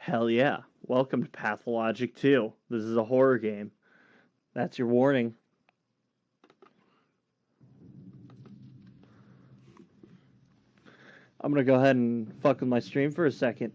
Hell yeah. Welcome to Pathologic 2. This is a horror game. That's your warning. I'm gonna go ahead and fuck with my stream for a second.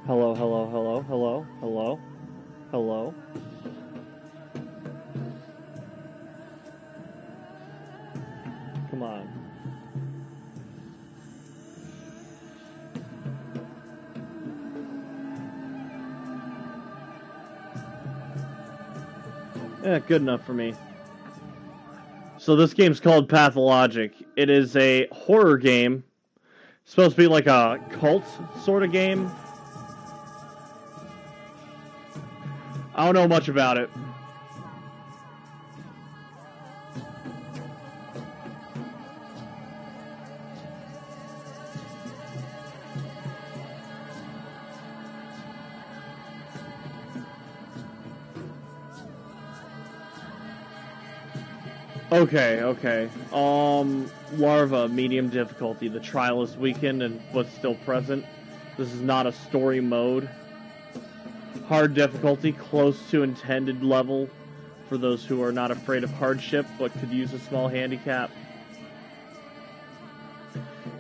Hello, hello, hello, hello, hello, hello. Come on. Good enough for me. So this game's called Pathologic. It is a horror game. It's supposed to be like a cult sort of game. I don't know much about it. Okay. Larva, medium difficulty. The trial is weakened and was still present. This is not a story mode. Hard difficulty, close to intended level for those who are not afraid of hardship but could use a small handicap.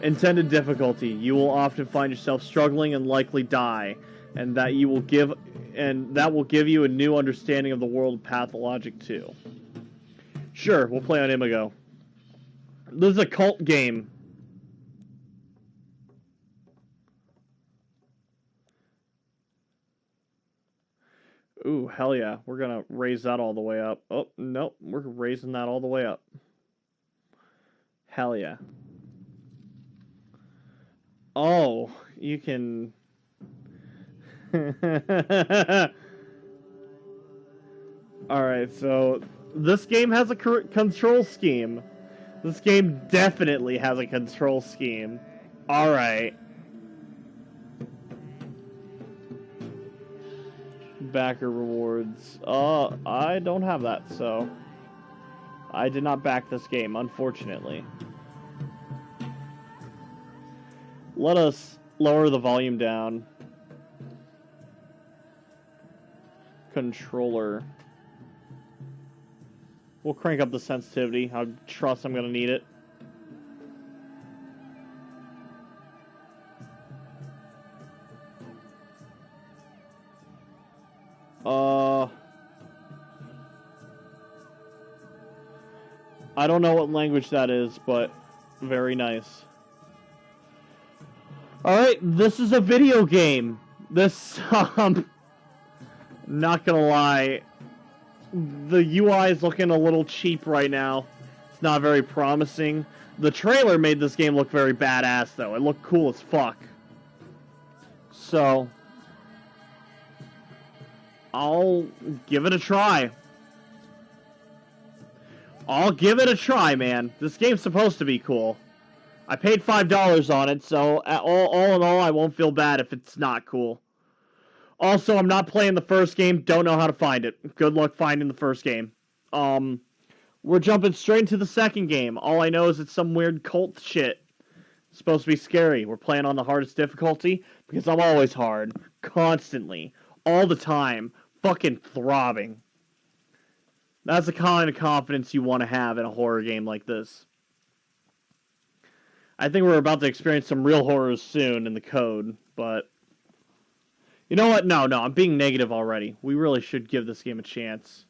Intended difficulty, you will often find yourself struggling and likely die, and that will give you a new understanding of the world of Pathologic 2. Sure, we'll play on Imago. This is a cult game. Ooh, hell yeah. We're gonna raise that all the way up. Oh, nope. We're raising that all the way up. Hell yeah. Oh, you can... Alright, so... This game has a control scheme. This game definitely has a control scheme. Alright. Backer rewards. I don't have that, so... I did not back this game, unfortunately. Let us lower the volume down. Controller. We'll crank up the sensitivity. I trust I'm gonna need it. I don't know what language that is, but very nice. Alright, this is a video game. This, not gonna lie. The UI is looking a little cheap right now. It's not very promising. The trailer made this game look very badass, though. It looked cool as fuck. So, I'll give it a try. I'll give it a try, man. This game's supposed to be cool. I paid $5 on it, so all in all, I won't feel bad if it's not cool. Also, I'm not playing the first game. Don't know how to find it. Good luck finding the first game. We're jumping straight into the second game. All I know is it's some weird cult shit. It's supposed to be scary. We're playing on the hardest difficulty because I'm always hard. Constantly. All the time. Fucking throbbing. That's the kind of confidence you want to have in a horror game like this. I think we're about to experience some real horrors soon in the code, but... You know what? No, I'm being negative already. We really should give this game a chance.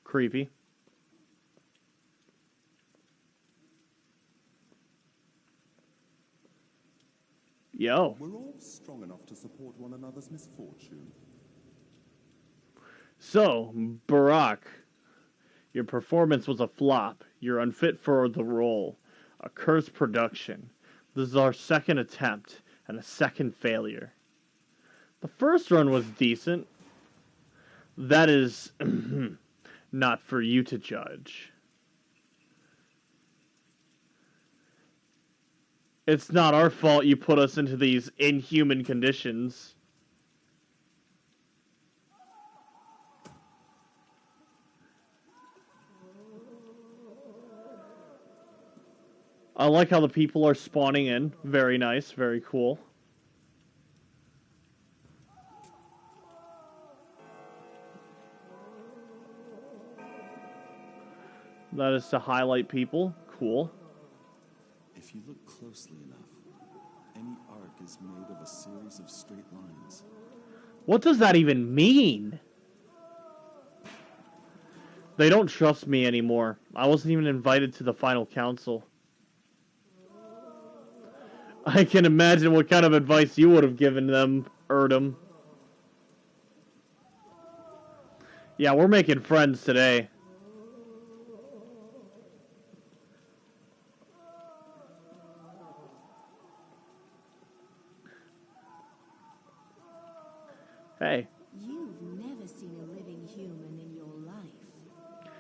Creepy. Yo. We're all strong enough to support one another's misfortune. So, Barack, your performance was a flop. You're unfit for the role. A cursed production. This is our second attempt and a second failure. The first run was decent. That is not for you to judge. It's not our fault you put us into these inhuman conditions. I like how the people are spawning in. Very nice, very cool. That is to highlight people. Cool. If you look closely enough, any arc is made of a series of straight lines. What does that even mean? They don't trust me anymore. I wasn't even invited to the final council. I can imagine what kind of advice you would have given them, Erdem. Yeah, we're making friends today. Hey. You've never seen a living human in your life.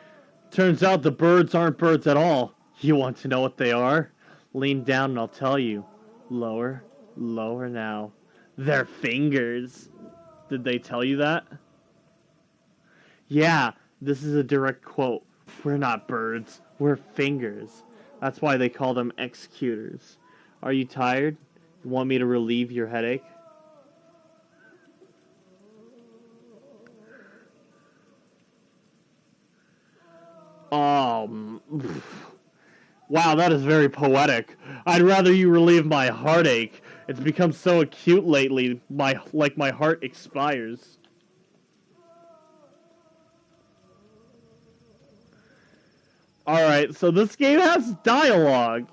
Turns out the birds aren't birds at all. You want to know what they are? Lean down and I'll tell you. Lower, lower now. They're fingers. Did they tell you that? Yeah, this is a direct quote. We're not birds. We're fingers. That's why they call them executors. Are you tired? You want me to relieve your headache? Wow, that is very poetic. I'd rather you relieve my heartache. It's become so acute lately, like my heart expires. Alright, so this game has dialogue.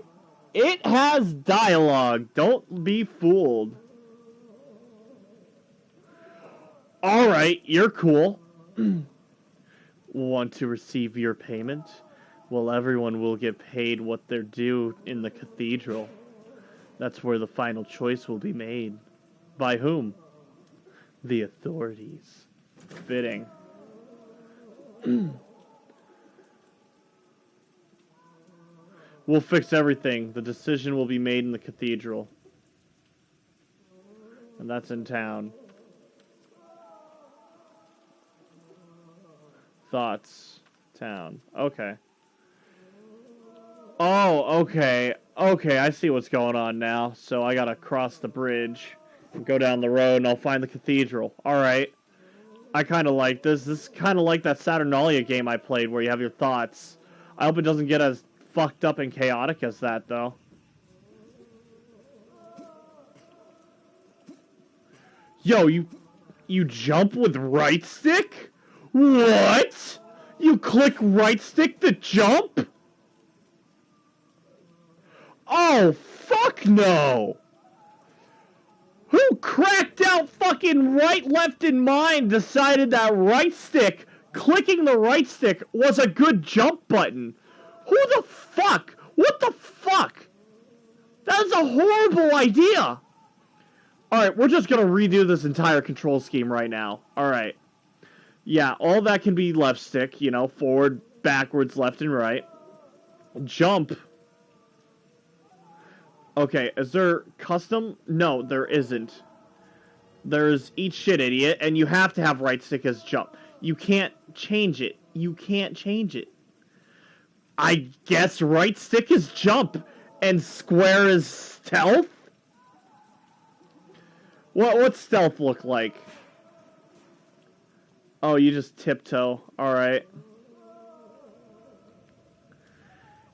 It has dialogue. Don't be fooled. Alright, you're cool. Want to receive your payment? Well, everyone will get paid what they're due in the cathedral. That's where the final choice will be made. By whom? The authorities. Fitting. We'll fix everything. The decision will be made in the cathedral. And that's in town. Thoughts. Town. Okay. Oh, okay. Okay, I see what's going on now. So I gotta cross the bridge and go down the road and I'll find the cathedral. Alright. I kinda like this. This is kinda like that Saturnalia game I played where you have your thoughts. I hope it doesn't get as fucked up and chaotic as that, though. Yo, you jump with right stick? What? You click right stick to jump? Oh, fuck no! Who cracked out fucking right, left, and mind decided that right stick, clicking the right stick, was a good jump button? Who the fuck? What the fuck? That is a horrible idea! Alright, we're just gonna redo this entire control scheme right now. Alright. Yeah, all that can be left stick, you know, forward, backwards, left, and right. Jump. Okay, is there custom? No, there isn't. There's eat shit, idiot, and you have to have right stick as jump. You can't change it. You can't change it. I guess right stick is jump, and square is stealth? What's stealth look like? Oh, you just tiptoe. Alright.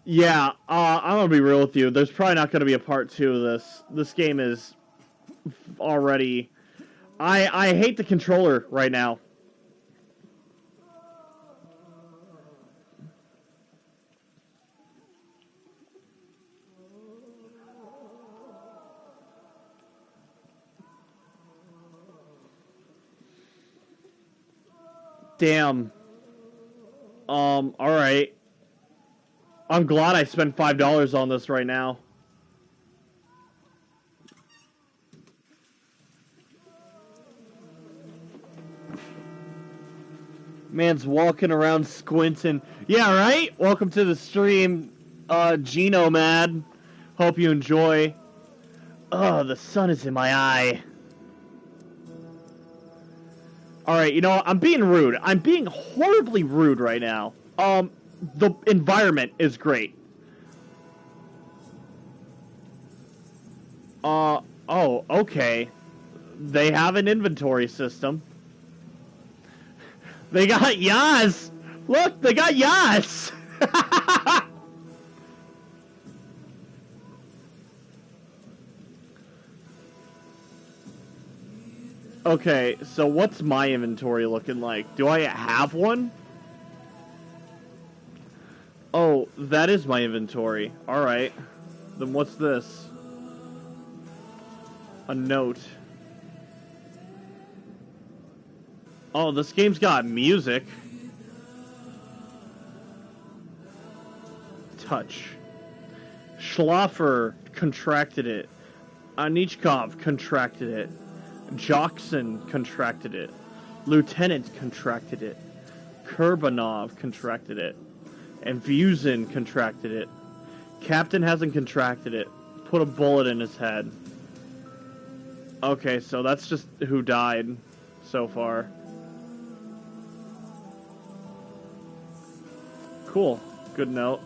Yeah, I'm gonna be real with you. There's probably not gonna be a part 2 of this. This game is already... I hate the controller right now. Damn. Alright. I'm glad I spent $5 on this right now. Man's walking around squinting. Yeah, right? Welcome to the stream, Genomad. Hope you enjoy. Oh, the sun is in my eye. Alright, you know what? I'm being rude. I'm being horribly rude right now. The environment is great. Oh, okay. They have an inventory system. They got Yas! Look, they got Yas! Okay, so what's my inventory looking like? Do I have one? Oh, that is my inventory. Alright. Then what's this? A note. Oh, this game's got music. Touch. Schlaffer contracted it. Anichkov contracted it. Jockson contracted it. Lieutenant contracted it. Kurbanov contracted it. And Vuzen contracted it. Captain hasn't contracted it. Put a bullet in his head. Okay, so that's just who died so far. Cool. Good note.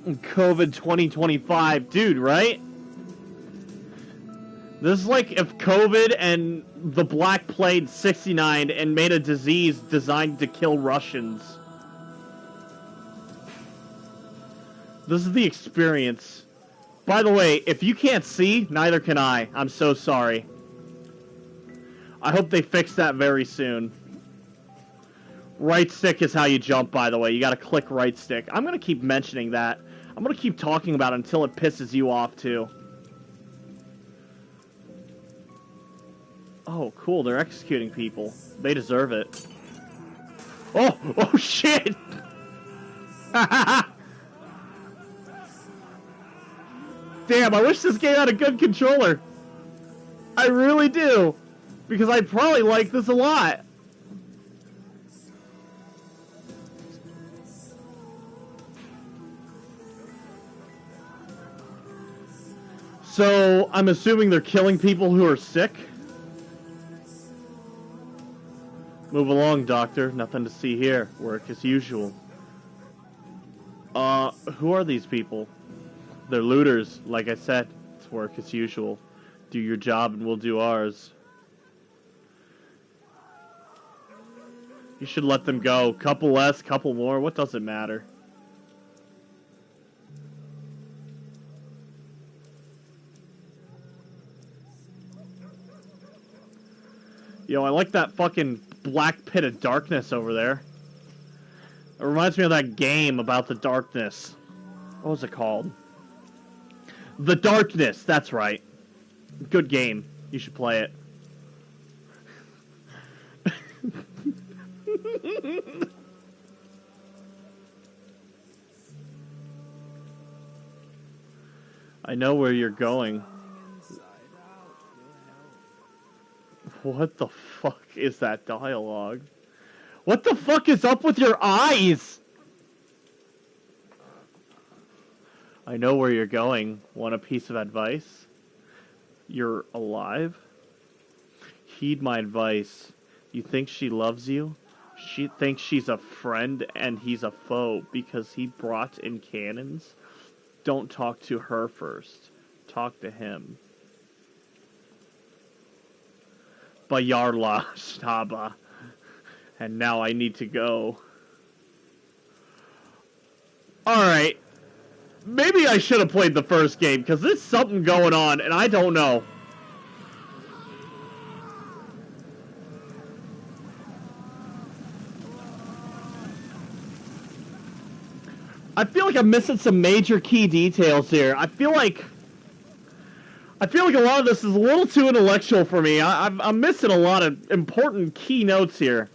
COVID 2025. Dude, right? This is like if COVID and the Black Plague 69 and made a disease designed to kill Russians. This is the experience. By the way, if you can't see, neither can I. I'm so sorry. I hope they fix that very soon. Right stick is how you jump, by the way. You gotta click right stick. I'm gonna keep mentioning that. I'm gonna keep talking about it until it pisses you off, too. Oh, cool. They're executing people. They deserve it. Oh! Oh, shit! Damn, I wish this game had a good controller. I really do. Because I'd probably like this a lot. So, I'm assuming they're killing people who are sick? Move along, Doctor. Nothing to see here. Work as usual. Who are these people? They're looters. Like I said, it's work as usual. Do your job and we'll do ours. You should let them go. Couple less, couple more. What does it matter? Yo, I like that fucking black pit of darkness over there. It reminds me of that game about the darkness. What was it called? The Darkness, that's right. Good game. You should play it. I know where you're going. What the fuck is that dialogue? What the fuck is up with your eyes? I know where you're going. Want a piece of advice? You're alive? Heed my advice. You think she loves you? She thinks she's a friend and he's a foe because he brought in cannons? Don't talk to her first. Talk to him. Bayarla Shtaba. And now I need to go. Alright. Maybe I should have played the first game, because there's something going on, and I don't know. I feel like I'm missing some major key details here. I feel like a lot of this is a little too intellectual for me. I'm missing a lot of important key notes here.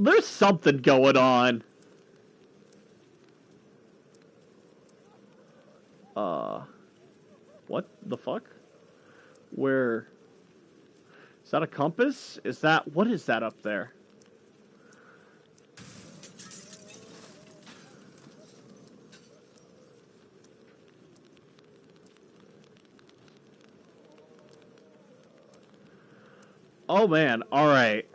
There's something going on. What the fuck? Where? Is that a compass? Is that... What is that up there? Oh, man. Alright.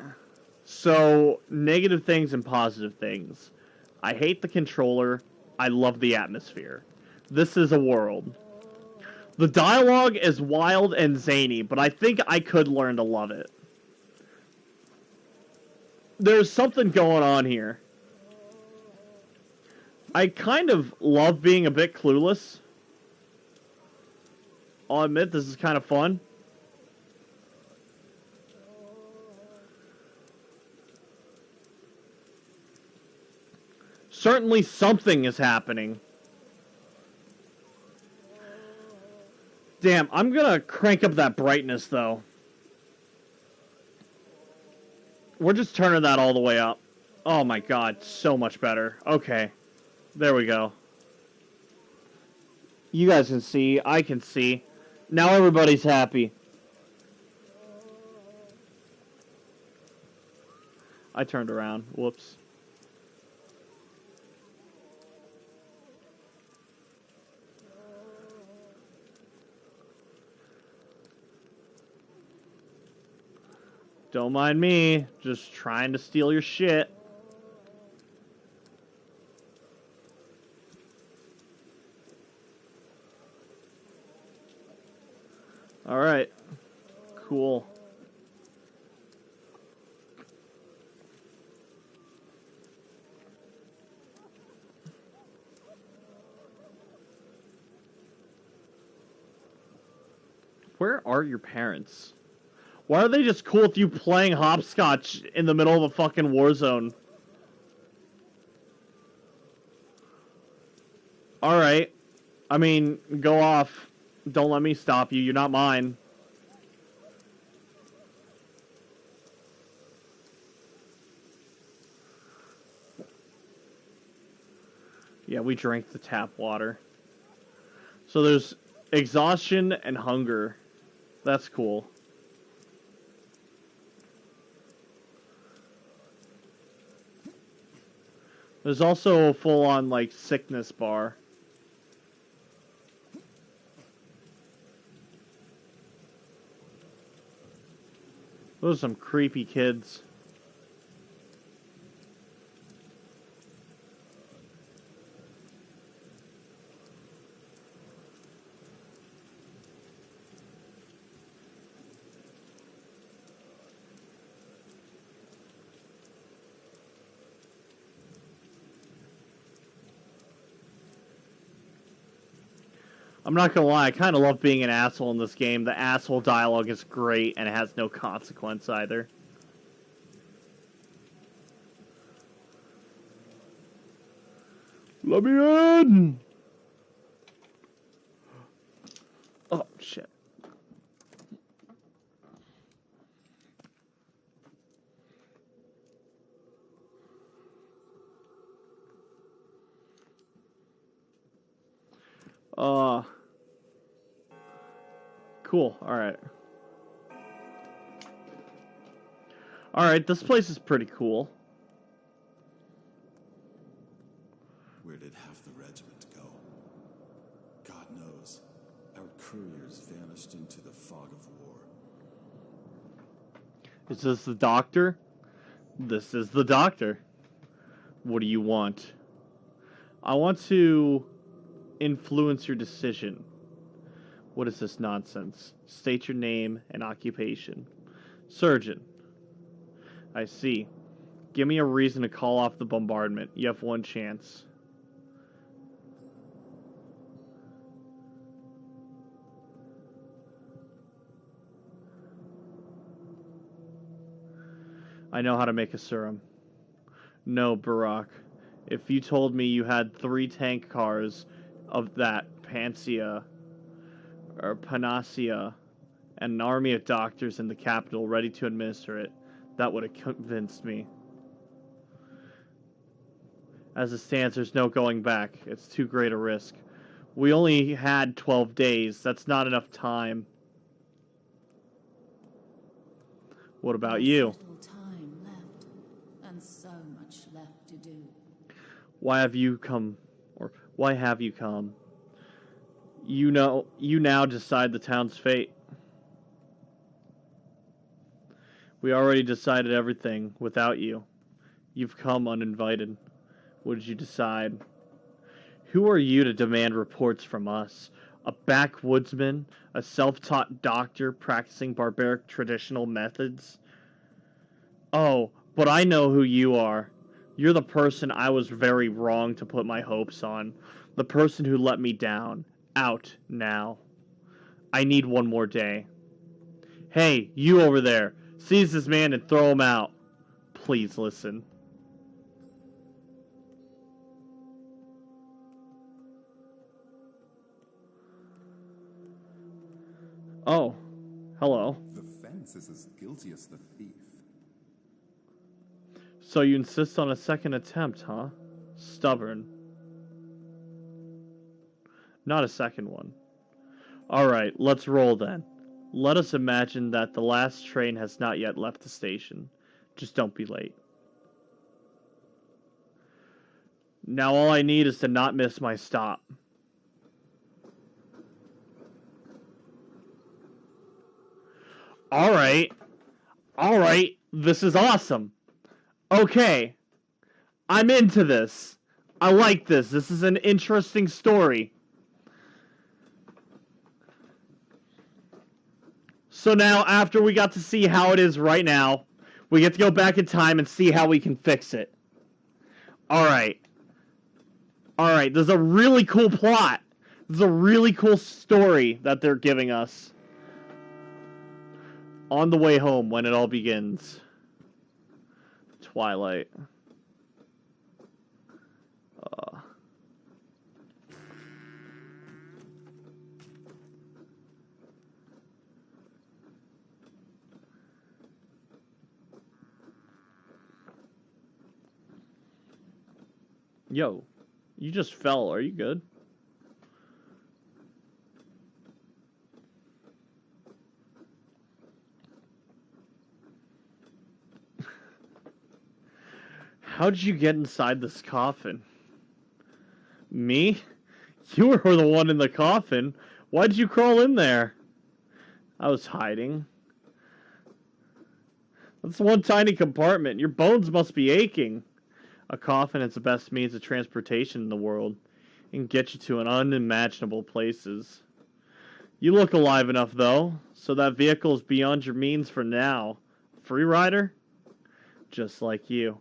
So, negative things and positive things. I hate the controller. I love the atmosphere. This is a world. The dialogue is wild and zany, but I think I could learn to love it. There's something going on here. I kind of love being a bit clueless. I'll admit, this is kind of fun. Certainly something is happening. Damn, I'm gonna crank up that brightness, though. We're just turning that all the way up. Oh my god, so much better. Okay. There we go. You guys can see, I can see. Now everybody's happy. I turned around. Whoops. Don't mind me. Just trying to steal your shit. Alright. Cool. Where are your parents? Why are they just cool with you playing hopscotch in the middle of a fucking war zone? Alright. I mean, go off. Don't let me stop you. You're not mine. Yeah, we drank the tap water. So there's exhaustion and hunger. That's cool. There's also a full-on, like, sickness bar. Those are some creepy kids. I'm not gonna lie, I kind of love being an asshole in this game. The asshole dialogue is great, and it has no consequence either. Let me in! Oh, shit. Cool, alright. Alright, this place is pretty cool. Where did half the regiment go? God knows. Our couriers vanished into the fog of war. Is this the doctor? This is the doctor. What do you want? I want to influence your decision. What is this nonsense? State your name and occupation. Surgeon. I see. Give me a reason to call off the bombardment. You have one chance. I know how to make a serum. No, Barack. If you told me you had 3 tank cars of that panacea, and an army of doctors in the capital ready to administer it, that would have convinced me. As it stands, there's no going back. It's too great a risk. We only had 12 days. That's not enough time. What about There's you? little time left, and so much left to do. Why have you come? Or why have you come? You now decide the town's fate. We already decided everything without you. You've come uninvited. What did you decide? Who are you to demand reports from us? A backwoodsman? A self-taught doctor practicing barbaric traditional methods? Oh, but I know who you are. You're the person I was very wrong to put my hopes on. The person who let me down. Out now. I need one more day. Hey, you over there. Seize this man and throw him out. Please listen. Oh, hello. The fence is as guilty as the thief. So you insist on a second attempt, huh? Stubborn. Not a second one. Alright, let's roll then. Let us imagine that the last train has not yet left the station. Just don't be late. Now all I need is to not miss my stop. Alright. Alright. This is awesome. Okay. I'm into this. I like this. This is an interesting story. So now, after we got to see how it is right now, we get to go back in time and see how we can fix it. Alright. Alright, there's a really cool plot. There's a really cool story that they're giving us. On the way home, when it all begins. Twilight. Yo, you just fell. Are you good? How'd you get inside this coffin? Me? You were the one in the coffin. Why'd you crawl in there? I was hiding. That's one tiny compartment. Your bones must be aching. A coffin is the best means of transportation in the world. It can get you to an unimaginable places. You look alive enough, though, so that vehicle is beyond your means for now. Free rider? Just like you.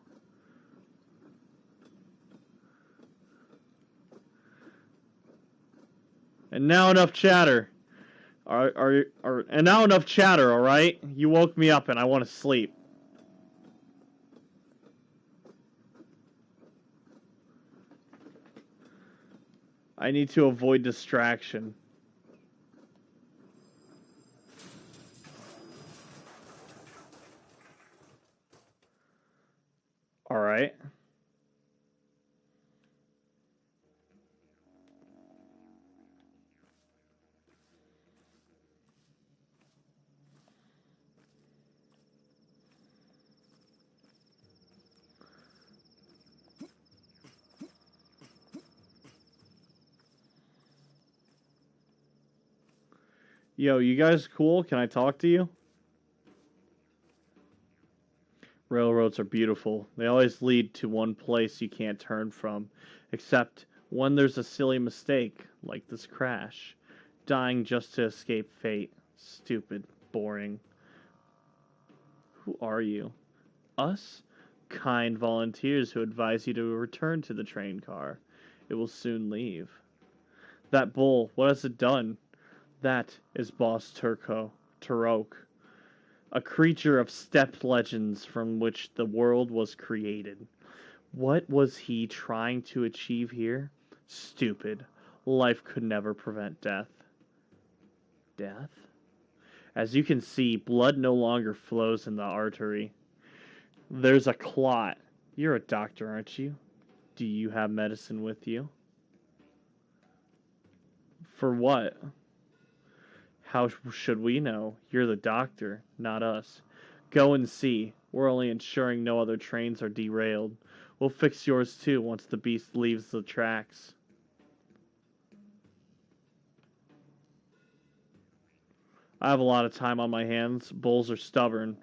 And now enough chatter. And now enough chatter, alright? You woke me up and I want to sleep. I need to avoid distraction. Alright. Yo, you guys cool? Can I talk to you? Railroads are beautiful. They always lead to one place you can't turn from. Except when there's a silly mistake, like this crash. Dying just to escape fate. Stupid. Boring. Who are you? Us? Kind volunteers who advise you to return to the train car. It will soon leave. That bull, what has it done? That is Boss Turok, a creature of steppe legends from which the world was created. What was he trying to achieve here? Stupid. Life could never prevent death. Death? As you can see, blood no longer flows in the artery. There's a clot. You're a doctor, aren't you? Do you have medicine with you? For what? How should we know? You're the doctor, not us. Go and see. We're only ensuring no other trains are derailed. We'll fix yours too once the beast leaves the tracks. I have a lot of time on my hands. Bulls are stubborn.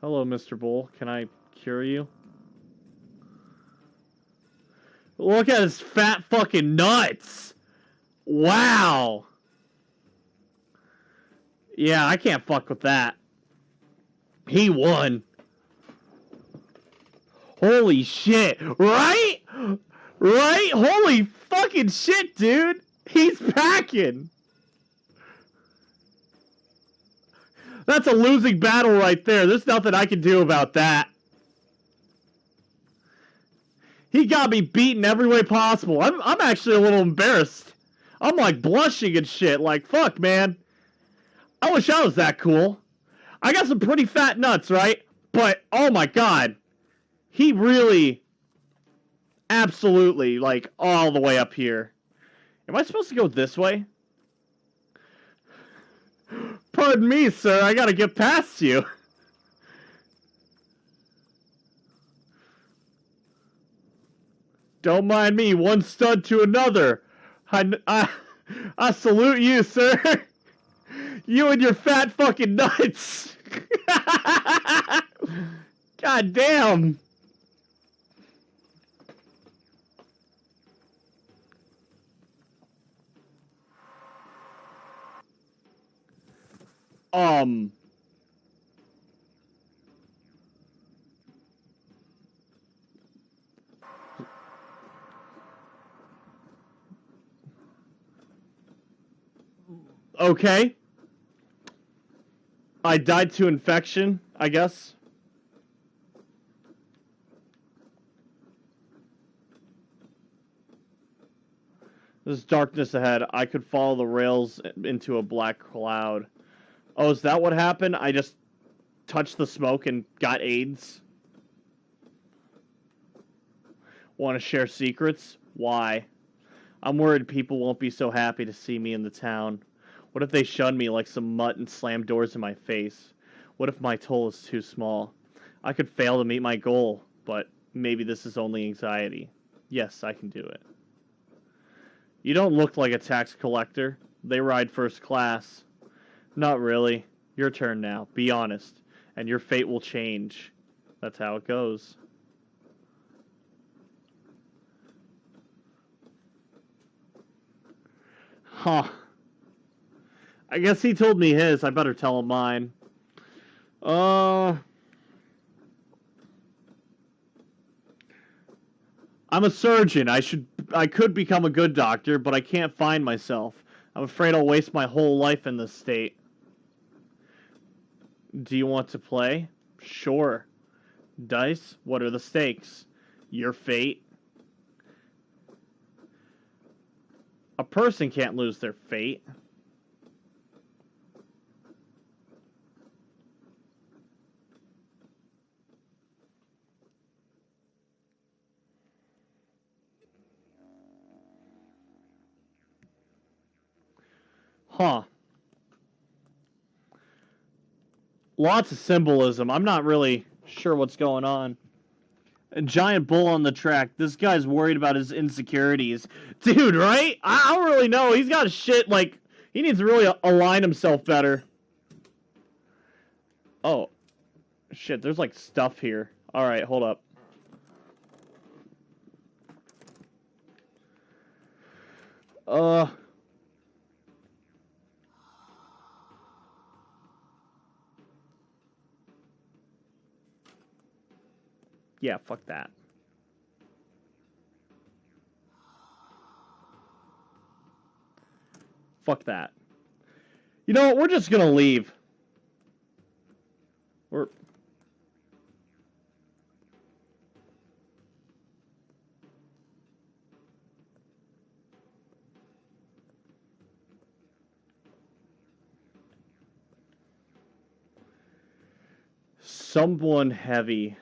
Hello, Mr. Bull. Can I cure you? Look at his fat fucking nuts! Wow! Yeah, I can't fuck with that. He won. Holy shit. Right? Right? Holy fucking shit, dude. He's packing. That's a losing battle right there. There's nothing I can do about that. He got me beaten every way possible. I'm actually a little embarrassed. I'm like blushing and shit. Like, fuck, man. I wish I was that cool. I got some pretty fat nuts, right? But, oh my god. He really, absolutely, like, all the way up here. Am I supposed to go this way? Pardon me, sir. I gotta get past you. Don't mind me. One stud to another. I salute you, sir. You and your fat fucking nuts. God damn. Okay. I died to infection, I guess. There's darkness ahead. I could follow the rails into a black cloud. Oh, is that what happened? I just touched the smoke and got AIDS? Want to share secrets? Why? I'm worried people won't be so happy to see me in the town. What if they shun me like some mutt and slam doors in my face? What if my toll is too small? I could fail to meet my goal, but maybe this is only anxiety. Yes, I can do it. You don't look like a tax collector. They ride first class. Not really. Your turn now. Be honest. And your fate will change. That's how it goes. Huh. I guess he told me his. I better tell him mine. I'm a surgeon. I could become a good doctor, but I can't find myself. I'm afraid I'll waste my whole life in this state. Do you want to play? Sure. Dice? What are the stakes? Your fate? A person can't lose their fate. Huh. Lots of symbolism. I'm not really sure what's going on. A giant bull on the track. This guy's worried about his insecurities. Dude, right? I don't really know. He's got shit, like, he needs to really align himself better. Oh. Shit, there's, like, stuff here. Alright, hold up. Yeah, fuck that. Fuck that. You know what? We're just gonna leave. We're... Someone heavy.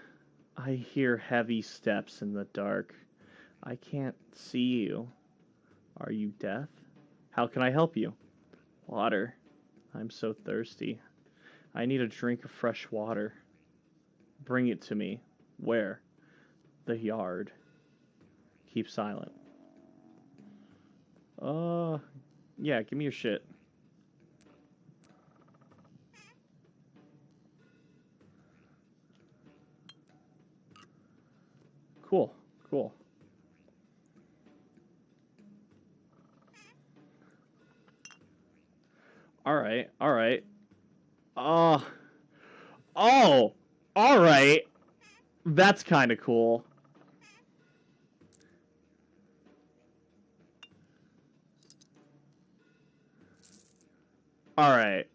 I hear heavy steps in the dark. I can't see you. Are you deaf? How can I help you? Water. I'm so thirsty. I need a drink of fresh water. Bring it to me. Where? The yard. Keep silent. Yeah, give me your shit. Cool, cool. Alright, alright. Oh, alright. That's kind of cool. Alright.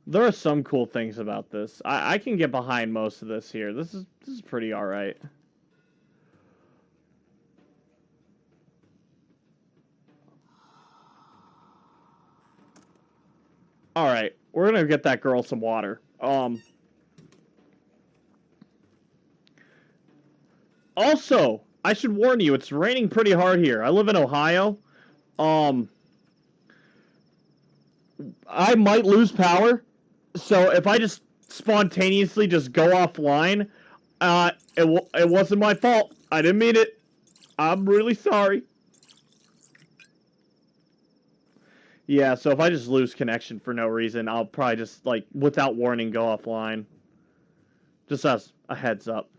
There are some cool things about this. I can get behind most of this here. This is pretty alright. Alright, we're gonna get that girl some water. Also, I should warn you, it's raining pretty hard here. I live in Ohio. I might lose power, so if I just spontaneously just go offline, it wasn't my fault. I didn't mean it. I'm really sorry. Yeah, so if I just lose connection for no reason, I'll probably just, like, without warning, go offline. Just as a heads up.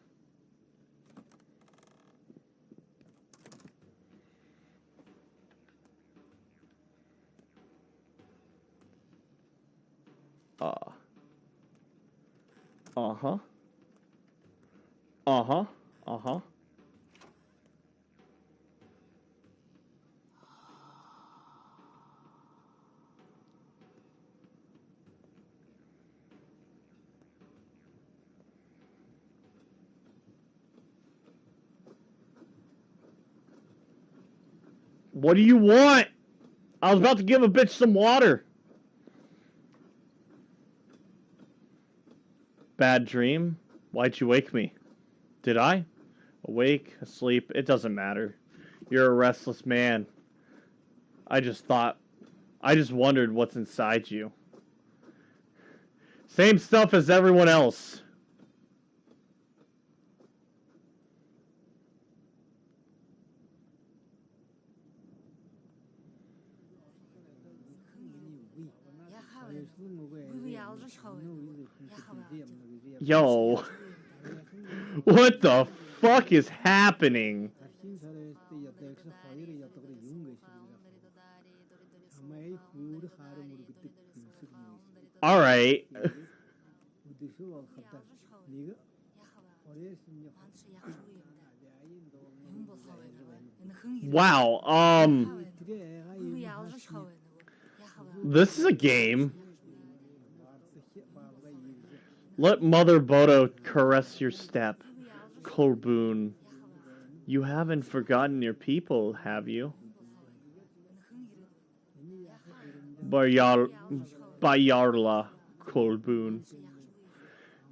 Uh-huh. Uh-huh. Uh-huh. What do you want? I was about to give a bitch some water. Bad dream? Why'd you wake me? Did I? Awake, asleep, it doesn't matter. You're a restless man. I just wondered what's inside you. Same stuff as everyone else. Yo. What the fuck is happening? Alright. Wow, this is a game. Let Mother Bodo caress your step, Kolboon. You haven't forgotten your people, have you? Bayarla, Kolboon.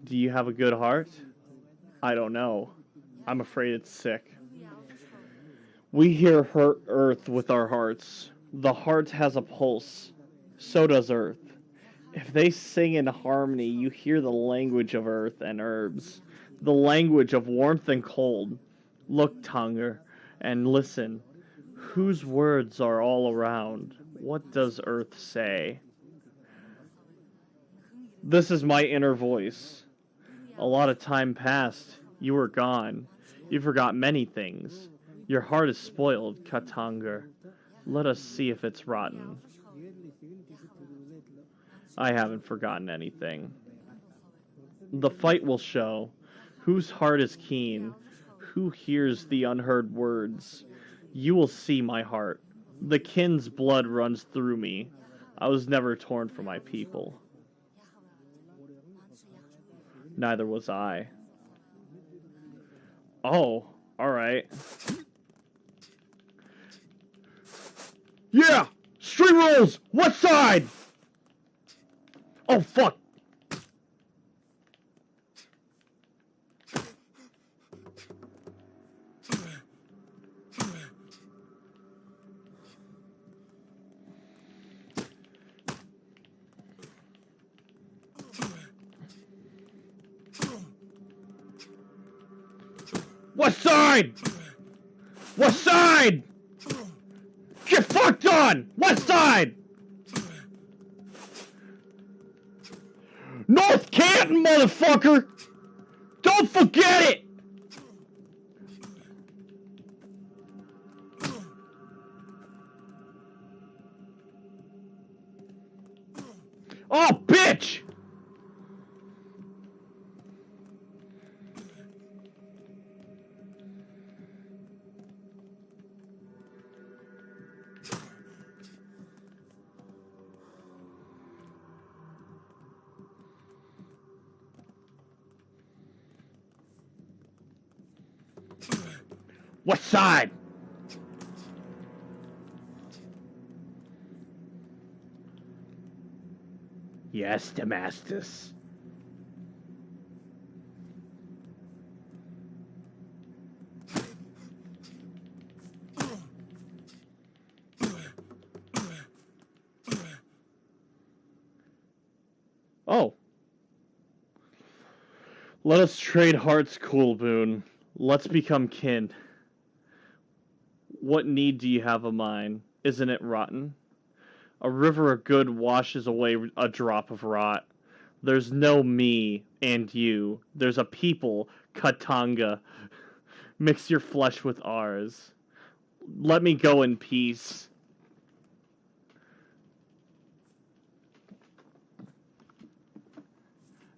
Do you have a good heart? I don't know. I'm afraid it's sick. We hear hurt Earth with our hearts. The heart has a pulse. So does Earth. If they sing in harmony, you hear the language of earth and herbs, the language of warmth and cold. Look, Tanger, and listen. Whose words are all around? What does earth say? This is my inner voice. A lot of time passed. You were gone. You forgot many things. Your heart is spoiled, Katanger. Let us see if it's rotten. I haven't forgotten anything. The fight will show whose heart is keen, who hears the unheard words. You will see my heart. The kin's blood runs through me. I was never torn from my people. Neither was I. Oh, alright. Yeah! Street rules! What side? Oh, fuck! What side? What side? Get fucked on! What side? North Canton, motherfucker! Don't forget it! Oh, bitch! What side? Yes, Damascus. Oh. Let us trade hearts, cool boon. Let's become kin. What need do you have of mine? Isn't it rotten? A river of good washes away a drop of rot. There's no me and you. There's a people, Katanga. Mix your flesh with ours. Let me go in peace.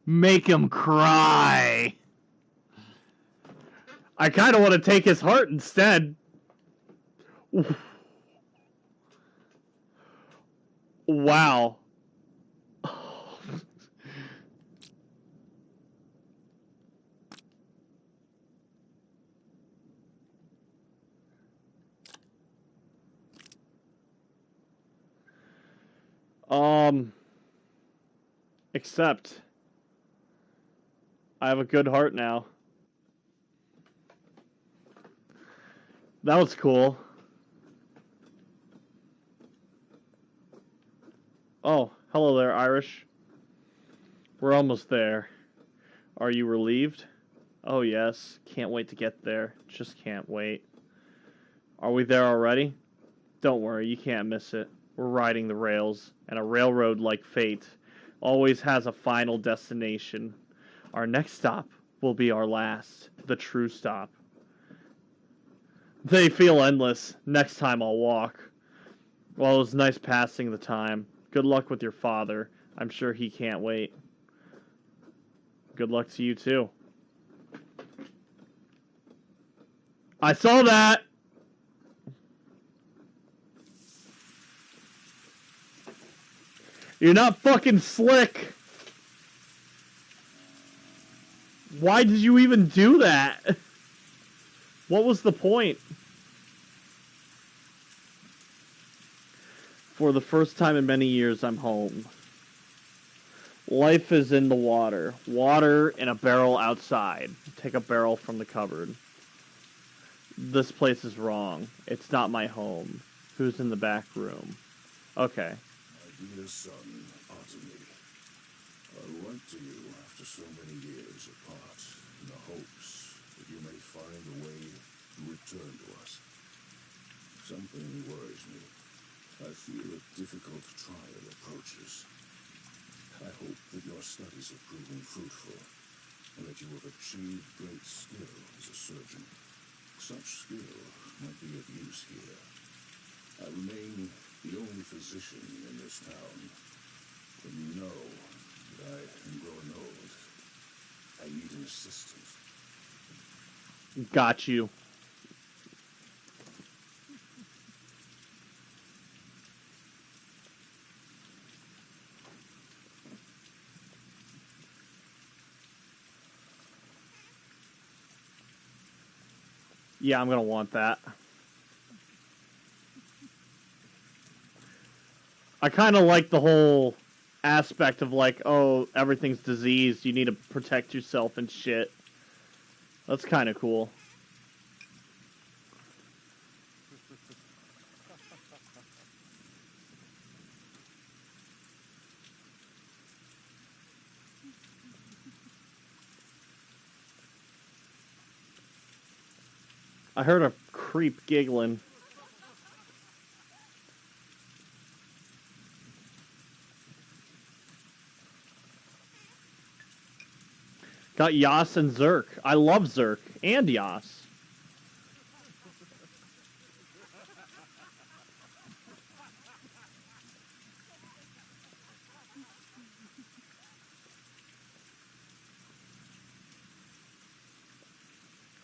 Make him cry. I kind of want to take his heart instead. Wow. Except I have a good heart now. That was cool. Oh, hello there, Irish. We're almost there. Are you relieved? Oh, yes. Can't wait to get there. Just can't wait. Are we there already? Don't worry, you can't miss it. We're riding the rails, and a railroad like fate always has a final destination. Our next stop will be our last, the true stop. They feel endless. Next time I'll walk. Well, it was nice passing the time. Good luck with your father. I'm sure he can't wait. Good luck to you, too. I saw that! You're not fucking slick! Why did you even do that? What was the point? For the first time in many years, I'm home. Life is in the water. Water in a barrel outside. Take a barrel from the cupboard. This place is wrong. It's not my home. Who's in the back room? Okay. My dear son, Ottomy, I write to you after so many years apart, in the hopes that you may find a way to return to us. Something worries me. I feel a difficult trial approaches. I hope that your studies have proven fruitful, and that you have achieved great skill as a surgeon. Such skill might be of use here. I remain the only physician in this town. When you know that I am growing old, I need an assistant. Got you. Yeah, I'm gonna want that. I kind of like the whole aspect of like, oh, everything's diseased, you need to protect yourself and shit. That's kind of cool. I heard a creep giggling. Got Yas and Zerk. I love Zerk and Yas.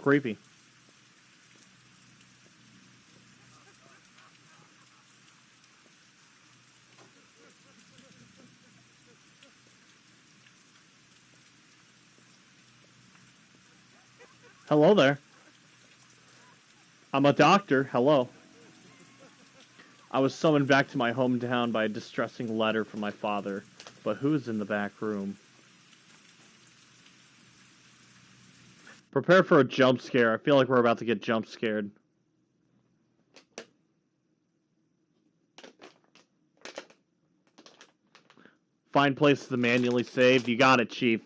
Creepy. Hello there. I'm a doctor. Hello. I was summoned back to my hometown by a distressing letter from my father. But who's in the back room? Prepare for a jump scare. I feel like we're about to get jump scared. Find places to manually save. You got it, Chief.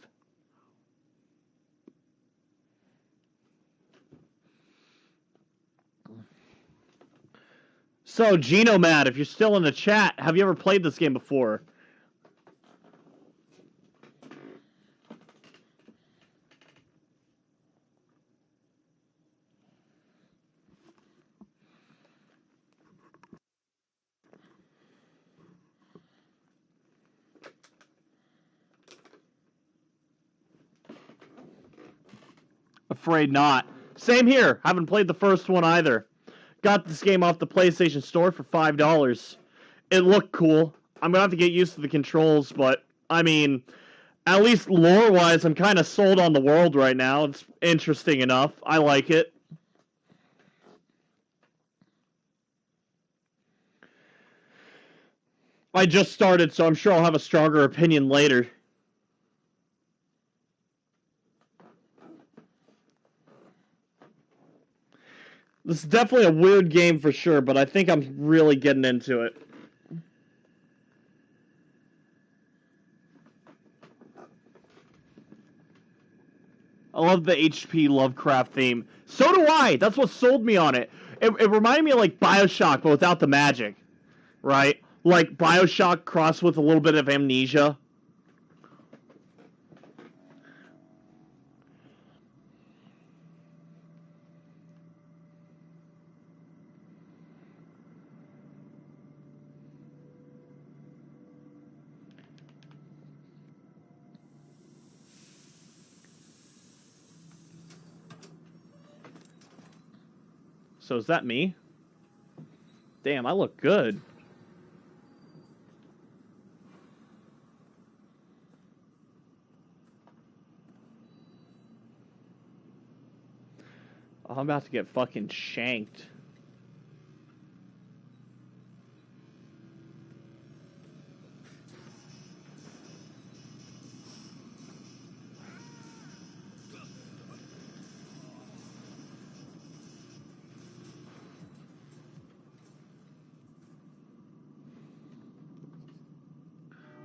So, Genomad, if you're still in the chat, have you ever played this game before? Afraid not. Same here. Haven't played the first one either. Got this game off the PlayStation Store for $5. It looked cool. I'm gonna have to get used to the controls, but I mean, at least lore-wise, I'm kind of sold on the world right now. It's interesting enough. I like it. I just started, so I'm sure I'll have a stronger opinion later. This is definitely a weird game for sure, but I think I'm really getting into it. I love the HP Lovecraft theme. So do I! That's what sold me on it. It reminded me of like Bioshock, but without the magic. Right? Like Bioshock crossed with a little bit of Amnesia. So is that me? Damn, I look good. Oh, I'm about to get fucking shanked.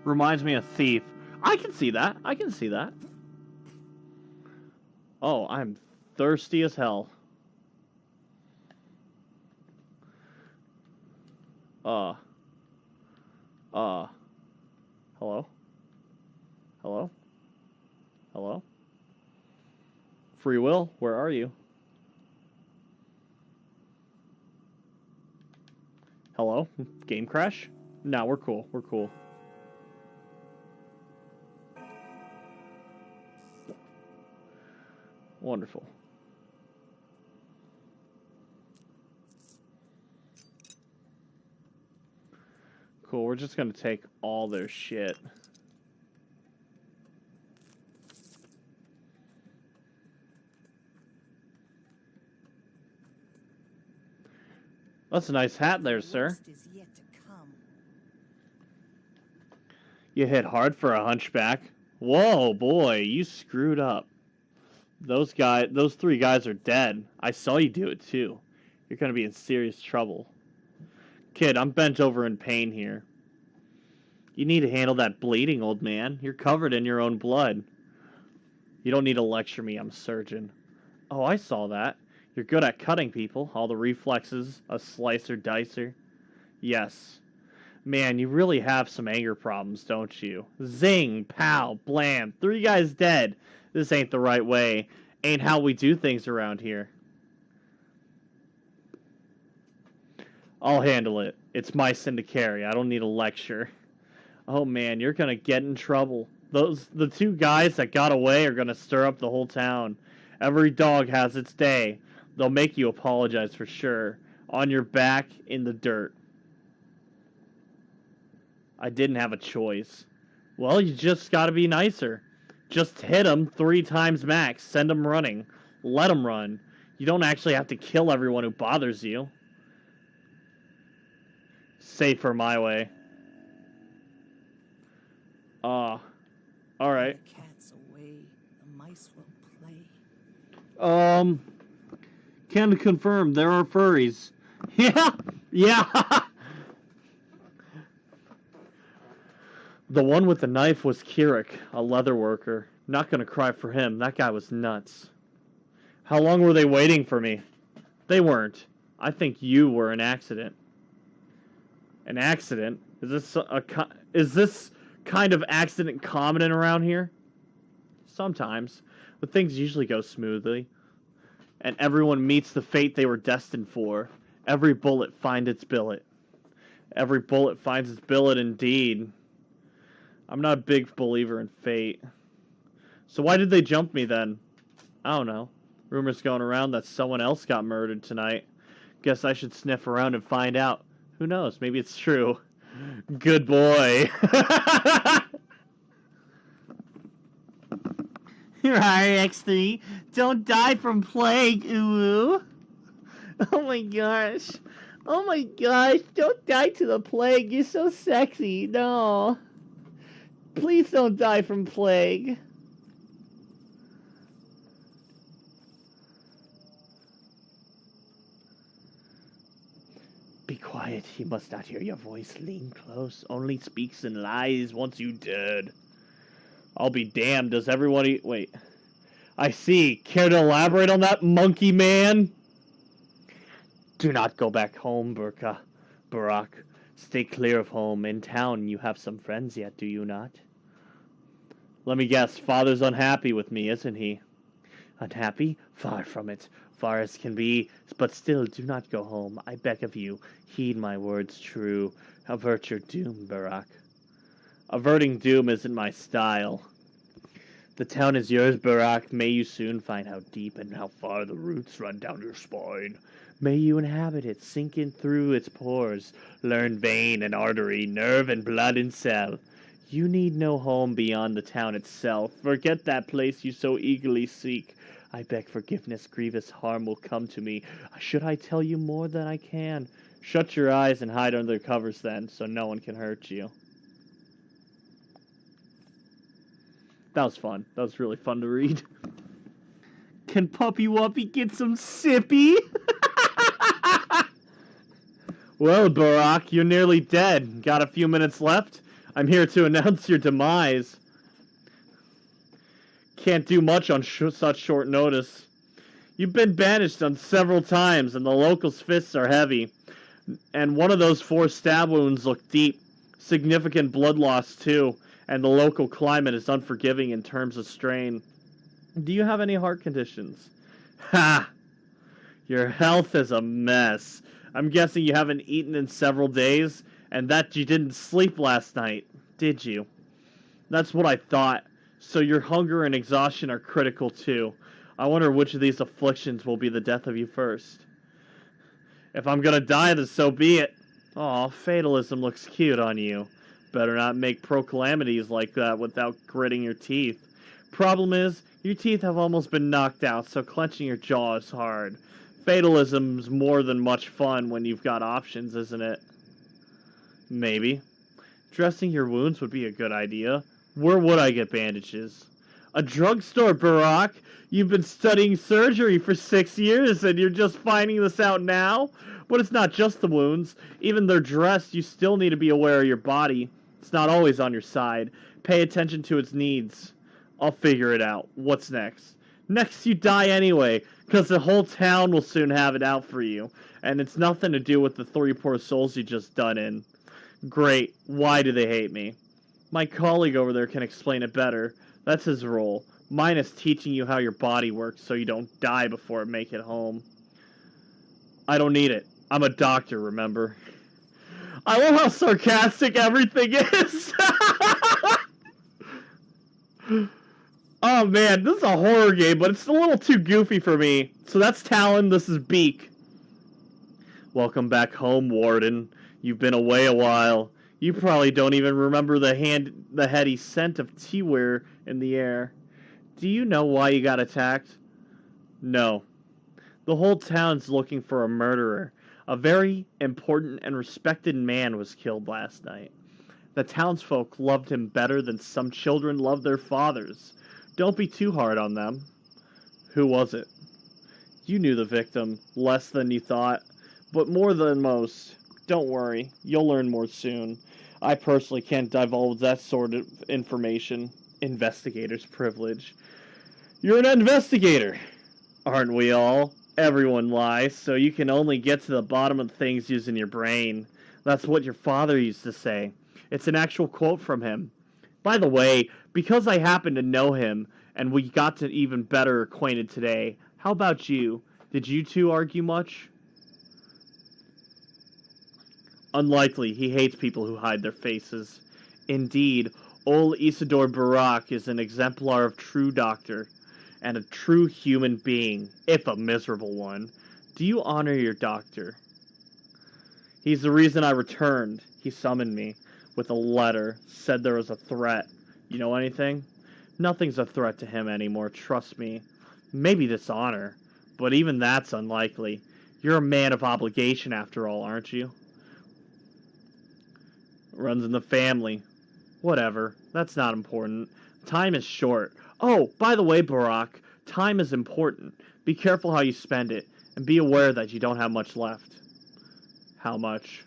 Reminds me of Thief. I can see that. I can see that. Oh, I'm thirsty as hell. Hello? Hello? Hello? Free Will, where are you? Hello? Game crash? No, we're cool. We're cool. Wonderful. Cool, we're just gonna take all their shit. That's a nice hat there, sir. You hit hard for a hunchback. Whoa, boy, you screwed up. Those three guys are dead. I saw you do it too. You're gonna be in serious trouble. Kid, I'm bent over in pain here. You need to handle that bleeding, old man. You're covered in your own blood. You don't need to lecture me, I'm a surgeon. Oh, I saw that. You're good at cutting people. All the reflexes, a slicer dicer. Yes. Man, you really have some anger problems, don't you? Zing, pow, blam. 3 guys dead. This ain't the right way. Ain't how we do things around here. I'll handle it. It's my sin to carry. I don't need a lecture. Oh man, you're gonna get in trouble. The 2 guys that got away are gonna stir up the whole town. Every dog has its day. They'll make you apologize for sure. On your back, in the dirt. I didn't have a choice. Well, you just gotta be nicer. Just hit them 3 times max. Send them running. Let them run. You don't actually have to kill everyone who bothers you. Safer my way. Alright. The cat's away. The mice will play. Can confirm there are furries. Yeah! Yeah! The one with the knife was Kirik, a leather worker. Not gonna cry for him. That guy was nuts. How long were they waiting for me? They weren't. I think you were an accident. An accident? Is this kind of accident common around here? Sometimes. But things usually go smoothly. And everyone meets the fate they were destined for. Every bullet finds its billet. Every bullet finds its billet indeed. I'm not a big believer in fate. So why did they jump me then? I don't know. Rumors going around that someone else got murdered tonight. Guess I should sniff around and find out. Who knows? Maybe it's true. Good boy. X3, don't die from plague, ooh. Oh my gosh. Oh my gosh, don't die to the plague. You're so sexy. No. Please don't die from plague. Be quiet. He must not hear your voice. Lean close. Only speaks in lies once you dead. I'll be damned. Does everyone eat? Wait. I see. Care to elaborate on that, monkey man? Do not go back home, Barak. Stay clear of home. In town, you have some friends yet, do you not? Let me guess. Father's unhappy with me, isn't he? Unhappy? Far from it. Far as can be. But still, do not go home. I beg of you. Heed my words true. Avert your doom, Barak. Averting doom isn't my style. The town is yours, Barak. May you soon find how deep and how far the roots run down your spine. May you inhabit it, sink in through its pores, learn vein and artery, nerve and blood and cell. You need no home beyond the town itself. Forget that place you so eagerly seek. I beg forgiveness. Grievous harm will come to me. Should I tell you more than I can? Shut your eyes and hide under the covers then, so no one can hurt you. That was fun. That was really fun to read. Can Puppy Wuppy get some sippy? Well, Barak, you're nearly dead. Got a few minutes left? I'm here to announce your demise. Can't do much on such short notice. You've been banished on several times, and the locals' fists are heavy. And one of those 4 stab wounds look deep. Significant blood loss, too. And the local climate is unforgiving in terms of strain. Do you have any heart conditions? Ha! Your health is a mess. I'm guessing you haven't eaten in several days, and that you didn't sleep last night, did you? That's what I thought. So your hunger and exhaustion are critical too. I wonder which of these afflictions will be the death of you first. If I'm gonna die, then so be it. Aw, fatalism looks cute on you. Better not make proclamities like that without gritting your teeth. Problem is, your teeth have almost been knocked out, so clenching your jaw is hard. Fatalism's more than much fun when you've got options, isn't it? Maybe. Dressing your wounds would be a good idea. Where would I get bandages? A drugstore, Barak! You've been studying surgery for 6 years and you're just finding this out now? But it's not just the wounds. Even they're dressed, you still need to be aware of your body. It's not always on your side. Pay attention to its needs. I'll figure it out. What's next? Next, you die anyway. Because the whole town will soon have it out for you. And it's nothing to do with the 3 poor souls you just done in. Great. Why do they hate me? My colleague over there can explain it better. That's his role. Mine is teaching you how your body works so you don't die before it make it home. I don't need it. I'm a doctor, remember? I love how sarcastic everything is. Oh man, this is a horror game, but it's a little too goofy for me. So that's Talon, this is Beak. Welcome back home, Warden. You've been away a while. You probably don't even remember the heady scent of teaware in the air. Do you know why you got attacked? No. The whole town's looking for a murderer. A very important and respected man was killed last night. The townsfolk loved him better than some children love their fathers. Don't be too hard on them. Who was it? You knew the victim, less than you thought, but more than most. Don't worry, you'll learn more soon. I personally can't divulge that sort of information. Investigator's privilege. You're an investigator, aren't we all? Everyone lies, so you can only get to the bottom of things using your brain. That's what your father used to say. It's an actual quote from him. By the way, because I happen to know him, and we got to even better acquainted today, how about you? Did you two argue much? Unlikely. He hates people who hide their faces. Indeed, old Isidore Barak is an exemplar of true doctor, and a true human being, if a miserable one. Do you honor your doctor? He's the reason I returned. He summoned me with a letter, said there was a threat. You know anything? Nothing's a threat to him anymore, trust me. Maybe dishonor, but even that's unlikely. You're a man of obligation after all, aren't you? Runs in the family. Whatever, that's not important. Time is short. Oh, by the way, Barak, time is important. Be careful how you spend it, and be aware that you don't have much left. How much?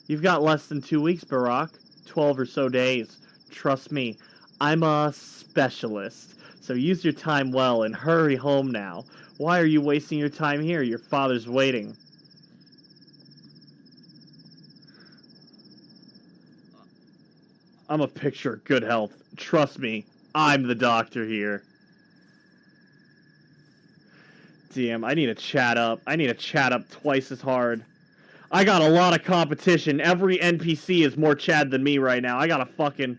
You've got less than 2 weeks, Barak. 12 or so days. Trust me, I'm a specialist. So use your time well and hurry home now. Why are you wasting your time here? Your father's waiting. I'm a picture of good health. Trust me, I'm the doctor here. Damn, I need to chat up. I need to chat up twice as hard. I got a lot of competition. Every NPC is more Chad than me right now. I gotta fucking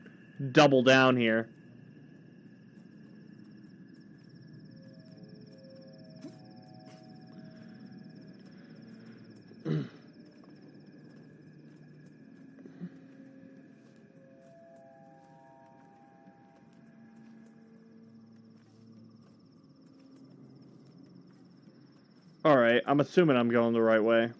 double down here. Alright, I'm assuming I'm going the right way.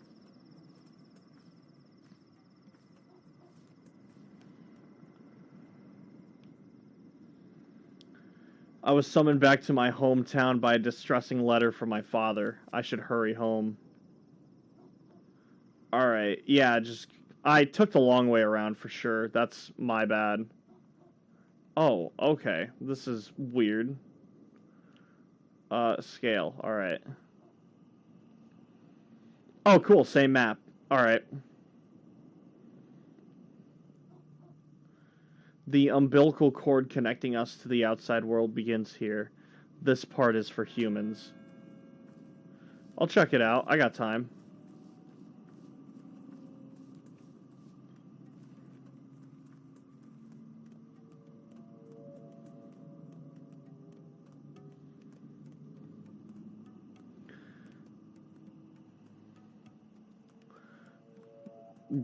I was summoned back to my hometown by a distressing letter from my father. I should hurry home. Alright, yeah, I took the long way around for sure. That's my bad. Oh, okay. This is weird. Scale. Alright. Oh, cool. Same map. Alright. The umbilical cord connecting us to the outside world begins here. This part is for humans. I'll check it out. I got time.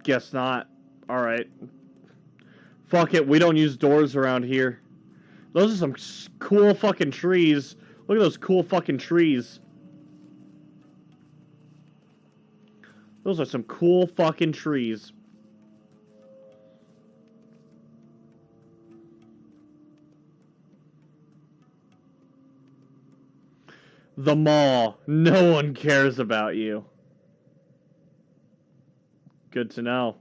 Guess not. Alright. Fuck it, we don't use doors around here. Those are some cool fucking trees. Look at those cool fucking trees. Those are some cool fucking trees. The mall. No one cares about you. Good to know.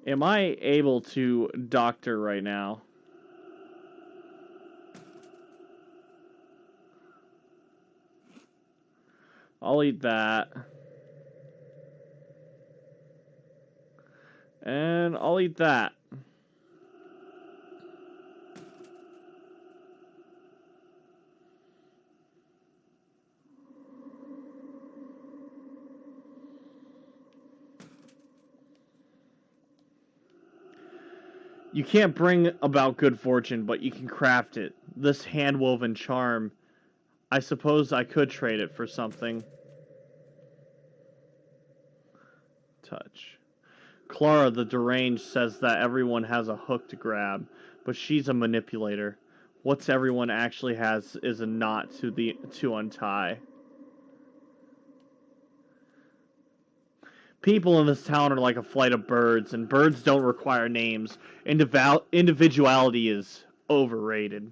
Am I able to doctor right now? I'll eat that. And I'll eat that. You can't bring about good fortune, but you can craft it. This hand-woven charm, I suppose I could trade it for something. Touch. Clara, the deranged, says that everyone has a hook to grab, but she's a manipulator. What's everyone actually has is a knot to untie. People in this town are like a flight of birds, and birds don't require names. Individuality is overrated.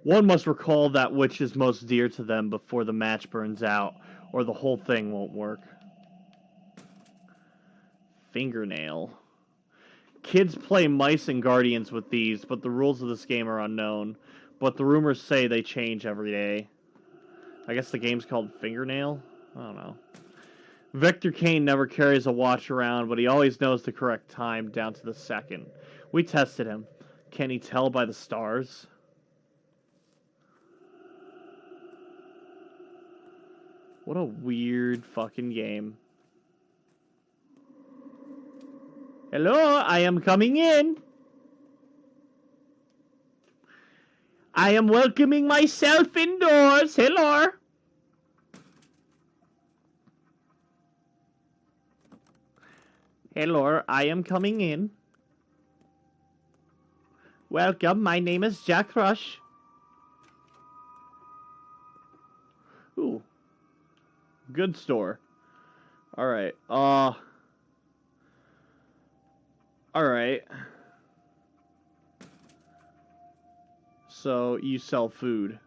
One must recall that which is most dear to them before the match burns out, or the whole thing won't work. Fingernail. Kids play mice and guardians with these, but the rules of this game are unknown. But the rumors say they change every day. I guess the game's called Fingernail? I don't know. Victor Kane never carries a watch around, but he always knows the correct time down to the second. We tested him. Can he tell by the stars? What a weird fucking game. Hello, I am coming in. I am welcoming myself indoors. Hello. Hello, I am coming in. Welcome, my name is Jack Rush. Ooh. Good store. Alright, Alright. So, you sell food.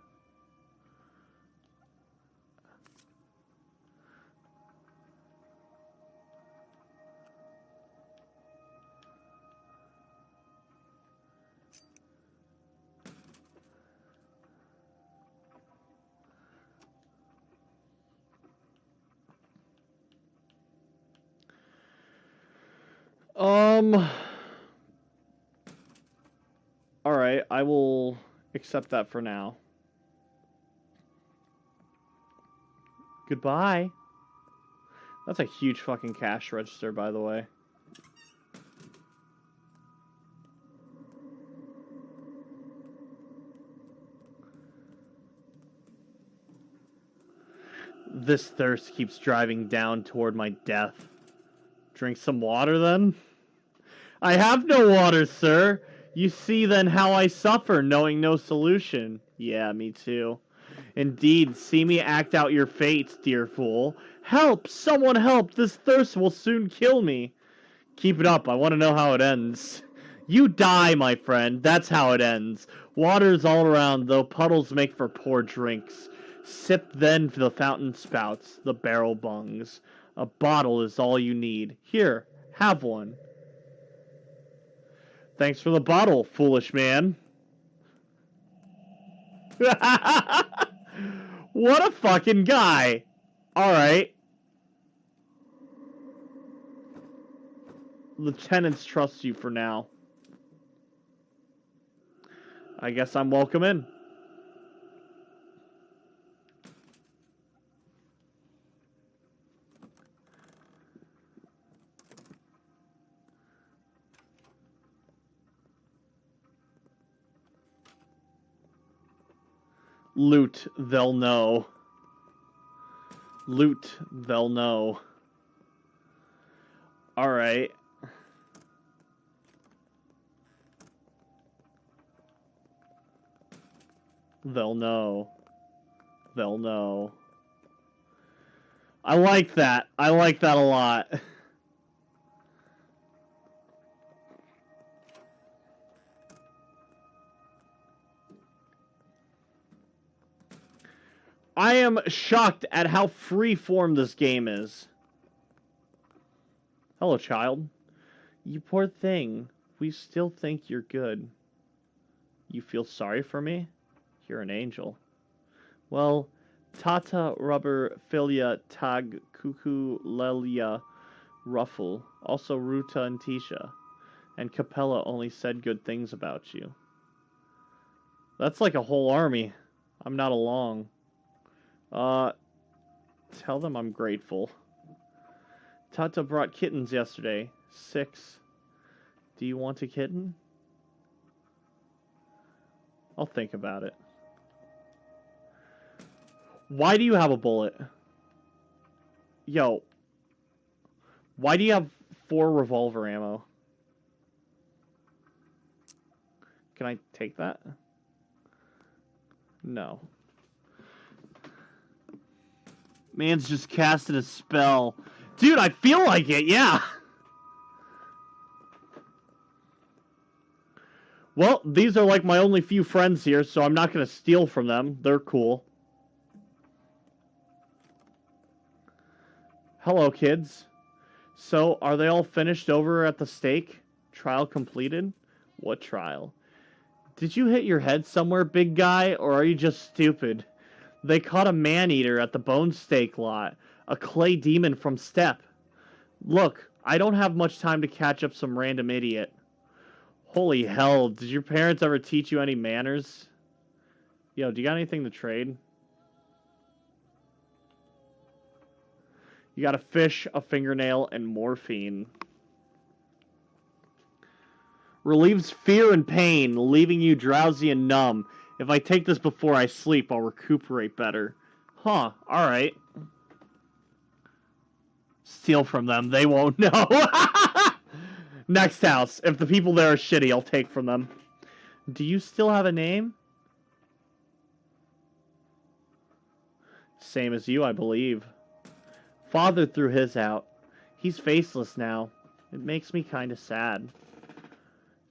Alright, I will accept that for now. Goodbye. That's a huge fucking cash register, by the way. This thirst keeps driving down toward my death. Drink some water, then? I have no water, sir. You see, then, how I suffer, knowing no solution. Yeah, me too. Indeed, see me act out your fate, dear fool. Help! Someone help! This thirst will soon kill me. Keep it up, I want to know how it ends. You die, my friend. That's how it ends. Water's all around, though puddles make for poor drinks. Sip then for the fountain spouts, the barrel bungs. A bottle is all you need. Here, have one. Thanks for the bottle, foolish man. What a fucking guy. Alright. Lieutenants trust you for now. I guess I'm welcome in. Loot, they'll know. Loot, they'll know. Alright. They'll know. They'll know. I like that. I like that a lot. I am shocked at how free-form this game is. Hello, child. You poor thing. We still think you're good. You feel sorry for me? You're an angel. Well, Tata Rubber Filia Tag Cuckoo Lelia Ruffle, also Ruta and Tisha, and Capella only said good things about you. That's like a whole army. I'm not along. Tell them I'm grateful. Tata brought kittens yesterday. 6. Do you want a kitten? I'll think about it. Why do you have a bullet? Yo. Why do you have 4 revolver ammo? Can I take that? No. Man's just casted a spell. Dude, I feel like it, yeah. Well, these are like my only few friends here, so I'm not going to steal from them. They're cool. Hello, kids. So, are they all finished over at the stake? Trial completed? What trial? Did you hit your head somewhere, big guy, or are you just stupid? They caught a man-eater at the bone steak lot. A clay demon from Steppe. Look, I don't have much time to catch up some random idiot. Holy hell, did your parents ever teach you any manners? Yo, do you got anything to trade? You got a fish, a fingernail, and morphine. Relieves fear and pain, leaving you drowsy and numb. If I take this before I sleep, I'll recuperate better. Huh, alright. Steal from them, they won't know. Next house. If the people there are shitty, I'll take from them. Do you still have a name? Same as you, I believe. Father threw his out. He's faceless now. It makes me kinda sad.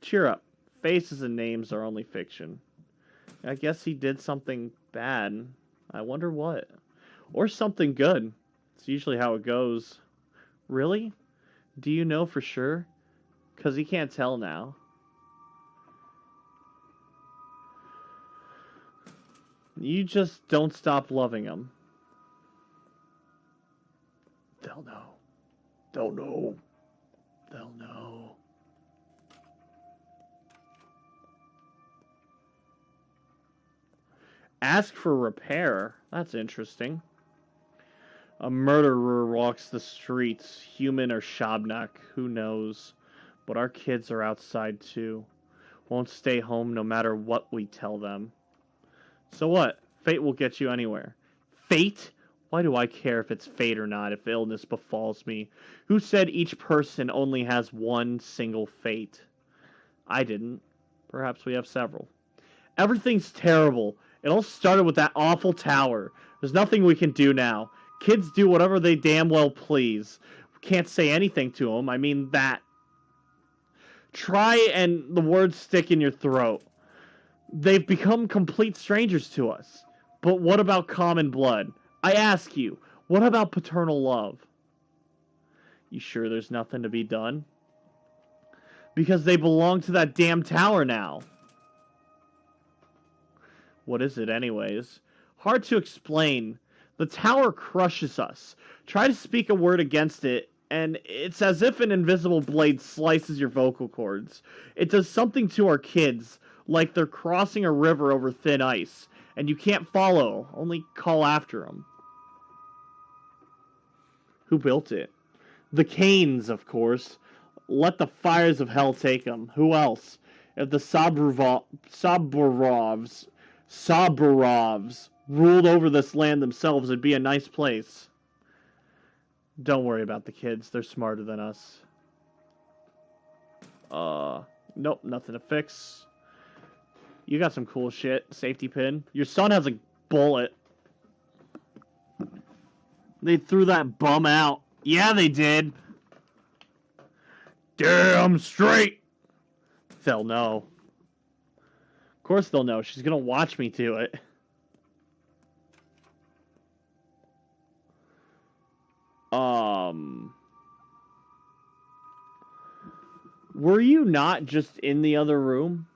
Cheer up. Faces and names are only fiction. I guess he did something bad. I wonder what. Or something good. It's usually how it goes. Really? Do you know for sure? 'Cause he can't tell now. You just don't stop loving him. They'll know. They'll know. They'll know. Ask for repair. That's interesting. A murderer walks the streets, human or Shabnak, who knows. But our kids are outside too. Won't stay home no matter what we tell them. So what? Fate will get you anywhere. Fate? Why do I care if it's fate or not, if illness befalls me? Who said each person only has one single fate? I didn't. Perhaps we have several. Everything's terrible. It all started with that awful tower. There's nothing we can do now. Kids do whatever they damn well please. We can't say anything to them. I mean that. Try and the words stick in your throat. They've become complete strangers to us. But what about common blood? I ask you, what about paternal love? You sure there's nothing to be done? Because they belong to that damn tower now. What is it anyways? Hard to explain. The tower crushes us. Try to speak a word against it, and it's as if an invisible blade slices your vocal cords. It does something to our kids, like they're crossing a river over thin ice, and you can't follow, only call after them. Who built it? The Canes, of course. Let the fires of hell take them. Who else? If the Saburovs ruled over this land themselves, it'd be a nice place. Don't worry about the kids. They're smarter than us. Nope, nothing to fix. You got some cool shit. Safety pin. Your son has a bullet. They threw that bum out. Yeah, they did. Damn straight. They'll know. Of course they'll know. She's gonna watch me do it. Were you not just in the other room?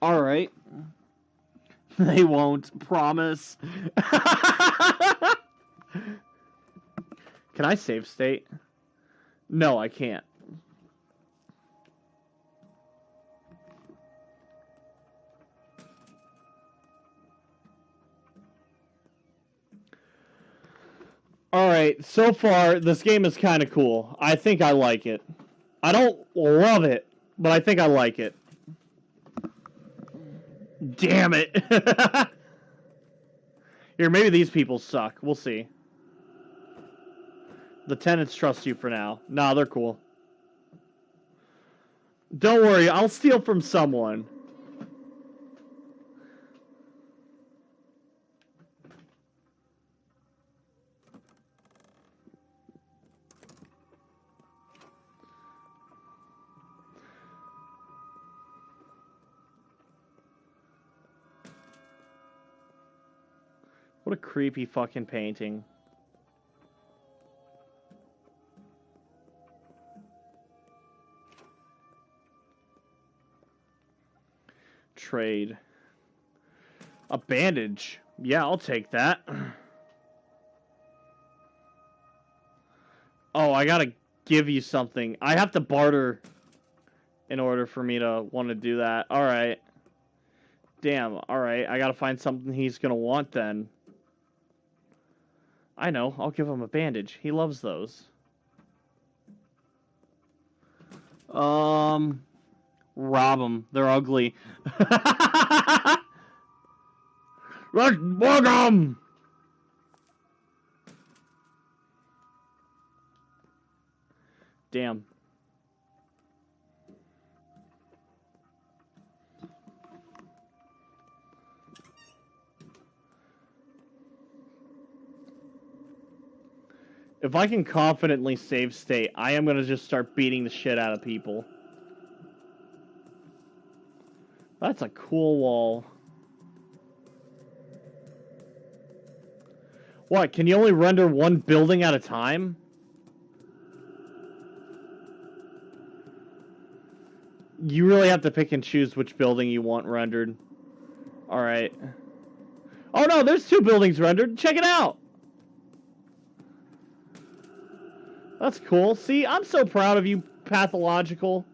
Alright. They won't, promise. Can I save state? No, I can't. Alright, so far, this game is kind of cool. I think I like it. I don't love it, but I think I like it. Damn it! Here, maybe these people suck. We'll see. The tenants trust you for now. Nah, they're cool. Don't worry, I'll steal from someone. What a creepy fucking painting. Trade. A bandage. Yeah, I'll take that. Oh, I gotta give you something. I have to barter in order for me to want to do that. Alright. Damn, alright. I gotta find something he's gonna want then. I know, I'll give him a bandage. He loves those. Rob them. They're ugly. Let's bug them! Damn. If I can confidently save state, I am going to just start beating the shit out of people. That's a cool wall. What, can you only render one building at a time? You really have to pick and choose which building you want rendered. Alright. Oh no, there's 2 buildings rendered. Check it out! That's cool. See, I'm so proud of you, pathological.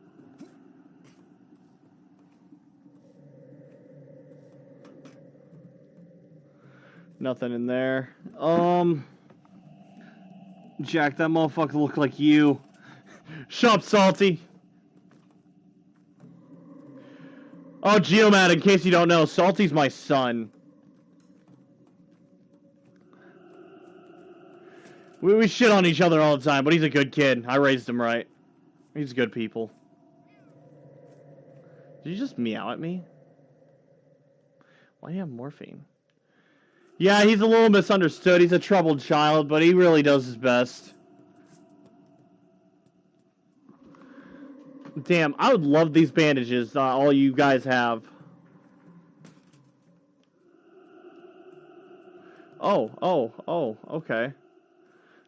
Nothing in there. Jack, that motherfucker look like you. Shut up, Salty. Oh, Geomat, in case you don't know, Salty's my son. We shit on each other all the time, but he's a good kid. I raised him right. He's good people. Did you just meow at me? Why do you have morphine? Yeah, he's a little misunderstood. He's a troubled child, but he really does his best. Damn, I would love these bandages all you guys have. Oh, okay.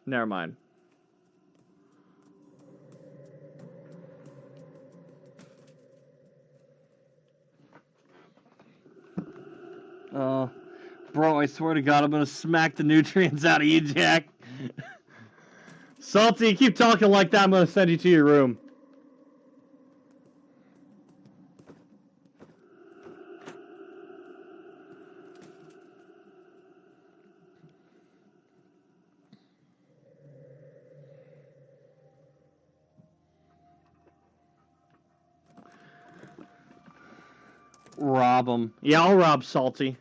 Never mind. Bro, I swear to God, I'm gonna smack the nutrients out of you, Jack. Salty, keep talking like that, I'm gonna send you to your room. Rob him. Yeah, I'll rob Salty.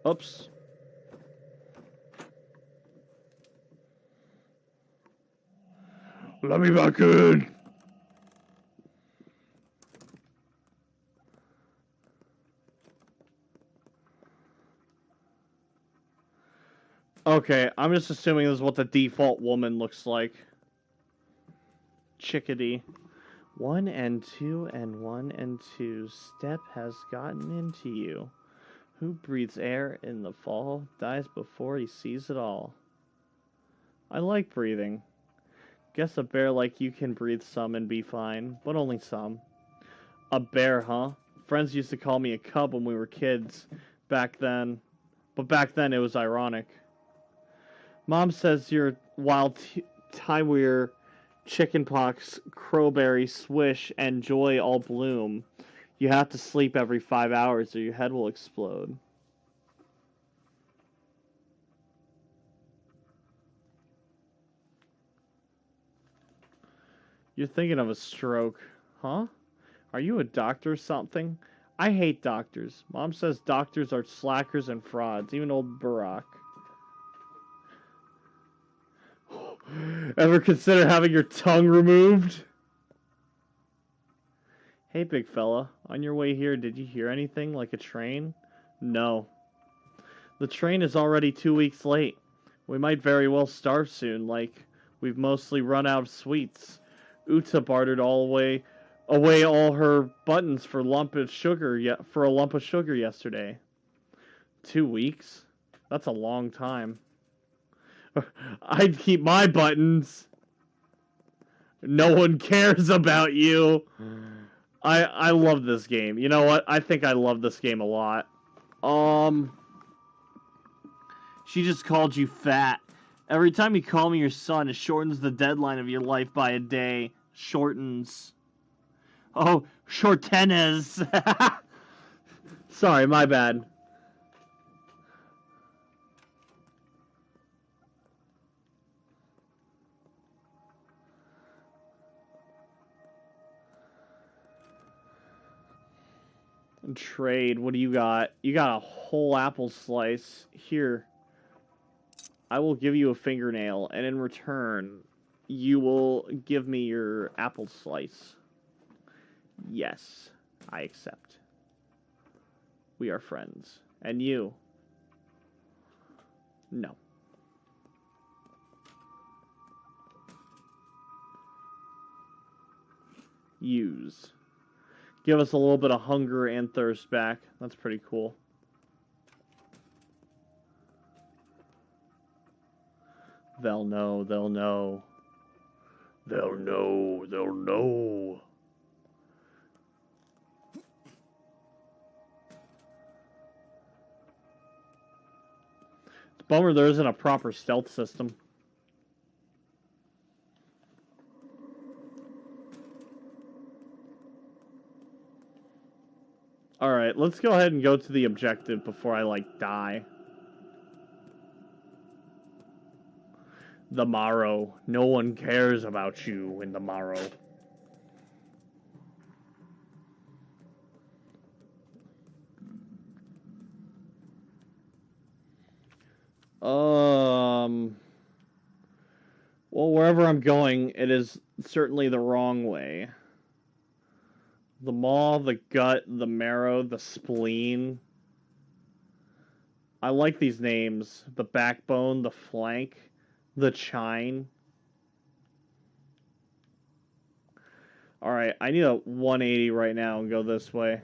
Oops. Let me back in. Okay, I'm just assuming this is what the default woman looks like. Chickadee. 1 and 2 and 1 and 2. Step has gotten into you. Who breathes air in the fall dies before he sees it all. I like breathing. Guess a bear like you can breathe some and be fine, but only some. A bear, huh? Friends used to call me a cub when we were kids back then, but back then it was ironic. Mom says your wild Tywir, chickenpox, crowberry, swish, and joy all bloom. You have to sleep every 5 hours or your head will explode. You're thinking of a stroke, huh? Are you a doctor or something? I hate doctors. Mom says doctors are slackers and frauds, even old Barack. Ever consider having your tongue removed? Hey, big fella. On your way here, did you hear anything like a train? No. The train is already 2 weeks late. We might very well starve soon, like we've mostly run out of sweets. Uta bartered away all her buttons for a lump of sugar yesterday. 2 weeks? That's a long time. I'd keep my buttons. No one cares about you. I love this game. You know what? I think I love this game a lot. She just called you fat. Every time you call me your son, it shortens the deadline of your life by a day. Shortens. Oh, shortenes. Sorry, my bad. Trade, what do you got? You got a whole apple slice. Here, I will give you a fingernail, and in return, you will give me your apple slice. Yes, I accept. We are friends. And you? No. Use. Give us a little bit of hunger and thirst back. That's pretty cool. They'll know, they'll know. They'll know, they'll know. It's a bummer there isn't a proper stealth system. Alright, let's go ahead and go to the objective before I, die. The morrow. No one cares about you in the morrow. Well, wherever I'm going, it is certainly the wrong way. The maw, the gut, the marrow, the spleen. I like these names. The backbone, the flank, the chine. Alright, I need a 180 right now and go this way.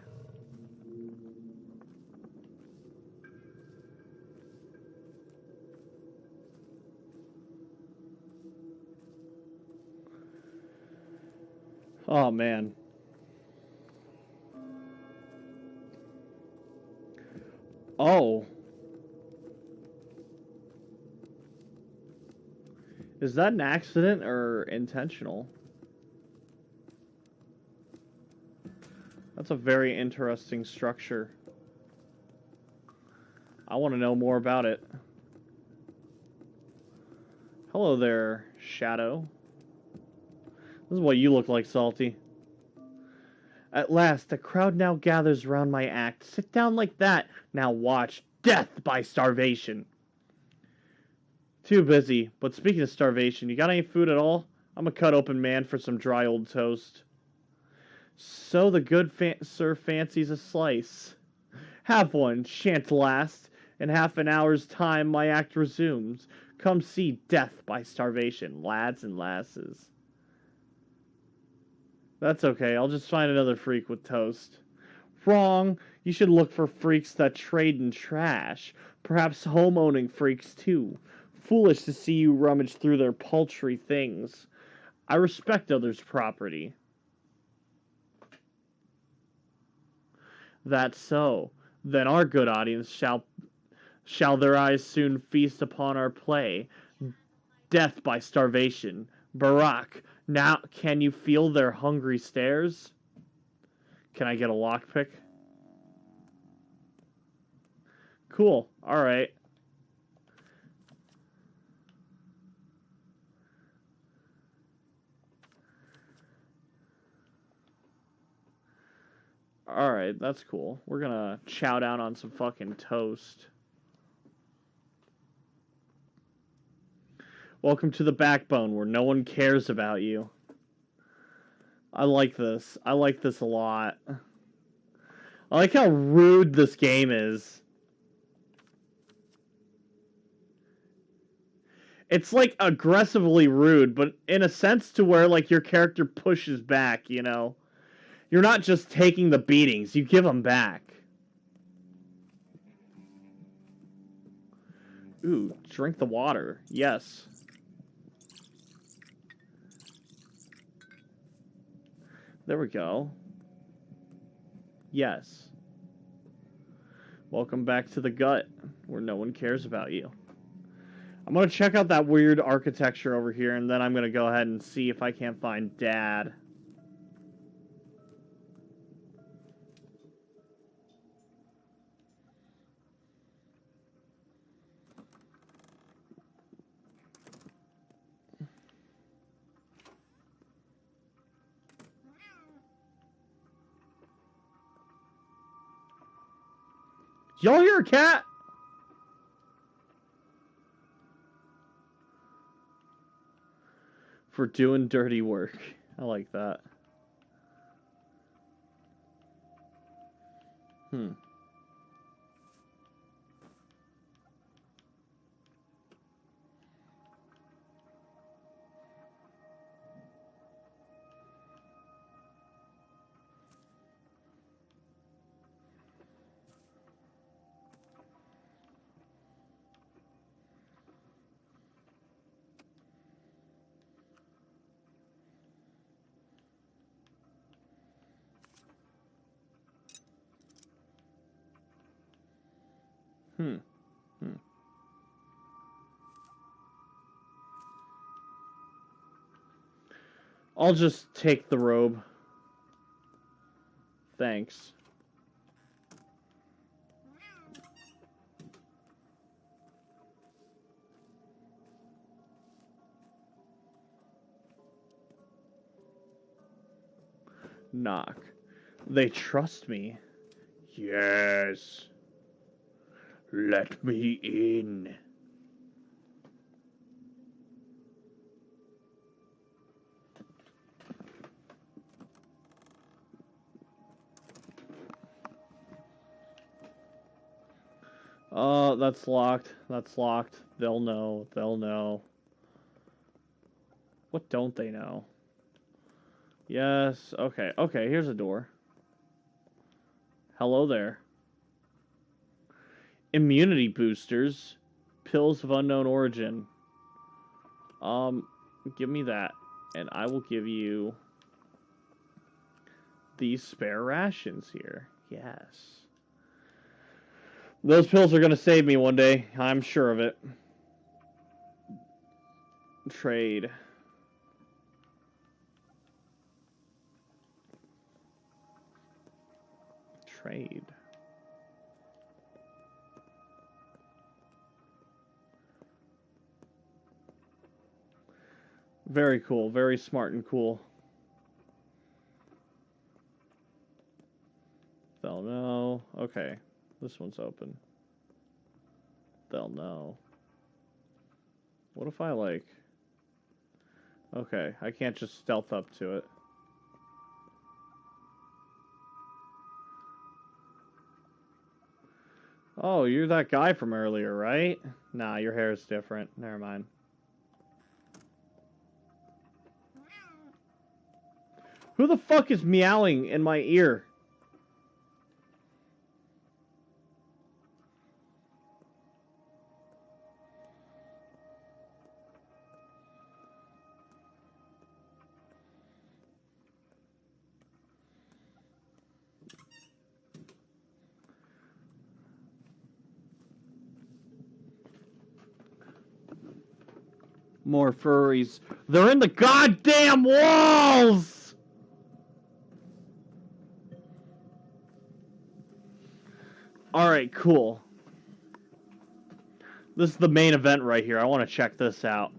Oh, man. Oh. Is that an accident or intentional? That's a very interesting structure. I want to know more about it. Hello there, Shadow. This is what you look like, Salty. At last, a crowd now gathers around my act. Sit down like that. Now watch death by starvation. Too busy. But speaking of starvation, you got any food at all? I'm a cut-open man for some dry old toast. So the good sir fancies a slice. Have one, shan't last. In half an hour's time, my act resumes. Come see death by starvation, lads and lasses. That's okay, I'll just find another freak with toast. Wrong. You should look for freaks that trade in trash. Perhaps home-owning freaks, too. Foolish to see you rummage through their paltry things. I respect others' property. That's so. Then our good audience shall their eyes soon feast upon our play. Death by starvation. Barak, now can you feel their hungry stares? Can I get a lockpick? Cool. Alright. Alright, that's cool. We're gonna chow down on some fucking toast. Welcome to the backbone where no one cares about you. I like this. I like this a lot. I like how rude this game is. It's like aggressively rude, but in a sense to where like your character pushes back, you know? You're not just taking the beatings, you give them back. Ooh, drink the water. Yes. There we go. Yes. Welcome back to the gut, where no one cares about you. I'm going to check out that weird architecture over here, and then I'm going to go ahead and see if I can't find Dad. Y'all hear a cat? For doing dirty work. I like that. Hmm. Hmm. Hmm. I'll just take the robe. Thanks. Knock. They trust me. Yes. Let me in. Oh, that's locked. That's locked. They'll know. They'll know. What don't they know? Yes. Okay. Okay, here's a door. Hello there. Immunity boosters. Pills of unknown origin. Give me that. And I will give you these spare rations here. Yes. Those pills are going to save me one day. I'm sure of it. Trade. Trade. Very cool. Very smart and cool. They'll know. Okay. This one's open. They'll know. What if I, like... Okay, I can't just stealth up to it. Oh, you're that guy from earlier, right? Nah, your hair is different. Never mind. Who the fuck is meowing in my ear? More furries. They're in the goddamn walls! Alright, cool. This is the main event right here. I want to check this out.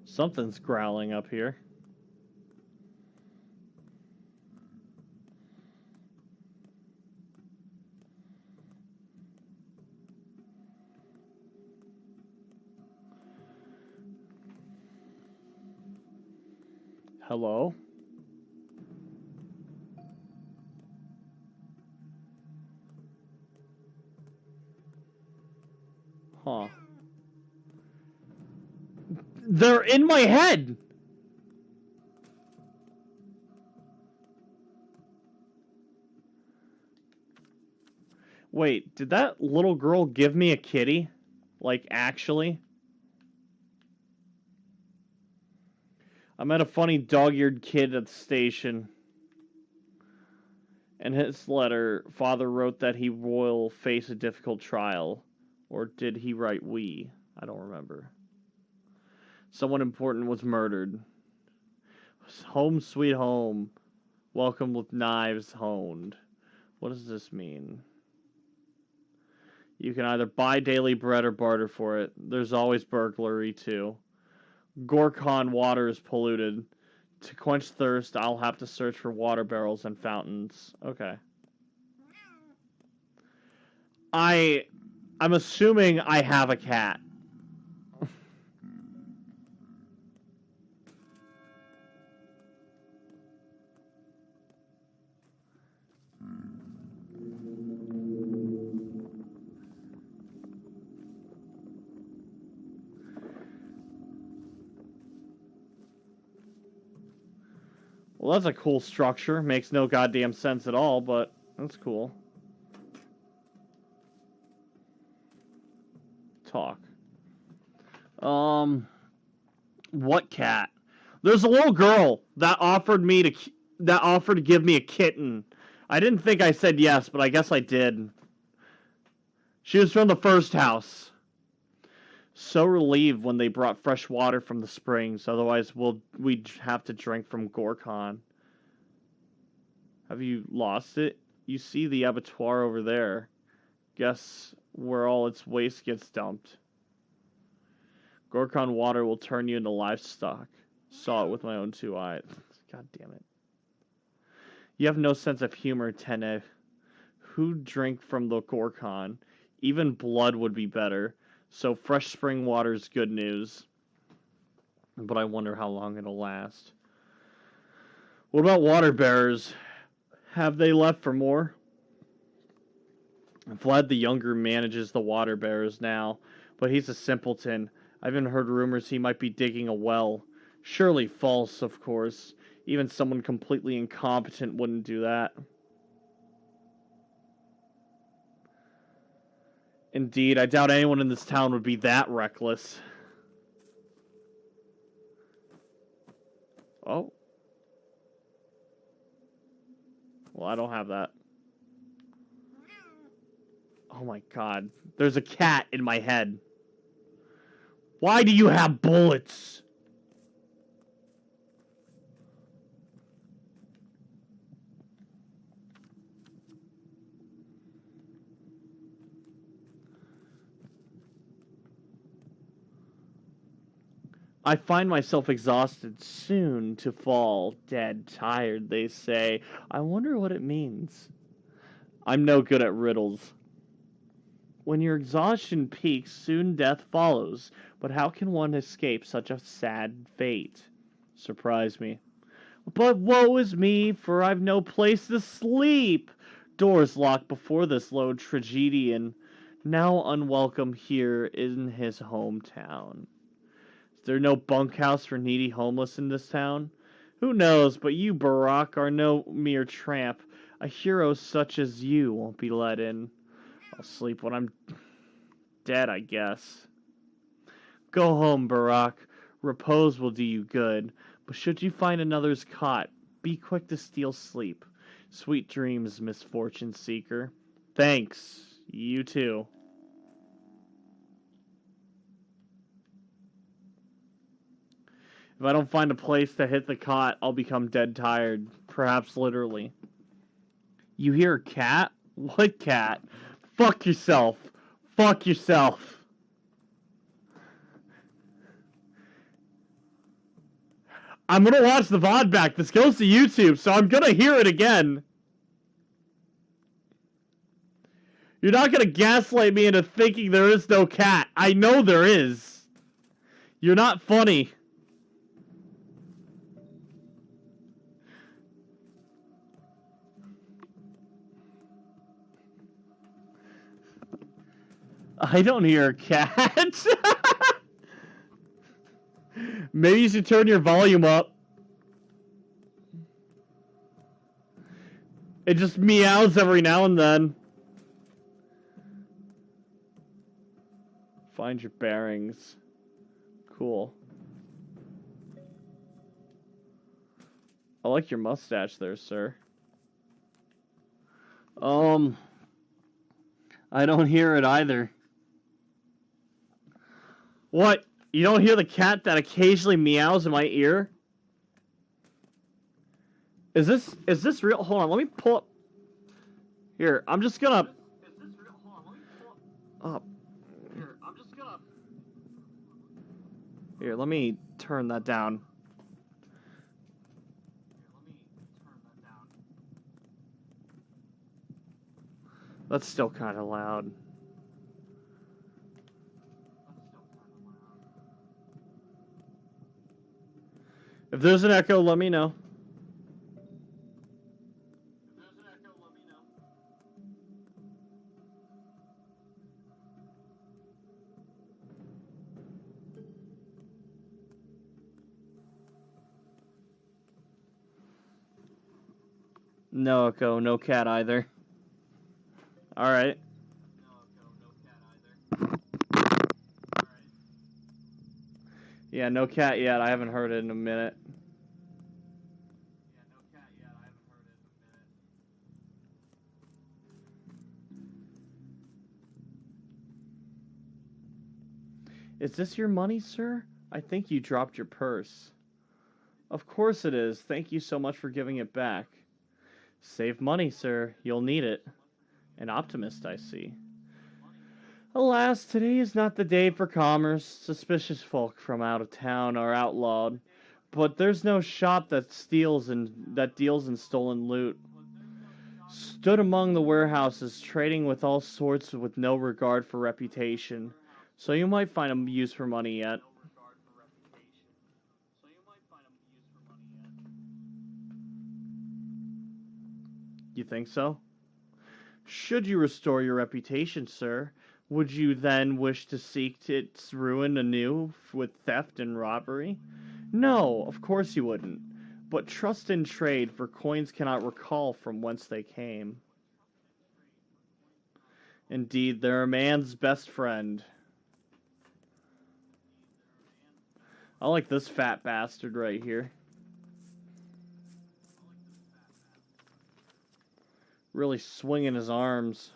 Something's growling up here. Hello? Huh. They're in my head! Wait, did that little girl give me a kitty? Like, actually? I met a funny dog-eared kid at the station. In his letter, father wrote that he will face a difficult trial. Or did he write we? I don't remember. Someone important was murdered. Home sweet home. Welcome with knives honed. What does this mean? You can either buy daily bread or barter for it. There's always burglary, too. Gorkon water is polluted. To quench thirst, I'll have to search for water barrels and fountains. Okay. I'm assuming I have a cat. Well, that's a cool structure. Makes no goddamn sense at all, but that's cool. Talk. What cat? There's a little girl that offered to give me a kitten. I didn't think I said yes, but I guess I did. She was from the first house. So relieved when they brought fresh water from the springs. Otherwise, we'd have to drink from Gorkon. Have you lost it? You see the abattoir over there. Guess where all its waste gets dumped. Gorkon water will turn you into livestock. Saw it with my own 2 eyes. God damn it. You have no sense of humor, Tene. Who'd drink from the Gorkon? Even blood would be better. So fresh spring water is good news. But I wonder how long it'll last. What about water bearers? Have they left for more? Vlad the Younger manages the water bearers now, but he's a simpleton. I've even heard rumors he might be digging a well. Surely false, of course. Even someone completely incompetent wouldn't do that. Indeed, I doubt anyone in this town would be that reckless. Oh. Well, I don't have that. Oh my god. There's a cat in my head. Why do you have bullets? I find myself exhausted, soon to fall, dead, tired, they say. I wonder what it means. I'm no good at riddles. When your exhaustion peaks, soon death follows. But how can one escape such a sad fate? Surprise me. But woe is me, for I've no place to sleep. Doors locked before this low tragedian, now unwelcome here in his hometown. Is there no bunkhouse for needy homeless in this town? Who knows, but you, Barack, are no mere tramp. A hero such as you won't be let in. I'll sleep when I'm dead, I guess. Go home, Barack. Repose will do you good. But should you find another's cot, be quick to steal sleep. Sweet dreams, misfortune seeker. Thanks. You too. If I don't find a place to hit the cot, I'll become dead tired. Perhaps literally. You hear a cat? What cat? Fuck yourself. Fuck yourself. I'm gonna watch the VOD back. This goes to YouTube, so I'm gonna hear it again. You're not gonna gaslight me into thinking there is no cat. I know there is. You're not funny. I don't hear a cat. Maybe you should turn your volume up. It just meows every now and then. Find your bearings. Cool. I like your mustache there, sir. I don't hear it either. What? You don't hear the cat that occasionally meows in my ear? Is this real? Hold on, let me pull up. Here, I'm just gonna. Is this real? Hold on, let me pull up. Here, I'm just gonna. Here, let me turn that down. That's still kind of loud. If there's an echo, let me know. No echo, no cat either. Alright. Yeah, no cat yet. I haven't heard it in a minute. Is this your money, sir? I think you dropped your purse. Of course it is. Thank you so much for giving it back. Save money, sir. You'll need it. An optimist, I see. Alas, today is not the day for commerce. Suspicious folk from out of town are outlawed. But there's no shop that deals in stolen loot. Stood among the warehouses, trading with all sorts with no regard for reputation. So you might find a use for money yet. You think so? Should you restore your reputation, sir, would you then wish to seek its ruin anew with theft and robbery? No, of course you wouldn't. But trust in trade, for coins cannot recall from whence they came. Indeed, they're a man's best friend. I like this fat bastard right here. Really swinging his arms.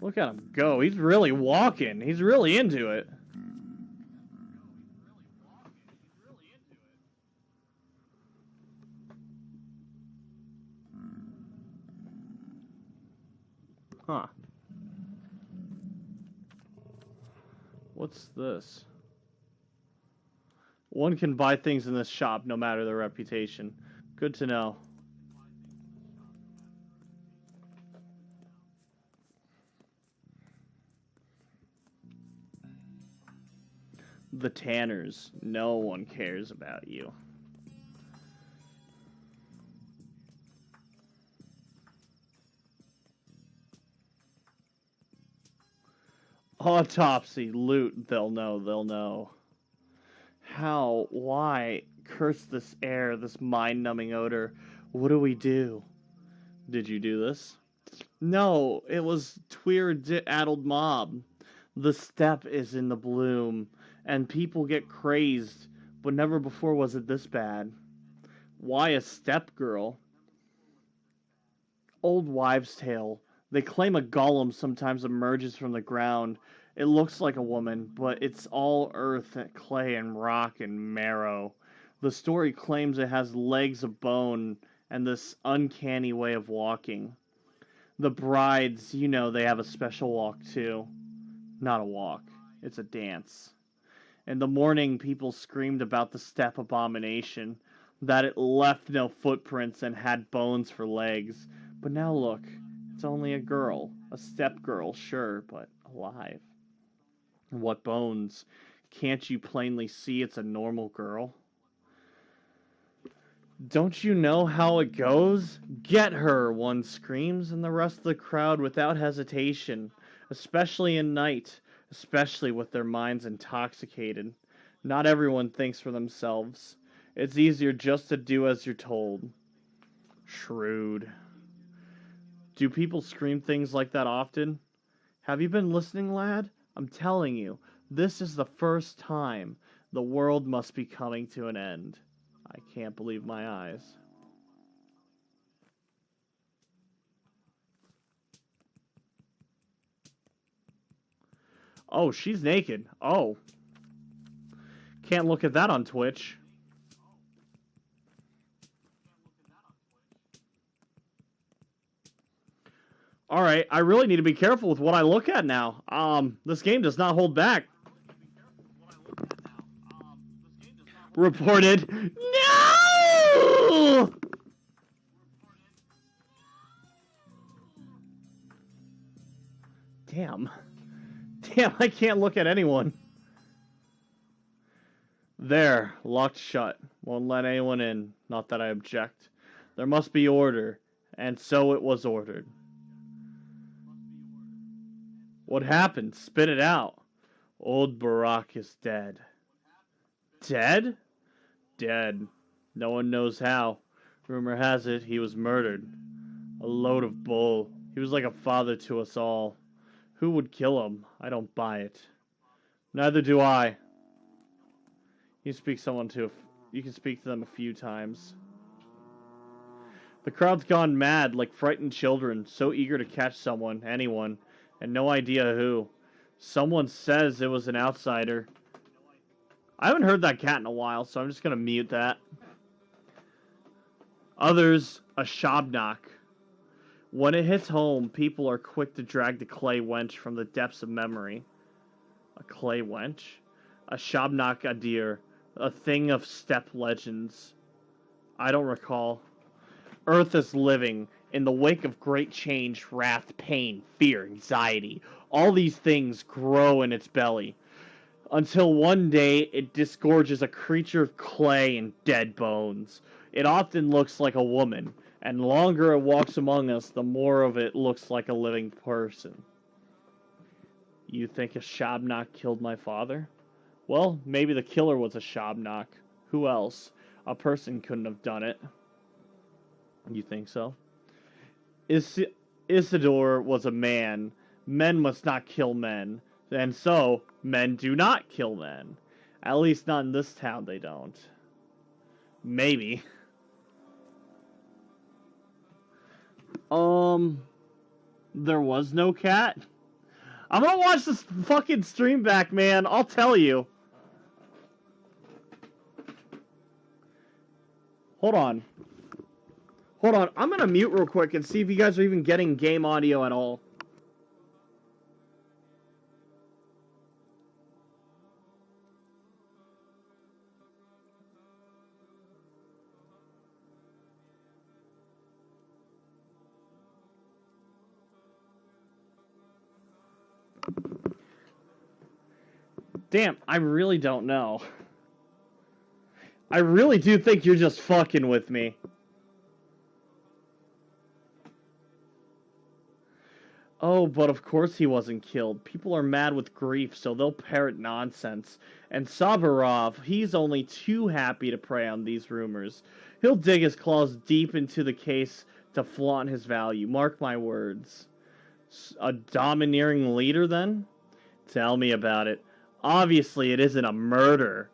Look at him go. He's really walking. He's really into it. Huh. What's this? One can buy things in this shop no matter their reputation. Good to know. The Tanners. No one cares about you. Autopsy, loot, they'll know. How? Why? Curse this air, this mind-numbing odor. What do we do? Did you do this? No, it was Tweer-addled mob. The step is in the bloom, and people get crazed, but never before was it this bad. Why a step girl? Old wives' tale. They claim a golem sometimes emerges from the ground. It looks like a woman, but it's all earth, clay, and rock and marrow. The story claims it has legs of bone and this uncanny way of walking. The brides, you know, they have a special walk too. Not a walk, it's a dance. In the morning, people screamed about the step abomination, that it left no footprints and had bones for legs. But now look, it's only a girl. A step girl, sure, but alive. What bones? Can't you plainly see it's a normal girl? Don't you know how it goes? Get her, one screams, and the rest of the crowd without hesitation, especially in night, especially with their minds intoxicated. Not everyone thinks for themselves. It's easier just to do as you're told. Shrewd. Do people scream things like that often? Have you been listening, lad? I'm telling you, this is the first time. The world must be coming to an end. I can't believe my eyes. Oh, she's naked. Oh. Can't look at that on Twitch. Alright, I really need to be careful with what I look at now. This game does not hold back. Reported. No! Damn. Damn, I can't look at anyone. There, locked shut. Won't let anyone in. Not that I object. There must be order. And so it was ordered. What happened? Spit it out. Old Barack is dead. Dead? Dead. No one knows how. Rumor has it he was murdered. A load of bull. He was like a father to us all. Who would kill him? I don't buy it. Neither do I. You can speak to them a few times. The crowd's gone mad, like frightened children, so eager to catch someone, anyone, and no idea who. Someone says it was an outsider. I haven't heard that cat in a while, so I'm just gonna mute that. Others, a shabnak. When it hits home, people are quick to drag the clay wench from the depths of memory. A clay wench? A shabnak adir. A thing of steppe legends. I don't recall. Earth is living. In the wake of great change, wrath, pain, fear, anxiety. All these things grow in its belly. Until one day, it disgorges a creature of clay and dead bones. It often looks like a woman. And the longer it walks among us, the more of it looks like a living person. You think a shabnak killed my father? Well, maybe the killer was a shabnak. Who else? A person couldn't have done it. You think so? Isidore was a man. Men must not kill men. And so, men do not kill men. At least not in this town they don't. Maybe. There was no cat? I'm gonna watch this fucking stream back, man. I'll tell you. Hold on. Hold on. I'm gonna mute real quick and see if you guys are even getting game audio at all. Damn, I really don't know. I really do think you're just fucking with me. Oh, but of course he wasn't killed. People are mad with grief, so they'll parrot nonsense. And Saburov, he's only too happy to prey on these rumors. He'll dig his claws deep into the case to flaunt his value. Mark my words. A domineering leader, then? Tell me about it. Obviously, it isn't a murder.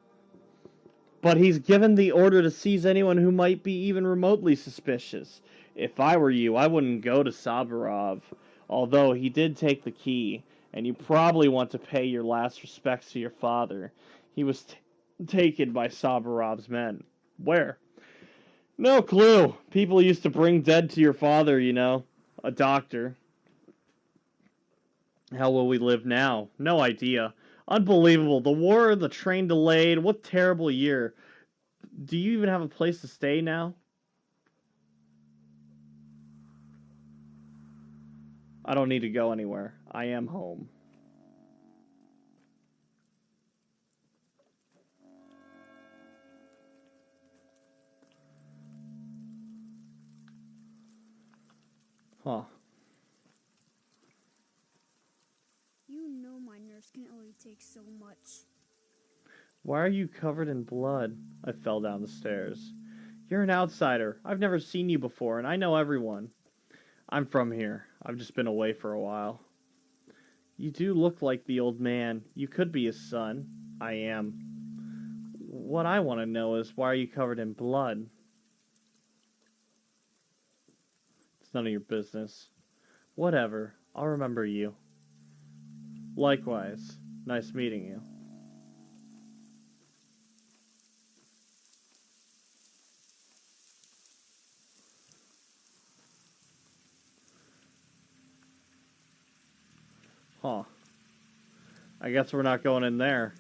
But he's given the order to seize anyone who might be even remotely suspicious. If I were you, I wouldn't go to Saburov. Although he did take the key, and you probably want to pay your last respects to your father. He was taken by Saburov's men. Where? No clue. People used to bring dead to your father, you know. A doctor. How will we live now? No idea. Unbelievable. The war, the train delayed. What terrible year. Do you even have a place to stay now? I don't need to go anywhere. I am home. Huh. You know my nurse can only take so much. Why are you covered in blood? I fell down the stairs. You're an outsider. I've never seen you before, and I know everyone. I'm from here. I've just been away for a while. You do look like the old man. You could be his son. I am. What I want to know is, why are you covered in blood? It's none of your business. Whatever. I'll remember you. Likewise. Nice meeting you. Huh. I guess we're not going in there.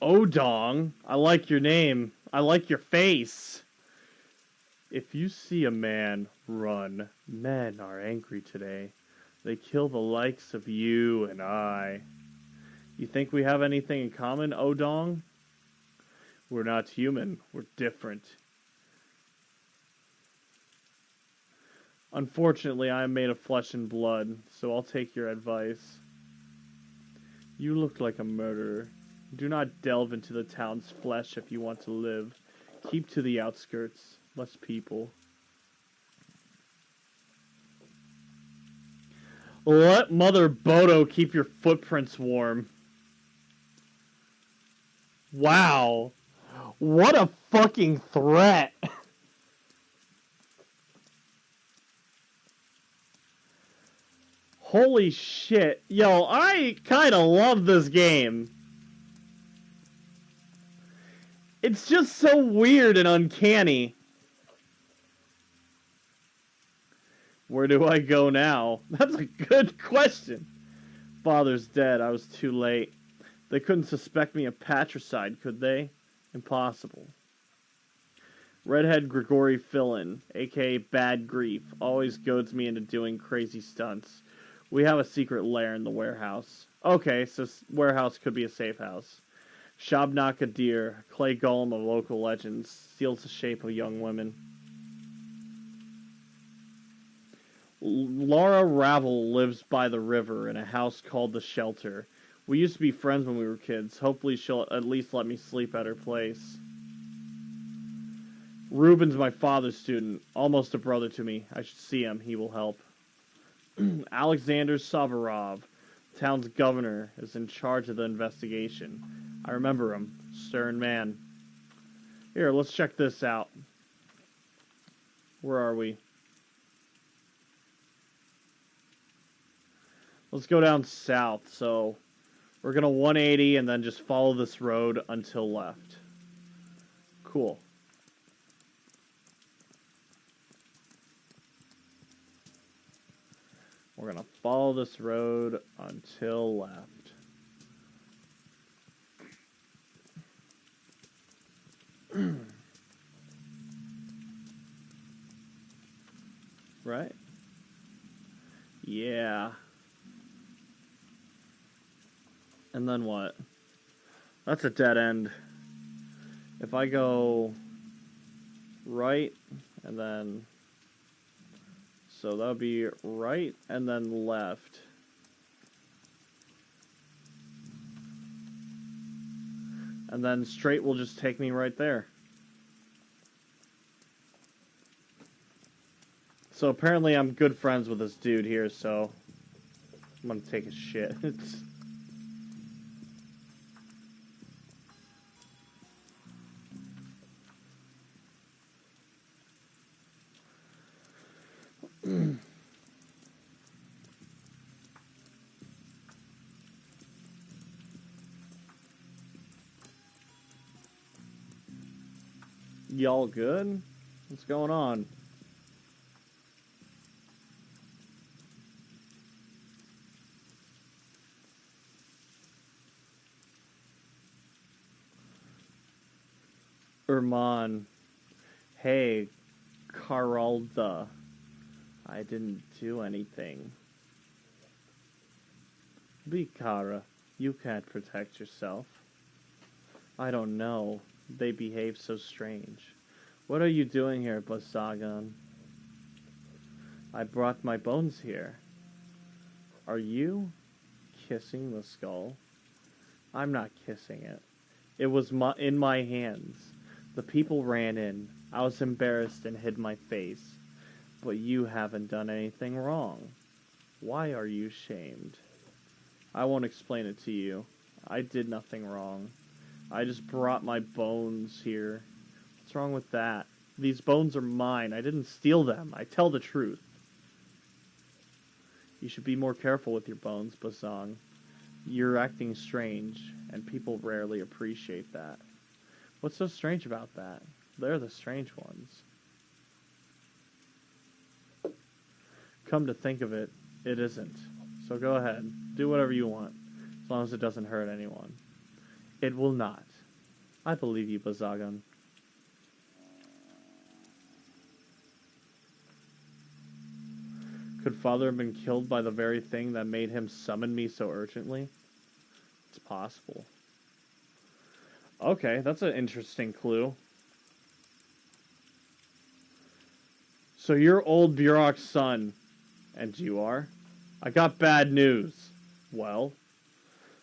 Odong, I like your name. I like your face. If you see a man, run. Men are angry today. They kill the likes of you and I. You think we have anything in common, Odong? We're not human. We're different. Unfortunately, I am made of flesh and blood, so I'll take your advice. You look like a murderer. Do not delve into the town's flesh if you want to live. Keep to the outskirts. Less people. Let Mother Bodo keep your footprints warm. Wow. What a fucking threat. Holy shit. Yo, I kind of love this game. It's just so weird and uncanny. Where do I go now? That's a good question. Father's dead. I was too late. They couldn't suspect me of patricide, could they? Impossible. Redhead Grigori Fillin, aka Bad Grief, always goads me into doing crazy stunts. We have a secret lair in the warehouse. Okay, so warehouse could be a safe house. Shabnak Adir, clay golem of local legends, steals the shape of young women. Laura Ravel lives by the river in a house called The Shelter. We used to be friends when we were kids. Hopefully she'll at least let me sleep at her place. Ruben's my father's student, almost a brother to me. I should see him, he will help. Alexander Savarov, town's governor, is in charge of the investigation. I remember him. Stern man. Here, let's check this out. Where are we? Let's go down south. So we're going to 180 and then just follow this road until left. Cool. We're going to follow this road until left. Right? Yeah. And then what? That's a dead end. If I go right and then... So that would be right and then left. And then straight will just take me right there. So apparently I'm good friends with this dude here, so I'm gonna take a shit. Y'all good? What's going on? Erman. Hey, Caralda. I didn't do anything. Bikara, you can't protect yourself. I don't know. They behave so strange. What are you doing here, Basagan? I brought my bones here. Are you kissing the skull? I'm not kissing it. It was in my hands. The people ran in. I was embarrassed and hid my face. But you haven't done anything wrong. Why are you shamed? I won't explain it to you. I did nothing wrong. I just brought my bones here. What's wrong with that? These bones are mine. I didn't steal them. I tell the truth. You should be more careful with your bones, Basang. You're acting strange, and people rarely appreciate that. What's so strange about that? They're the strange ones. Come to think of it, it isn't. So go ahead. Do whatever you want, as long as it doesn't hurt anyone. It will not. I believe you, Bazagan. Could Father have been killed by the very thing that made him summon me so urgently? It's possible. Okay, that's an interesting clue. So you're old Burok's son, and you are? I got bad news. Well?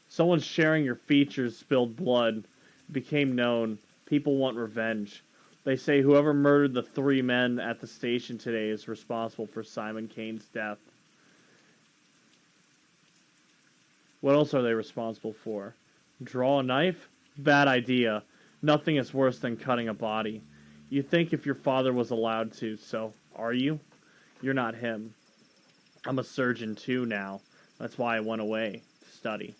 Someone's sharing your features, spilled blood. It became known. People want revenge. They say whoever murdered the 3 men at the station today is responsible for Simon Kane's death. What else are they responsible for? Draw a knife? Bad idea. Nothing is worse than cutting a body. You'd think if your father was allowed to, so are you? You're not him. I'm a surgeon too now. That's why I went away to study.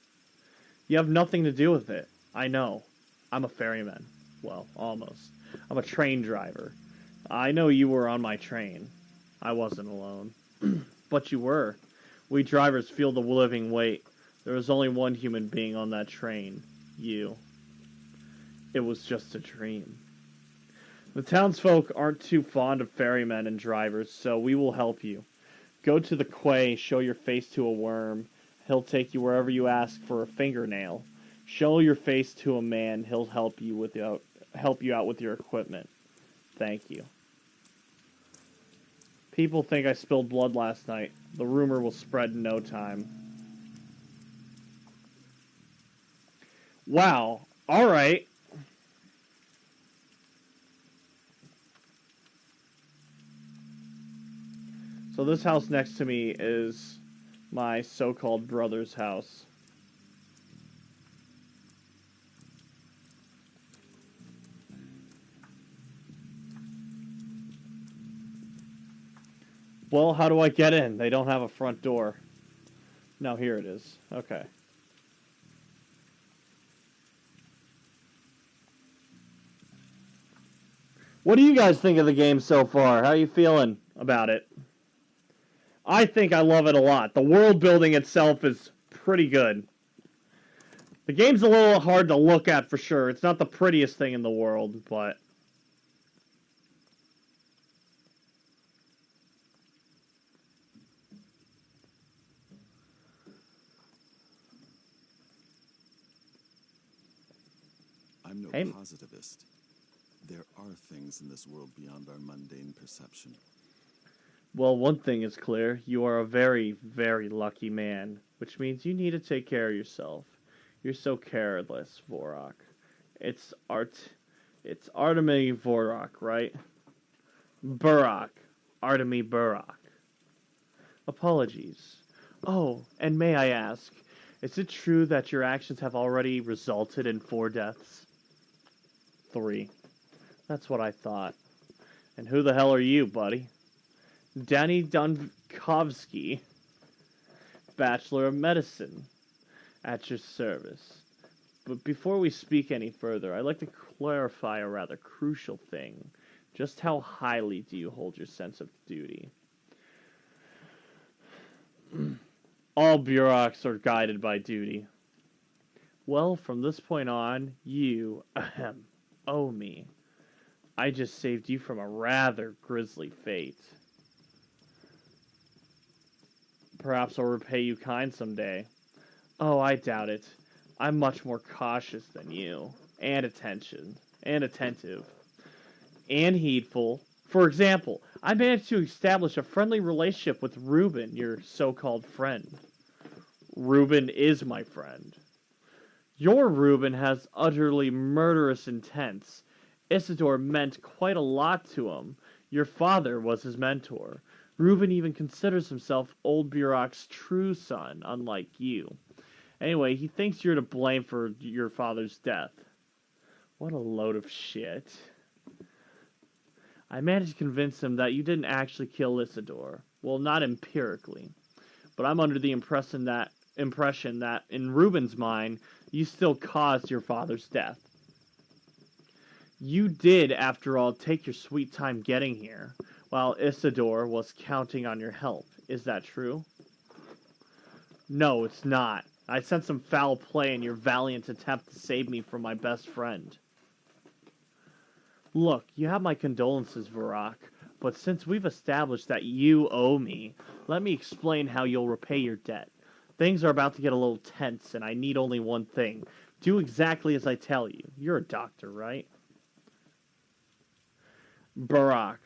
You have nothing to do with it. I know. I'm a ferryman. Well, almost. I'm a train driver. I know you were on my train. I wasn't alone. But you were. We drivers feel the living weight. There was only one human being on that train. You. It was just a dream. The townsfolk aren't too fond of ferrymen and drivers, so we will help you. Go to the quay, show your face to a worm. He'll take you wherever you ask for a fingernail. Show your face to a man, he'll help you out with your equipment. Thank you. People think I spilled blood last night. The rumor will spread in no time. Wow. Alright. So this house next to me is my so-called brother's house. Well, how do I get in? They don't have a front door. No, here it is. Okay. What do you guys think of the game so far? How are you feeling about it? I think I love it a lot. The world building itself is pretty good. The game's a little hard to look at for sure. It's not the prettiest thing in the world, but... I'm no Hey. positivist. There are things in this world beyond our mundane perception. Well, one thing is clear. You are a very, very lucky man, which means you need to take care of yourself. You're so careless, Vorok. It's Artemi Vorok, right? Burok. Artemy Burak. Apologies. Oh, and may I ask, is it true that your actions have already resulted in 4 deaths? 3. That's what I thought. And who the hell are you, buddy? Danny Dunkovsky, Bachelor of Medicine, at your service. But before we speak any further, I'd like to clarify a rather crucial thing. Just how highly do you hold your sense of duty? All Buraks are guided by duty. Well, from this point on, you, owe me. I just saved you from a rather grisly fate. Perhaps I'll repay you kind someday. Oh, I doubt it. I'm much more cautious than you, and attentive, and heedful. For example, I managed to establish a friendly relationship with Reuben, your so-called friend. Reuben is my friend. Your Reuben has utterly murderous intents. Isidore meant quite a lot to him. Your father was his mentor. Reuben even considers himself old Burak's true son, unlike you. Anyway, he thinks you're to blame for your father's death. What a load of shit. I managed to convince him that you didn't actually kill Isidore. Well, not empirically. But I'm under the impression that in Reuben's mind, you still caused your father's death. You did, after all, take your sweet time getting here, while Isidore was counting on your help. Is that true? No, it's not. I sensed some foul play in your valiant attempt to save me from my best friend. Look, you have my condolences, Varrock, but since we've established that you owe me, let me explain how you'll repay your debt. Things are about to get a little tense, and I need only one thing. Do exactly as I tell you. You're a doctor, right? Barack,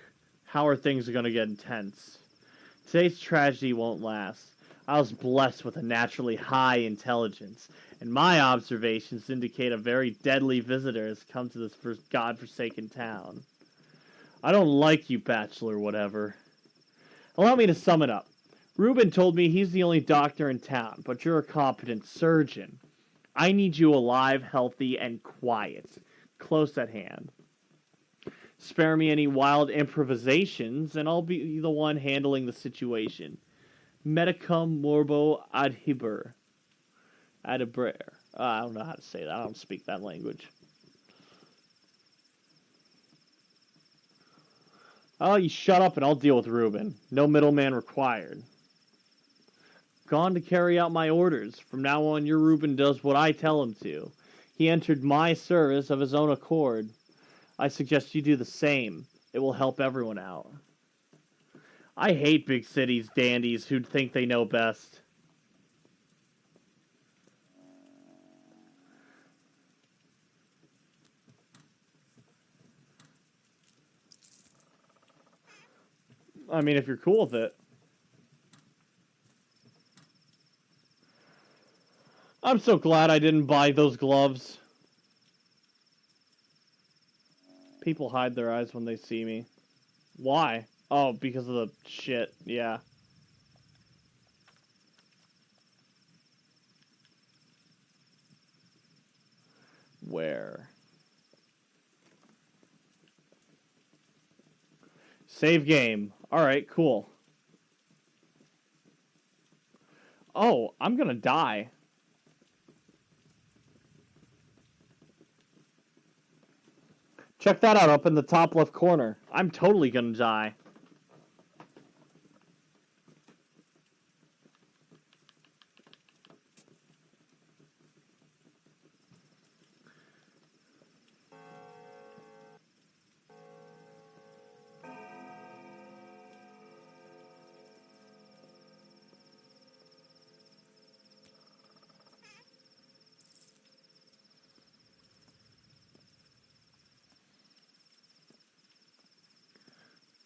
how are things going to get intense? Today's tragedy won't last. I was blessed with a naturally high intelligence, and my observations indicate a very deadly visitor has come to this godforsaken town. I don't like you, Bachelor, whatever. Allow me to sum it up. Reuben told me he's the only doctor in town, but you're a competent surgeon. I need you alive, healthy, and quiet. Close at hand. Spare me any wild improvisations, and I'll be the one handling the situation. Medicum morbo adhiber. Adibrer. I don't know how to say that. I don't speak that language. Oh, you shut up and I'll deal with Reuben. No middleman required. Gone to carry out my orders. From now on, your Reuben does what I tell him to. He entered my service of his own accord. I suggest you do the same. It will help everyone out. I hate big cities dandies who think they know best. I mean, if you're cool with it. I'm so glad I didn't buy those gloves. People hide their eyes when they see me. Why? Oh, because of the shit, yeah. Where? Save game. Alright, cool. Oh, I'm gonna die. Check that out up in the top left corner. I'm totally gonna die.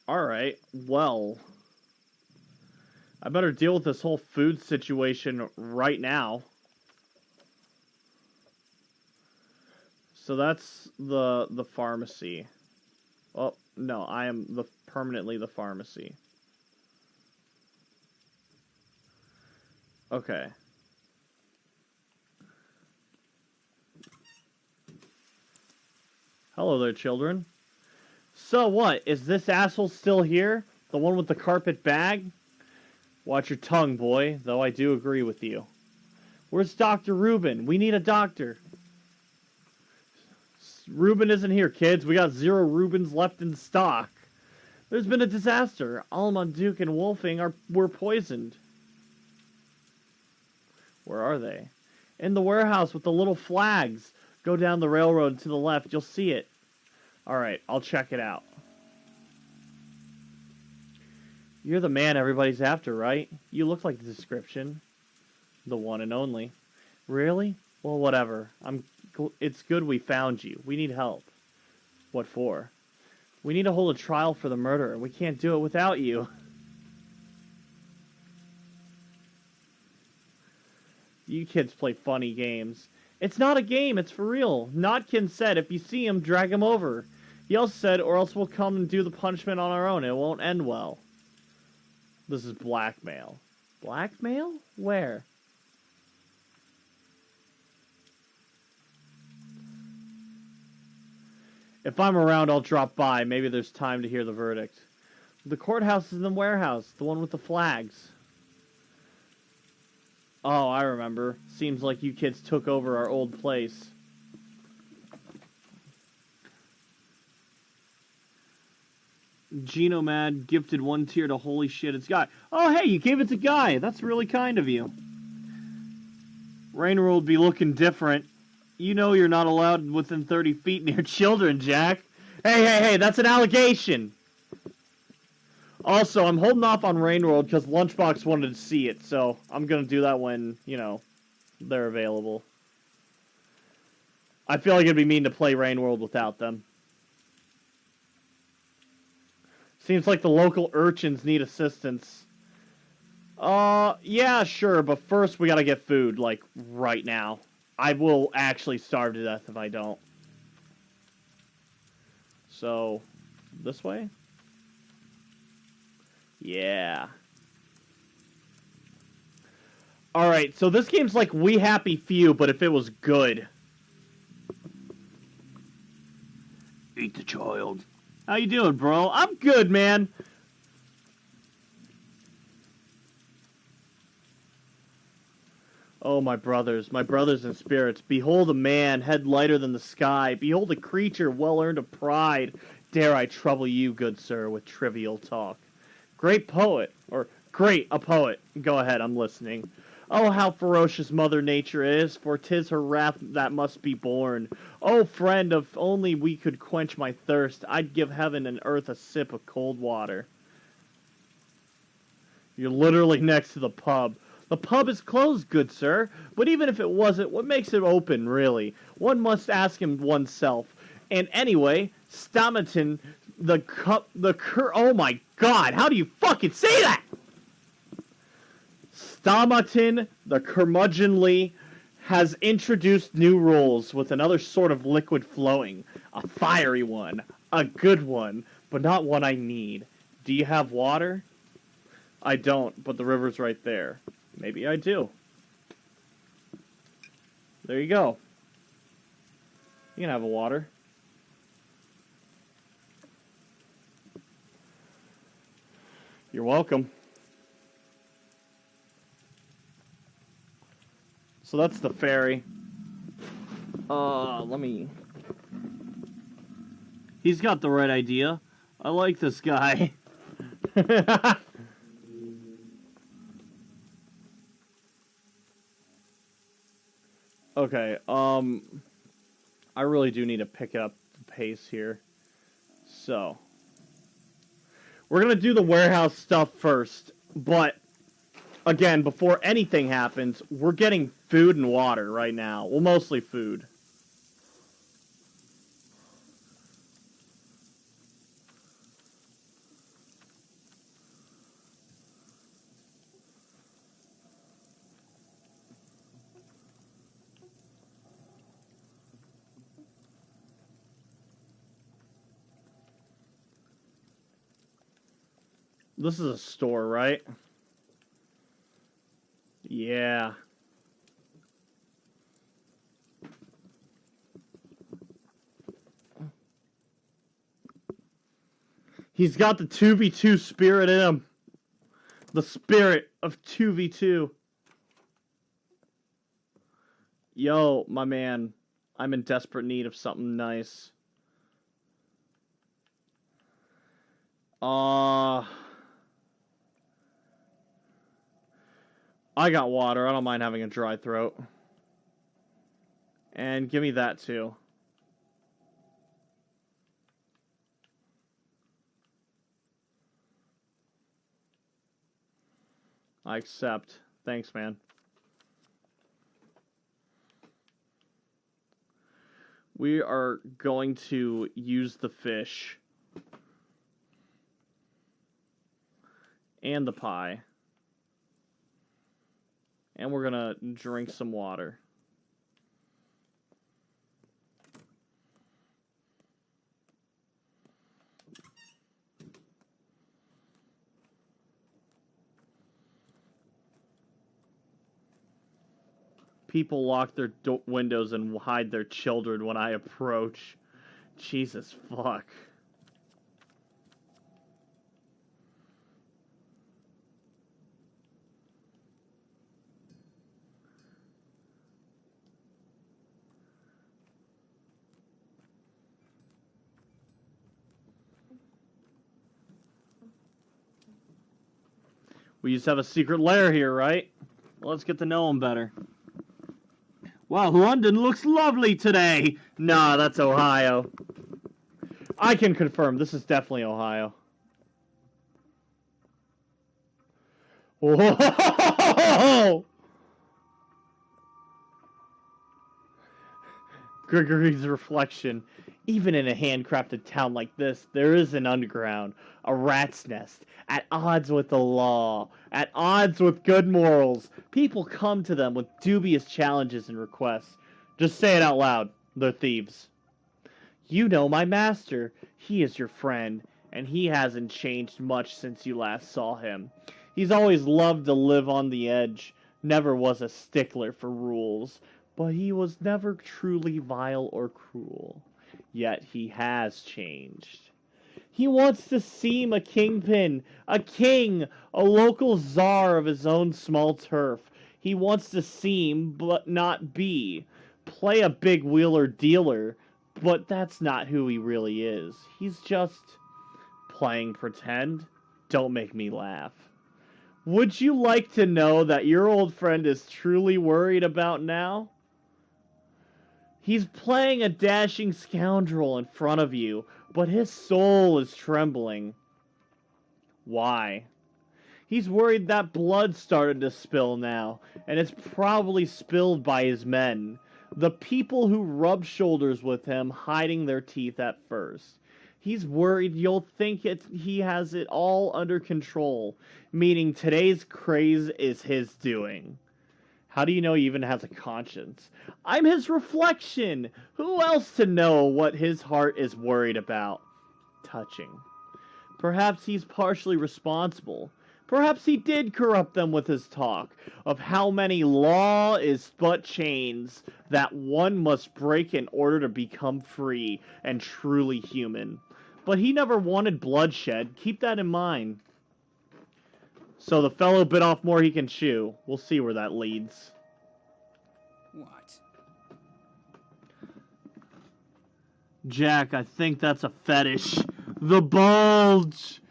Alright, well, I better deal with this whole food situation right now. So that's the pharmacy. Oh, no, I am permanently the pharmacy. Okay. Hello there, children. So what? Is this asshole still here? The one with the carpet bag? Watch your tongue, boy, though I do agree with you. Where's Dr. Reuben? We need a doctor. Reuben isn't here, kids. We got 0 Reubens left in stock. There's been a disaster. Alma, Duke, and Wolfing were poisoned. Where are they? In the warehouse with the little flags. Go down the railroad to the left. You'll see it. Alright, I'll check it out. You're the man everybody's after, right? You look like the description. The one and only. Really? Well, whatever. It's good we found you. We need help. What for? We need to hold a trial for the murder, and we can't do it without you. You kids play funny games. It's not a game, it's for real. Notkin said if you see him, drag him over. He also said, or else we'll come and do the punishment on our own. It won't end well. This is blackmail. Blackmail? Where? If I'm around, I'll drop by. Maybe there's time to hear the verdict. The courthouse is in the warehouse, the one with the flags. Oh, I remember. Seems like you kids took over our old place. Genomad gifted 1 tier to holy shit, it's Guy. Oh, hey, you gave it to Guy. That's really kind of you. Rainer will be looking different. You know you're not allowed within 30 feet near children, Jack. Hey, that's an allegation. Also, I'm holding off on Rainworld because Lunchbox wanted to see it, so I'm going to do that when, you know, they're available. I feel like it'd be mean to play Rainworld without them. Seems like the local urchins need assistance. Yeah, sure, but first we gotta get food, like, right now. I will actually starve to death if I don't. So, this way? Yeah. Alright, so this game's like We Happy Few, but if it was good. Eat the child. How you doing, bro? I'm good, man. Oh, my brothers in spirits, behold a man, head lighter than the sky. Behold a creature, well-earned of pride. Dare I trouble you, good sir, with trivial talk. Great poet, or great a poet. Go ahead, I'm listening. Oh, how ferocious Mother Nature is, for 'tis her wrath that must be borne. Oh, friend, if only we could quench my thirst, I'd give heaven and earth a sip of cold water. You're literally next to the pub. The pub is closed, good sir, but even if it wasn't, what makes it open, really? One must ask him oneself. And anyway, Stomaton, oh my god, how do you fucking say that? Stomaton, the curmudgeonly, has introduced new rules with another sort of liquid flowing. A fiery one. A good one, but not one I need. Do you have water? I don't, but the river's right there. Maybe I do. There you go. You can have a water. You're welcome. So that's the ferry. Let me... He's got the right idea. I like this guy. Okay, I really do need to pick up the pace here. So, we're gonna do the warehouse stuff first, but, again, before anything happens, we're getting food and water right now. Well, mostly food. This is a store, right? Yeah. He's got the 2v2 spirit in him. The spirit of 2v2. Yo, my man. I'm in desperate need of something nice. I got water. I don't mind having a dry throat. And give me that too. I accept. Thanks, man. We are going to use the fish. And the pie. And we're gonna drink some water. People lock their windows and hide their children when I approach. Jesus fuck. We used to have a secret lair here, right? Let's get to know him better. Wow, London looks lovely today! Nah, that's Ohio. I can confirm, this is definitely Ohio. Whoa! Gregory's reflection. Even in a handcrafted town like this, there is an underground, a rat's nest, at odds with the law, at odds with good morals. People come to them with dubious challenges and requests. Just say it out loud. They're thieves. You know my master. He is your friend, and he hasn't changed much since you last saw him. He's always loved to live on the edge, never was a stickler for rules, but he was never truly vile or cruel. Yet he has changed. He wants to seem a kingpin, a king, a local czar of his own small turf. He wants to seem, but not be. Play a big wheeler dealer, but that's not who he really is. He's just playing pretend. Don't make me laugh. Would you like to know that your old friend is truly worried about now? He's playing a dashing scoundrel in front of you, but his soul is trembling. Why? He's worried that blood started to spill now, and it's probably spilled by his men. The people who rub shoulders with him, hiding their teeth at first. He's worried you'll think he has it all under control, meaning today's craze is his doing. How do you know he even has a conscience? I'm his reflection! Who else to know what his heart is worried about? Touching. Perhaps he's partially responsible. Perhaps he did corrupt them with his talk of how many law is but chains that one must break in order to become free and truly human. But he never wanted bloodshed. Keep that in mind. So the fellow bit off more he can chew. We'll see where that leads. What? Jack, I think that's a fetish. The bulge!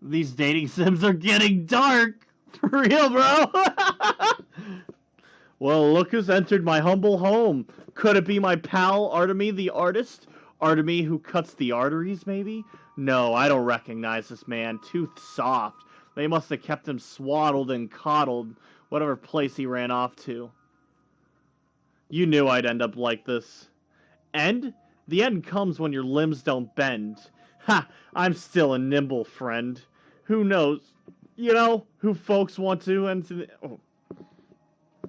These dating sims are getting dark! For real, bro! Well, look who's entered my humble home. Could it be my pal, Artemy the artist? Artemy who cuts the arteries, maybe? No, I don't recognize this man. Too soft. They must have kept him swaddled and coddled, whatever place he ran off to. You knew I'd end up like this. End? The end comes when your limbs don't bend. Ha! I'm still a nimble friend. Who knows? You know who folks want to end to the... Oh.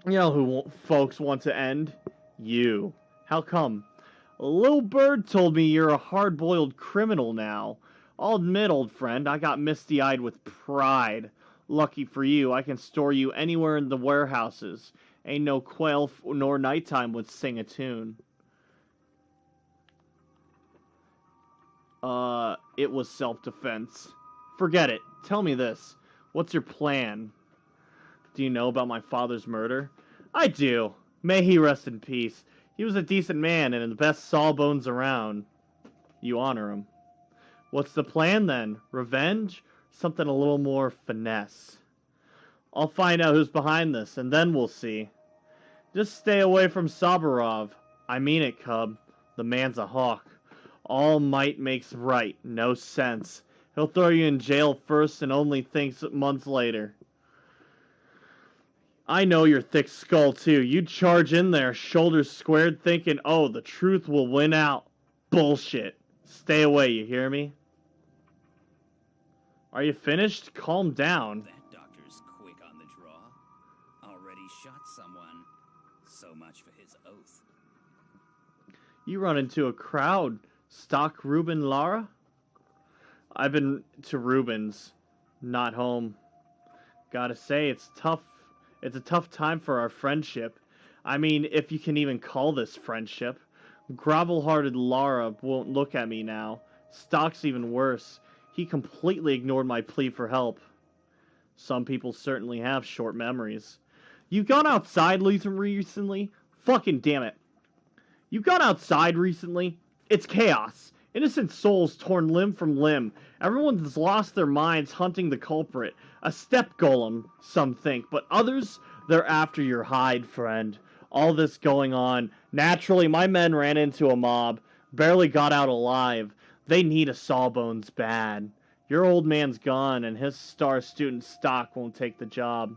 You know who folks want to end? You. How come? A little bird told me you're a hard-boiled criminal now. I'll admit, old friend, I got misty-eyed with pride. Lucky for you, I can store you anywhere in the warehouses. Ain't no quail nor nighttime would sing a tune. It was self-defense. Forget it. Tell me this. What's your plan? Do you know about my father's murder? I do. May he rest in peace. He was a decent man and the best sawbones around. You honor him. What's the plan then? Revenge? Something a little more finesse. I'll find out who's behind this, and then we'll see. Just stay away from Saburov. I mean it, cub. The man's a hawk. All might makes right. No sense. He'll throw you in jail first and only thinks months later. I know your thick skull, too. You'd charge in there, shoulders squared, thinking, oh, the truth will win out. Bullshit. Stay away, you hear me? Are you finished? Calm down. That doctor's quick on the draw. Already shot someone. So much for his oath. You run into a crowd. Stock Reuben Lara? I've been to Reuben's. Not home. Gotta say, it's tough. It's a tough time for our friendship. I mean, if you can even call this friendship. Grovel-hearted Lara won't look at me now. Stock's even worse. He completely ignored my plea for help. Some people certainly have short memories. You gone outside recently? Fucking damn it. You gone outside recently? It's chaos. Innocent souls torn limb from limb. Everyone's lost their minds hunting the culprit. A step golem, some think, but others, they're after your hide, friend. All this going on. Naturally, my men ran into a mob. Barely got out alive. They need a sawbones bad. Your old man's gone, and his star student Stock won't take the job.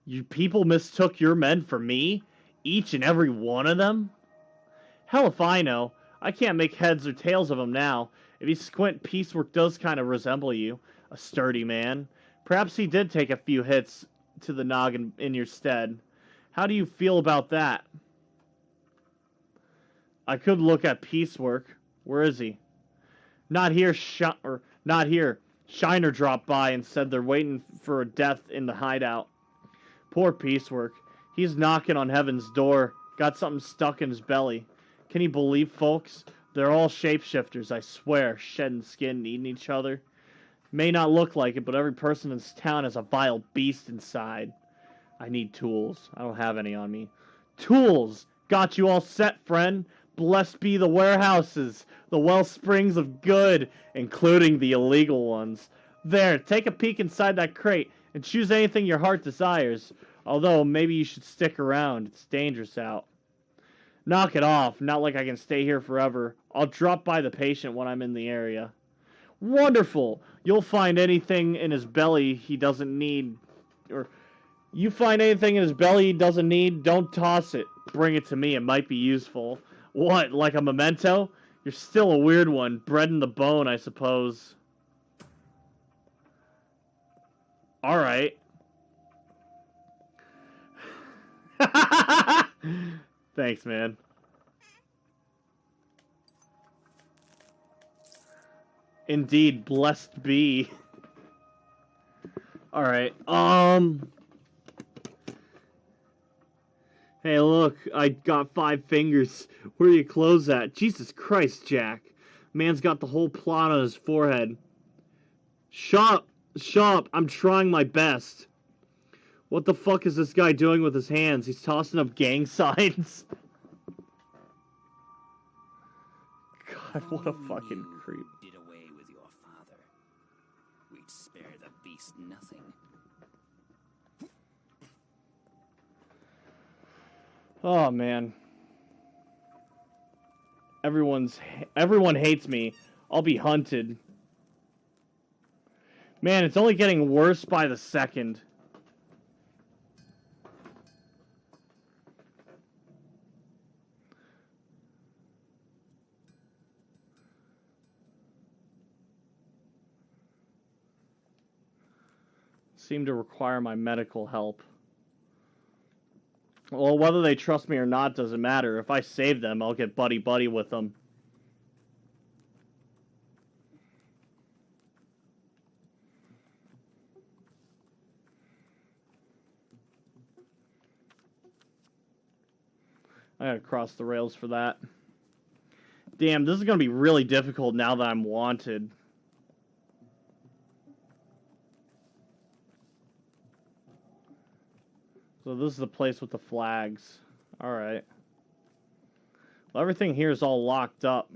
You people mistook your men for me? Each and every one of them? Hell if I know. I can't make heads or tails of him now. If you squint, Piecework does kind of resemble you. A sturdy man. Perhaps he did take a few hits to the noggin in your stead. How do you feel about that? I could look at Piecework. Where is he? Not here, not here. Shiner dropped by and said they're waiting for a death in the hideout. Poor Piecework. He's knocking on heaven's door. Got something stuck in his belly. Can you believe, folks? They're all shapeshifters, I swear. Shedding skin, eating each other. May not look like it, but every person in this town has a vile beast inside. I need tools. I don't have any on me. Tools! Got you all set, friend. Blessed be the warehouses, the well springs of good, including the illegal ones. There, take a peek inside that crate and choose anything your heart desires. Although, maybe you should stick around. It's dangerous out. Knock it off. Not like I can stay here forever. I'll drop by the patient when I'm in the area. Wonderful. You'll find anything in his belly he doesn't need. Or, you find anything in his belly he doesn't need, don't toss it. Bring it to me. It might be useful. What, like a memento? You're still a weird one. Bred in the bone, I suppose. Alright. Thanks, man. Indeed, blessed be. Alright, Hey, look, I got 5 fingers. Where are your clothes at? Jesus Christ, Jack. Man's got the whole plot on his forehead. Shut up, I'm trying my best. What the fuck is this guy doing with his hands? He's tossing up gang signs. God, what a fucking creep. Did away with your father. We'd spare the beast nothing. Oh, man. Everyone hates me. I'll be hunted. Man, it's only getting worse by the second. Seem to require my medical help. Well, whether they trust me or not doesn't matter. If I save them, I'll get buddy-buddy with them. I gotta cross the rails for that. Damn, this is gonna be really difficult now that I'm wanted. So this is the place with the flags. Alright. Well, everything here is all locked up.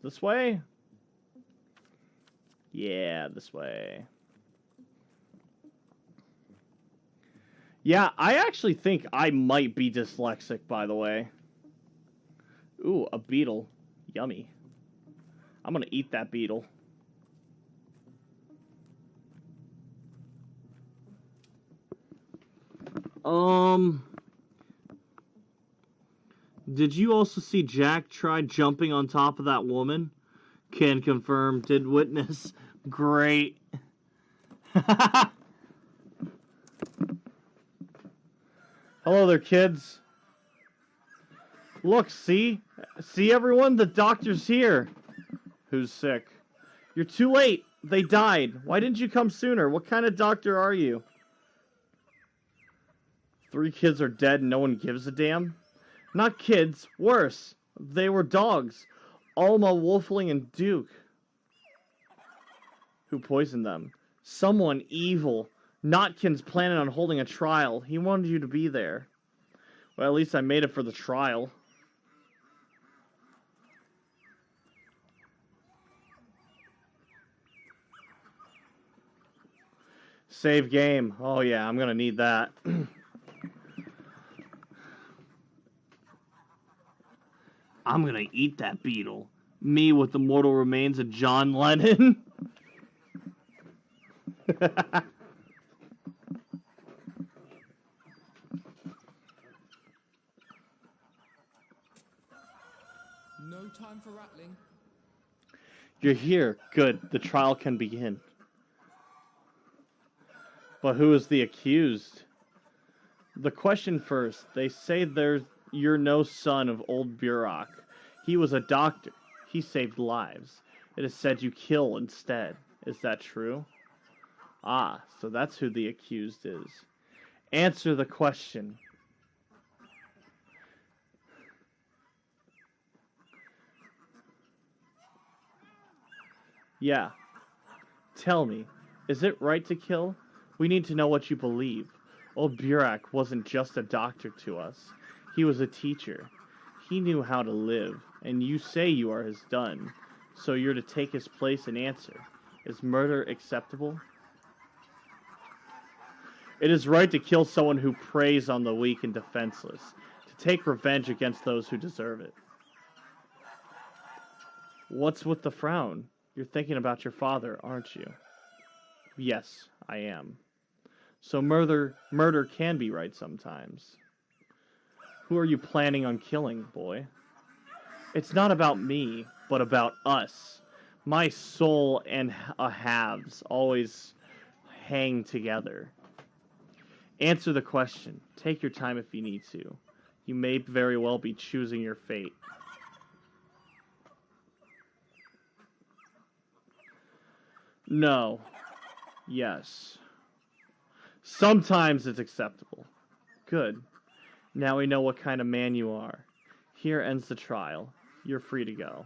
This way? Yeah, this way. Yeah, I actually think I might be dyslexic, by the way. Ooh, a beetle. Yummy. I'm gonna eat that beetle. Did you also see Jack try jumping on top of that woman? Can confirm, did witness. Great. Hello there, kids. Look, see? See, everyone? The doctor's here. Who's sick? You're too late. They died. Why didn't you come sooner? What kind of doctor are you? 3 kids are dead and no one gives a damn? Not kids. Worse. They were dogs. Alma, Wolfling, and Duke. Who poisoned them? Someone evil. Notkin's planning on holding a trial. He wanted you to be there. Well, at least I made it for the trial. Save game. Oh yeah, I'm gonna need that. I'm gonna eat that beetle. Me with the mortal remains of John Lennon. No time for rattling. You're here. Good. The trial can begin. But who is the accused? The question first. They say you're no son of old Burok. He was a doctor. He saved lives. It is said you kill instead. Is that true? Ah, so that's who the accused is. Answer the question. Yeah. Tell me, is it right to kill? We need to know what you believe. Old Burok wasn't just a doctor to us. He was a teacher. He knew how to live, and you say you are his done. So you're to take his place and answer. Is murder acceptable? It is right to kill someone who preys on the weak and defenseless, to take revenge against those who deserve it. What's with the frown? You're thinking about your father, aren't you? Yes, I am. So murder can be right sometimes. Who are you planning on killing, boy? It's not about me, but about us. My soul and halves always hang together. Answer the question. Take your time if you need to. You may very well be choosing your fate. No. Yes. Sometimes it's acceptable. Good. Now we know what kind of man you are. Here ends the trial. You're free to go.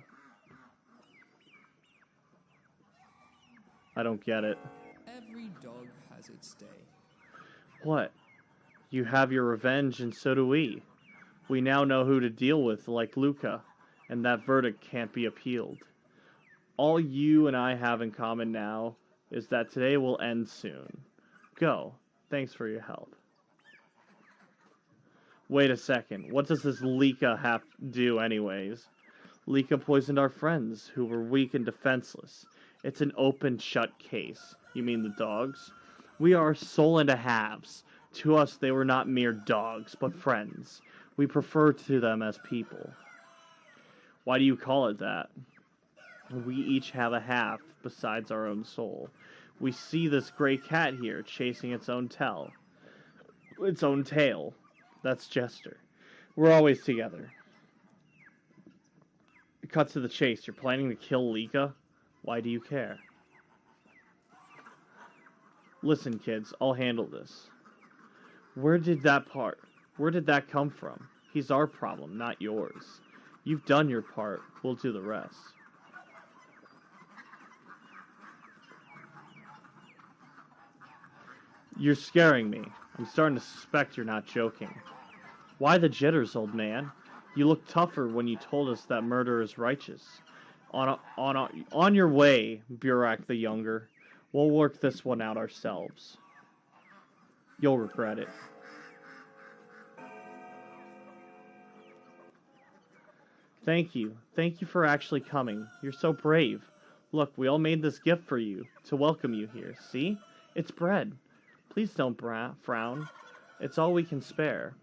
I don't get it. Every dog has its day. What? You have your revenge, and so do we. We now know who to deal with, like Luca, and that verdict can't be appealed. All you and I have in common now is that today will end soon. Go. Thanks for your help. Wait a second. What does this Lika have to do anyways? Lika poisoned our friends, who were weak and defenseless. It's an open, shut case. You mean the dogs? We are soul and a halves. To us, they were not mere dogs, but friends. We prefer to them as people. Why do you call it that? We each have a half besides our own soul. We see this gray cat here chasing its own tail. That's Jester. We're always together. Cut to the chase. You're planning to kill Lika? Why do you care? Listen, kids, I'll handle this. Where did that come from? He's our problem, not yours. You've done your part. We'll do the rest. You're scaring me. I'm starting to suspect you're not joking. Why the jitters, old man? You looked tougher when you told us that murder is righteous. On your way, Burak the Younger. We'll work this one out ourselves. You'll regret it. Thank you. Thank you for actually coming. You're so brave. Look, we all made this gift for you, to welcome you here. See? It's bread. Please don't frown. It's all we can spare.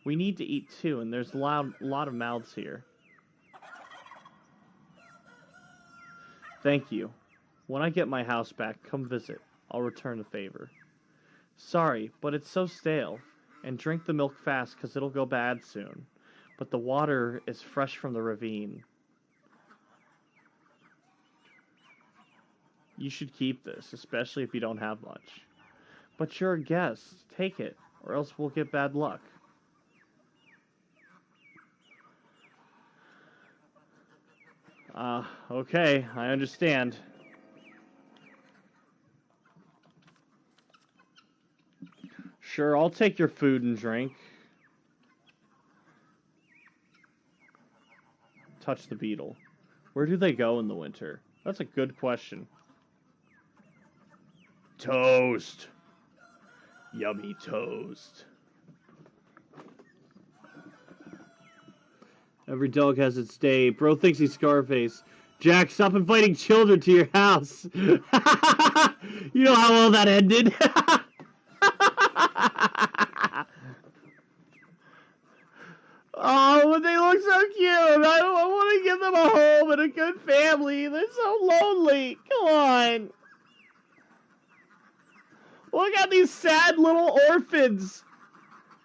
We need to eat too, and there's a lot of mouths here. Thank you. When I get my house back, come visit. I'll return the favor. Sorry, but it's so stale. And drink the milk fast, 'cause it'll go bad soon. But the water is fresh from the ravine. You should keep this, especially if you don't have much. But you're a guest. Take it, or else we'll get bad luck. Okay, I understand. Sure, I'll take your food and drink. Touch the beetle. Where do they go in the winter? That's a good question. Toast. Yummy toast. Every dog has its day. Bro thinks he's Scarface. Jack, stop inviting children to your house. You know how well that ended? Oh, but they look so cute. I want to give them a home and a good family. They're so lonely. Come on. Look at these sad little orphans.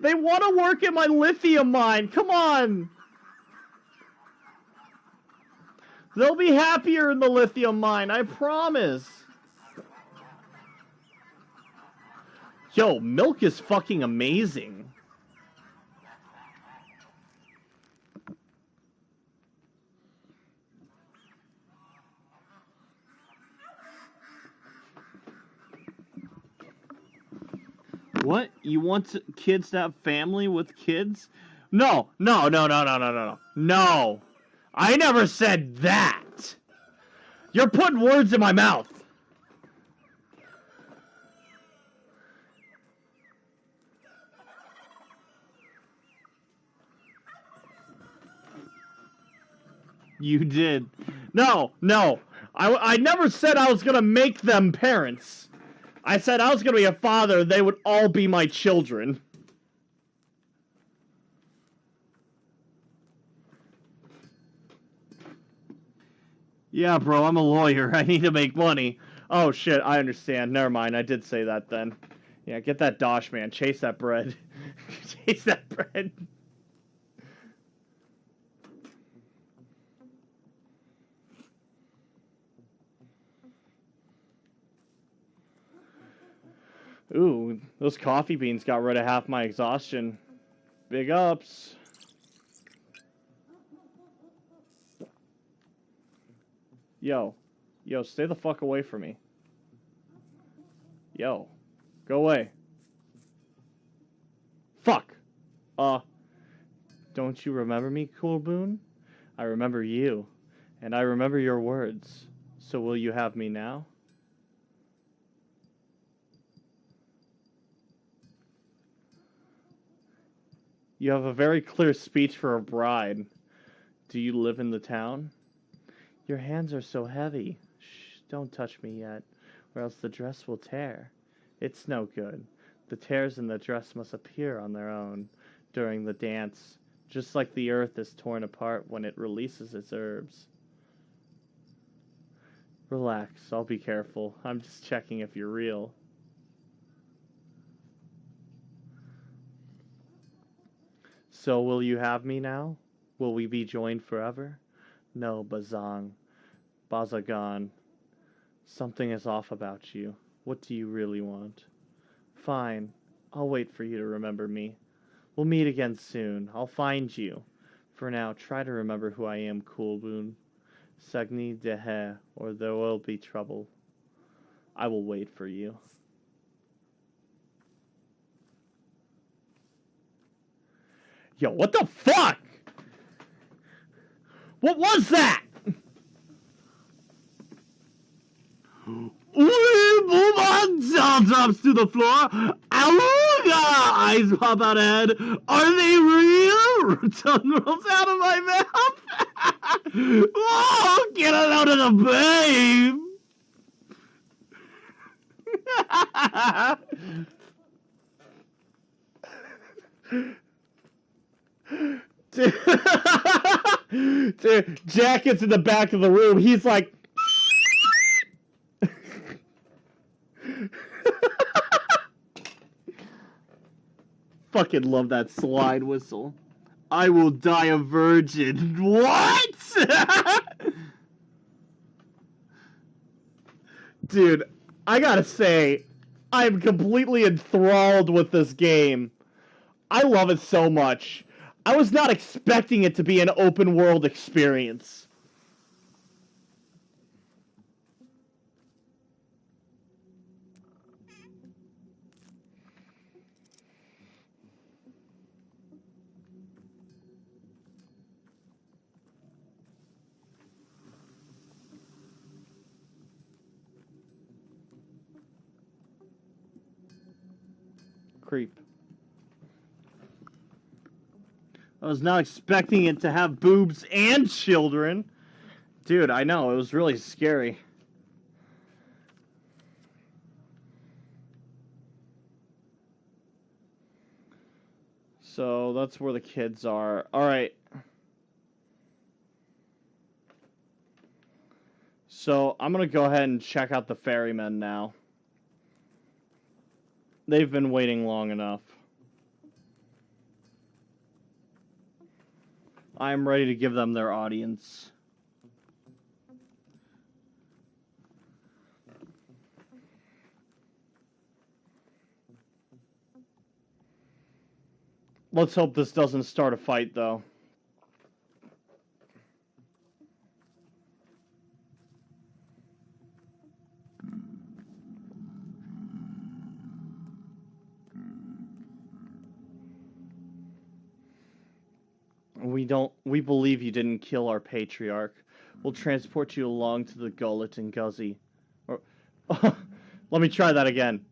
They want to work in my lithium mine. Come on. They'll be happier in the lithium mine, I promise. Yo, milk is fucking amazing. What? You want kids to have family with kids? No. No. I never said that. You're putting words in my mouth. You did. No. I never said I was going to make them parents. I said I was going to be a father. They would all be my children. Yeah, bro, I'm a lawyer. I need to make money. Oh, shit, I understand. Never mind, I did say that then. Yeah, get that dosh, man. Chase that bread. Chase that bread. Ooh, those coffee beans got rid of half my exhaustion. Big ups. Yo, stay the fuck away from me. Yo, go away. Fuck. Don't you remember me, Cool Boon? I remember you, and I remember your words. So will you have me now? You have a very clear speech for a bride. Do you live in the town? Your hands are so heavy. Shh, don't touch me yet, or else the dress will tear. It's no good. The tears in the dress must appear on their own during the dance, just like the earth is torn apart when it releases its herbs. Relax, I'll be careful. I'm just checking if you're real. So will you have me now? Will we be joined forever? No, Bazagan. Something is off about you. What do you really want? Fine. I'll wait for you to remember me. We'll meet again soon. I'll find you. For now, try to remember who I am, Kulbun. Sagni Dehe, or there will be trouble. I will wait for you. Yo, what the fuck? What was that? Jaw drops to the floor. Awooga! Eyes pop out ahead. Are they real? Tongue rolls out of my mouth. Oh, get it out of the babe. Dude, Jack gets in the back of the room. He's like, fucking love that slide whistle. I will die a virgin. What? Dude, I gotta say, I'm completely enthralled with this game. I love it so much. I was not expecting it to be an open world experience. Creep. I was not expecting it to have boobs and children. Dude, I know, it was really scary. So, that's where the kids are. Alright. So, I'm gonna go ahead and check out the ferrymen now. They've been waiting long enough. I'm ready to give them their audience. Let's hope this doesn't start a fight, though. We believe you didn't kill our patriarch. We'll transport you along to the gullet and guzzy. Or, let me try that again.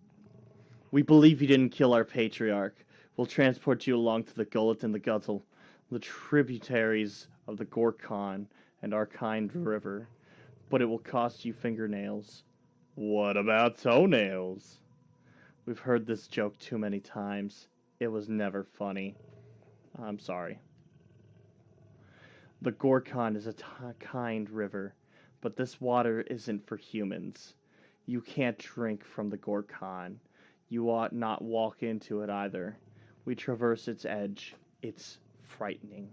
We believe you didn't kill our patriarch. We'll transport you along to the gullet and the guzzle, the tributaries of the Gorkon and Arkine River. But it will cost you fingernails. What about toenails? We've heard this joke too many times. It was never funny. I'm sorry. The Gorkon is a kind river, but this water isn't for humans. You can't drink from the Gorkon. You ought not walk into it either. We traverse its edge. It's frightening.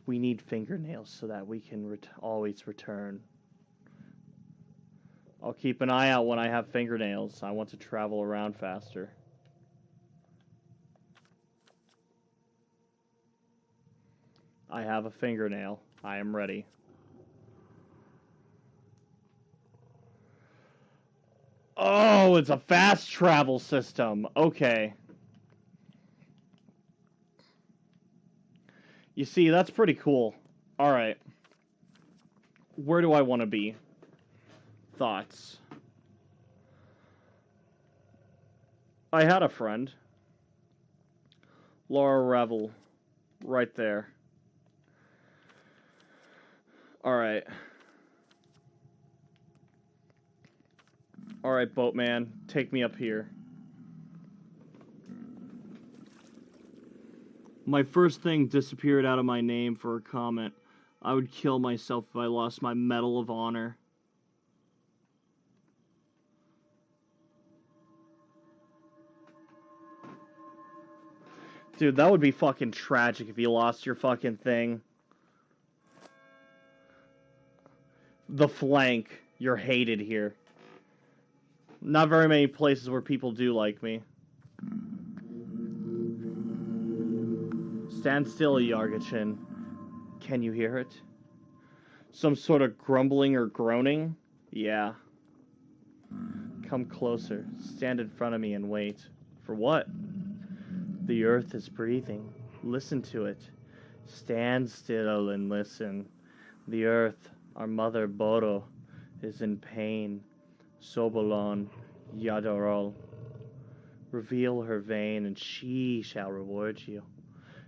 We need fingernails so that we can always return. I'll keep an eye out when I have fingernails. I want to travel around faster. I have a fingernail. I am ready. Oh, it's a fast travel system. Okay. You see, that's pretty cool. Alright. Where do I want to be? Thoughts. I had a friend. Laura Revel. Right there. Alright. Alright, boatman. Take me up here. My first thing disappeared out of my name for a comment. I would kill myself if I lost my Medal of Honor. Dude, that would be fucking tragic if you lost your fucking thing. The flank. You're hated here. Not very many places where people do like me. Stand still, Yargachin. Can you hear it? Some sort of grumbling or groaning? Yeah. Come closer. Stand in front of me and wait. For what? The earth is breathing. Listen to it. Stand still and listen. The earth, our mother Boro, is in pain. Sobolon, Yadorol. Reveal her vein, and she shall reward you.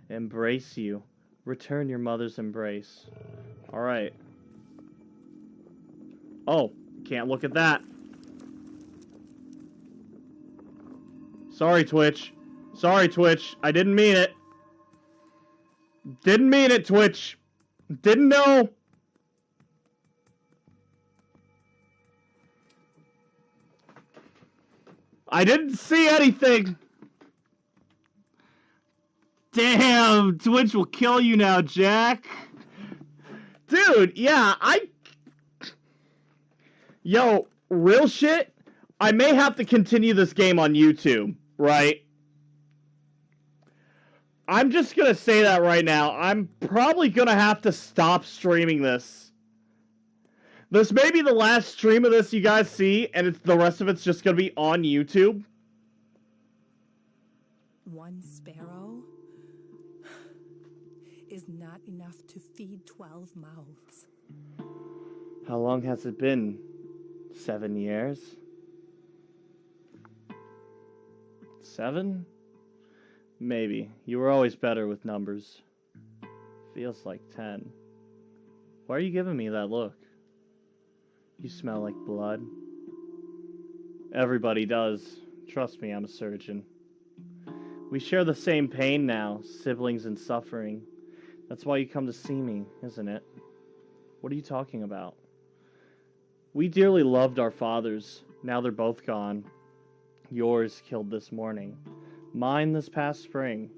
Embrace you. Return your mother's embrace. Alright. Oh, can't look at that. Sorry, Twitch. Sorry, Twitch. I didn't mean it. Didn't mean it, Twitch. Didn't know. I didn't see anything. Damn, Twitch will kill you now, Jack. Dude, yeah, Yo, real shit, I may have to continue this game on YouTube, right? I'm just gonna say that right now. I'm probably gonna have to stop streaming this. This may be the last stream of this you guys see, and the rest of it's just gonna be on YouTube. One sparrow is not enough to feed 12 mouths. How long has it been? 7 years? 7? Maybe. You were always better with numbers. Feels like 10. Why are you giving me that look? You smell like blood. Everybody does. Trust me, I'm a surgeon. We share the same pain now, siblings in suffering. That's why you come to see me, isn't it? What are you talking about? We dearly loved our fathers. Now they're both gone. Yours killed this morning. Mine this past spring.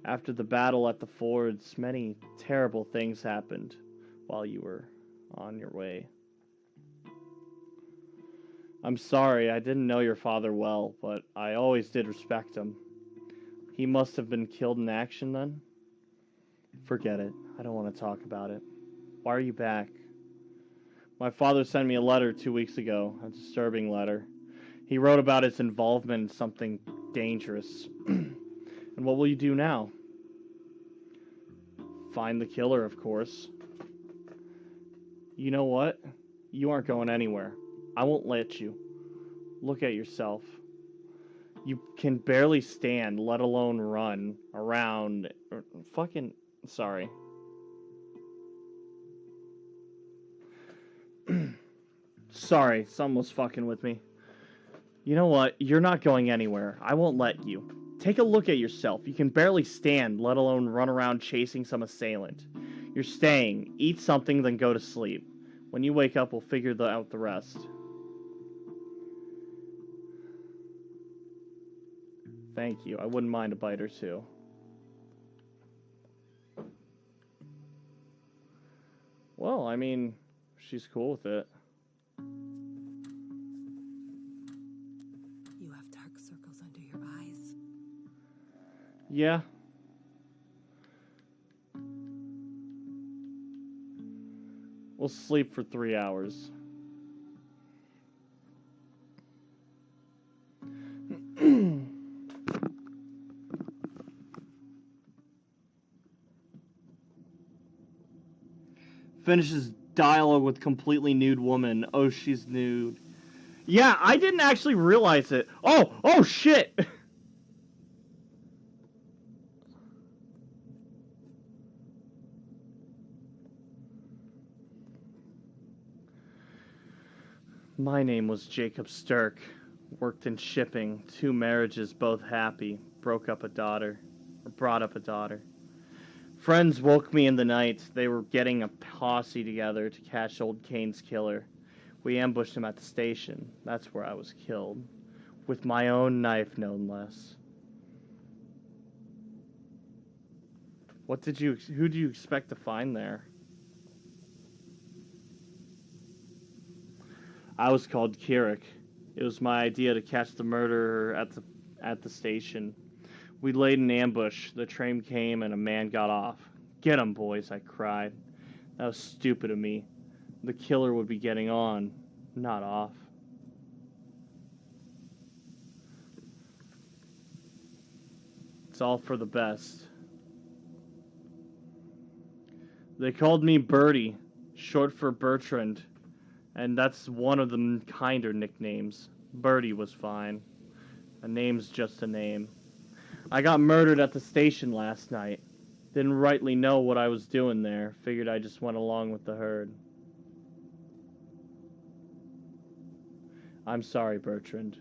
After the battle at the fords, many terrible things happened while you were on your way. I'm sorry, I didn't know your father well, but I always did respect him. He must have been killed in action then? Forget it. I don't want to talk about it. Why are you back? My father sent me a letter 2 weeks ago, a disturbing letter. He wrote about his involvement in something dangerous. And what will you do now? Find the killer, of course. You know what? You aren't going anywhere. I won't let you. Look at yourself. You can barely stand, let alone run around. Fucking... Sorry. Sorry, something was fucking with me. You know what? You're not going anywhere. I won't let you. Take a look at yourself. You can barely stand, let alone run around chasing some assailant. You're staying. Eat something, then go to sleep. When you wake up, we'll figure out the rest. Thank you. I wouldn't mind a bite or two. Well, I mean, she's cool with it. You have dark circles under your eyes. Yeah. We'll sleep for 3 hours. Finishes dialogue with completely nude woman. Oh, she's nude. Yeah, I didn't actually realize it. Oh shit! My name was Jacob Stirk. Worked in shipping. 2 marriages, both happy. Brought up a daughter. Friends woke me in the night. They were getting a posse together to catch old Kane's killer. We ambushed him at the station. That's where I was killed. With my own knife, no less. Who did you expect to find there? I was called Kirik. It was my idea to catch the murderer at the station. We laid an ambush. The train came and a man got off. Get him, boys, I cried. That was stupid of me. The killer would be getting on, not off. It's all for the best. They called me Birdie, short for Bertrand, and that's one of the kinder nicknames. Birdie was fine. A name's just a name. I got murdered at the station last night. Didn't rightly know what I was doing there. Figured I just went along with the herd. I'm sorry, Bertrand.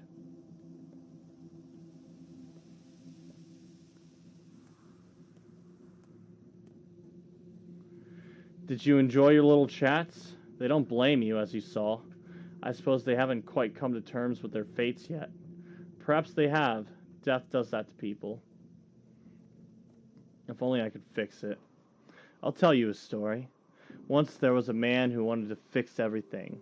Did you enjoy your little chats? They don't blame you, as you saw. I suppose they haven't quite come to terms with their fates yet. Perhaps they have. Death does that to people. If only I could fix it. I'll tell you a story. Once there was a man who wanted to fix everything.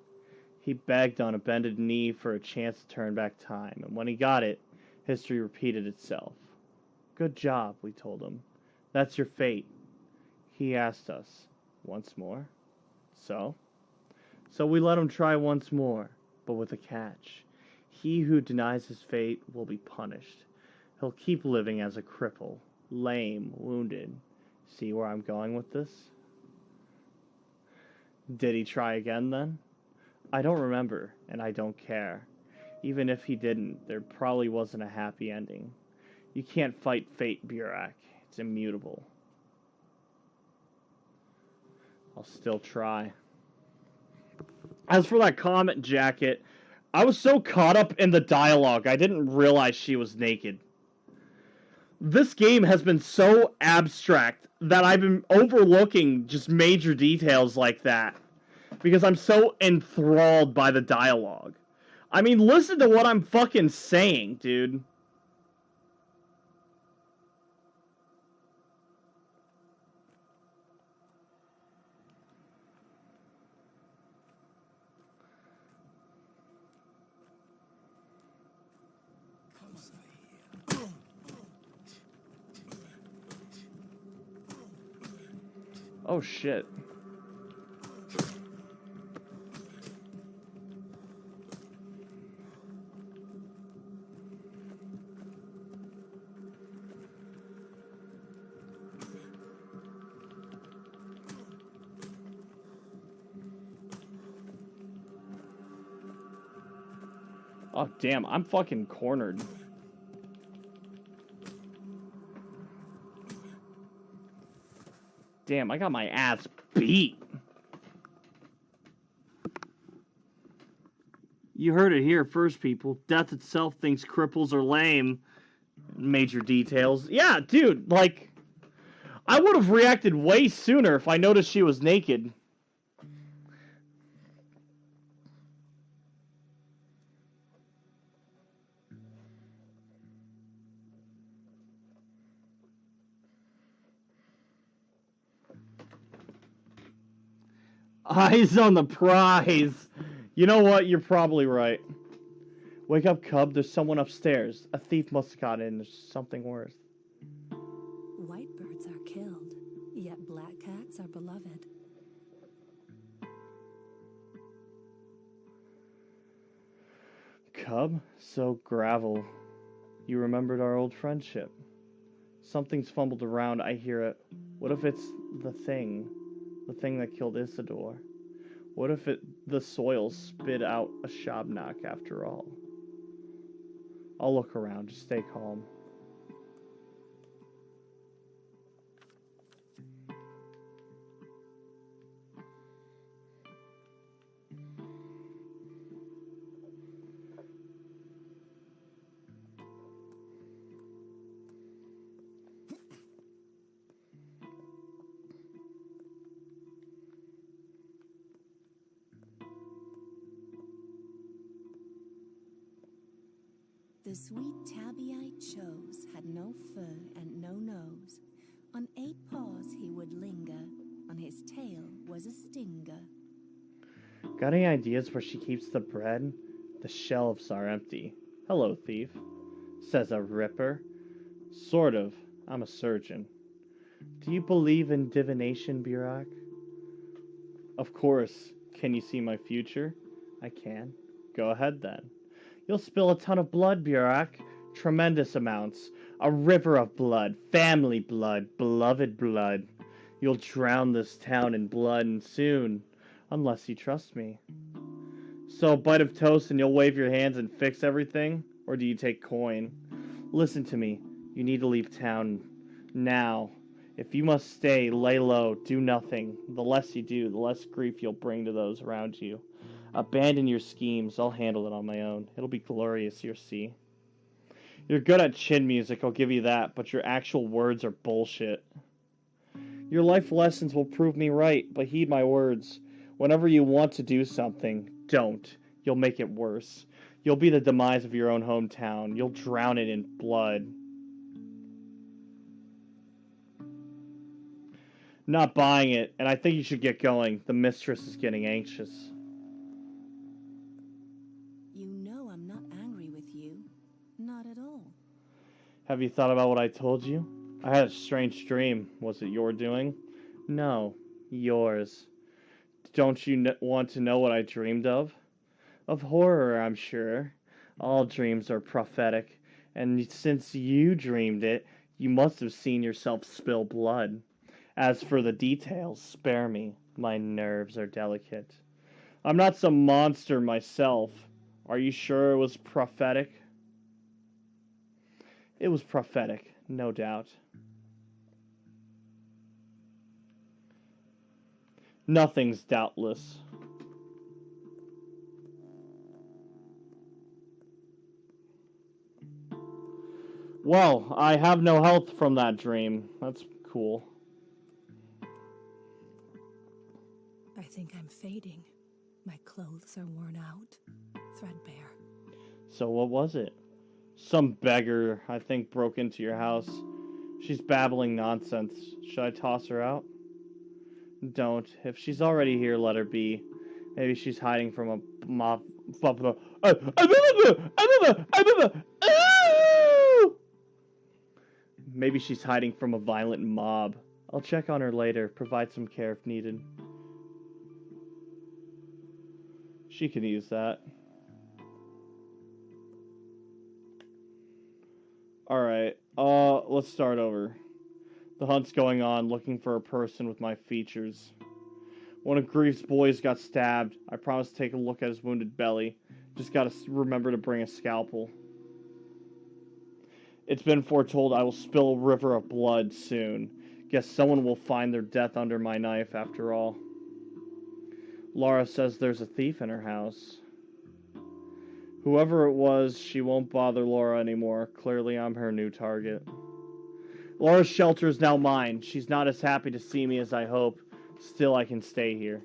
He begged on a bended knee for a chance to turn back time, and when he got it, history repeated itself. Good job, we told him. That's your fate. He asked us, once more. So we let him try once more, but with a catch. He who denies his fate will be punished. He'll keep living as a cripple, lame, wounded. See where I'm going with this? Did he try again then? I don't remember, and I don't care. Even if he didn't, there probably wasn't a happy ending. You can't fight fate, Burak. It's immutable. I'll still try. As for that comment jacket, I was so caught up in the dialogue, I didn't realize she was naked. This game has been so abstract that I've been overlooking just major details like that because I'm so enthralled by the dialogue. I mean, listen to what I'm fucking saying, dude. Oh shit. Oh damn, I'm fucking cornered. Damn, I got my ass beat. You heard it here first, people. Death itself thinks cripples are lame. Major details. Yeah, dude, like, I would have reacted way sooner if I noticed she was naked. Eyes on the prize. You know what? You're probably right. Wake up, Cub. There's someone upstairs. A thief must have got in. There's something worse. White birds are killed, yet black cats are beloved. Cub? So gravel. You remembered our old friendship. Something's fumbled around. I hear it. What if it's the thing? The thing that killed Isidore? What if the soil spit out a Shabnak after all? I'll look around. Just stay calm. The sweet tabbyite chose had no fur and no nose. On 8 paws was a stinger. Got any ideas where she keeps the bread? The shelves are empty. Hello, thief, says a ripper. Sort of. I'm a surgeon. Do you believe in divination, Burak? Of course. Can you see my future? I can. Go ahead then. You'll spill a ton of blood, Burak. Tremendous amounts. A river of blood. Family blood. Beloved blood. You'll drown this town in blood, and soon. Unless you trust me. So a bite of toast and you'll wave your hands and fix everything? Or do you take coin? Listen to me. You need to leave town now. If you must stay, lay low, do nothing. The less you do, the less grief you'll bring to those around you. Abandon your schemes. I'll handle it on my own. It'll be glorious, you'll see. You're good at chin music, I'll give you that, but your actual words are bullshit. Your life lessons will prove me right, but heed my words. Whenever you want to do something, don't. You'll make it worse. You'll be the demise of your own hometown. You'll drown it in blood. Not buying it, and I think you should get going. The mistress is getting anxious. You know I'm not angry with you. Not at all. Have you thought about what I told you? I had a strange dream. Was it your doing? No, yours. Don't you want to know what I dreamed of? Of horror, I'm sure. All dreams are prophetic, and since you dreamed it, you must have seen yourself spill blood. As for the details, spare me. My nerves are delicate. I'm not some monster myself. Are you sure it was prophetic? It was prophetic, no doubt. Nothing's doubtless. Well, I have no health from that dream. That's cool. I think I'm fading. My clothes are worn out, threadbare. So what was it? Some beggar, I think, broke into your house. She's babbling nonsense. Should I toss her out? Don't. If she's already here, let her be. Maybe she's hiding from a mob. Maybe she's hiding from a violent mob. I'll check on her later, provide some care if needed. She can use that. Alright, let's start over. The hunt's going on, looking for a person with my features. One of Grief's boys got stabbed. I promised to take a look at his wounded belly. Just gotta remember to bring a scalpel. It's been foretold I will spill a river of blood soon. Guess someone will find their death under my knife after all. Laura says there's a thief in her house. Whoever it was, she won't bother Laura anymore. Clearly I'm her new target. Laura's shelter is now mine. She's not as happy to see me as I hope. Still, I can stay here.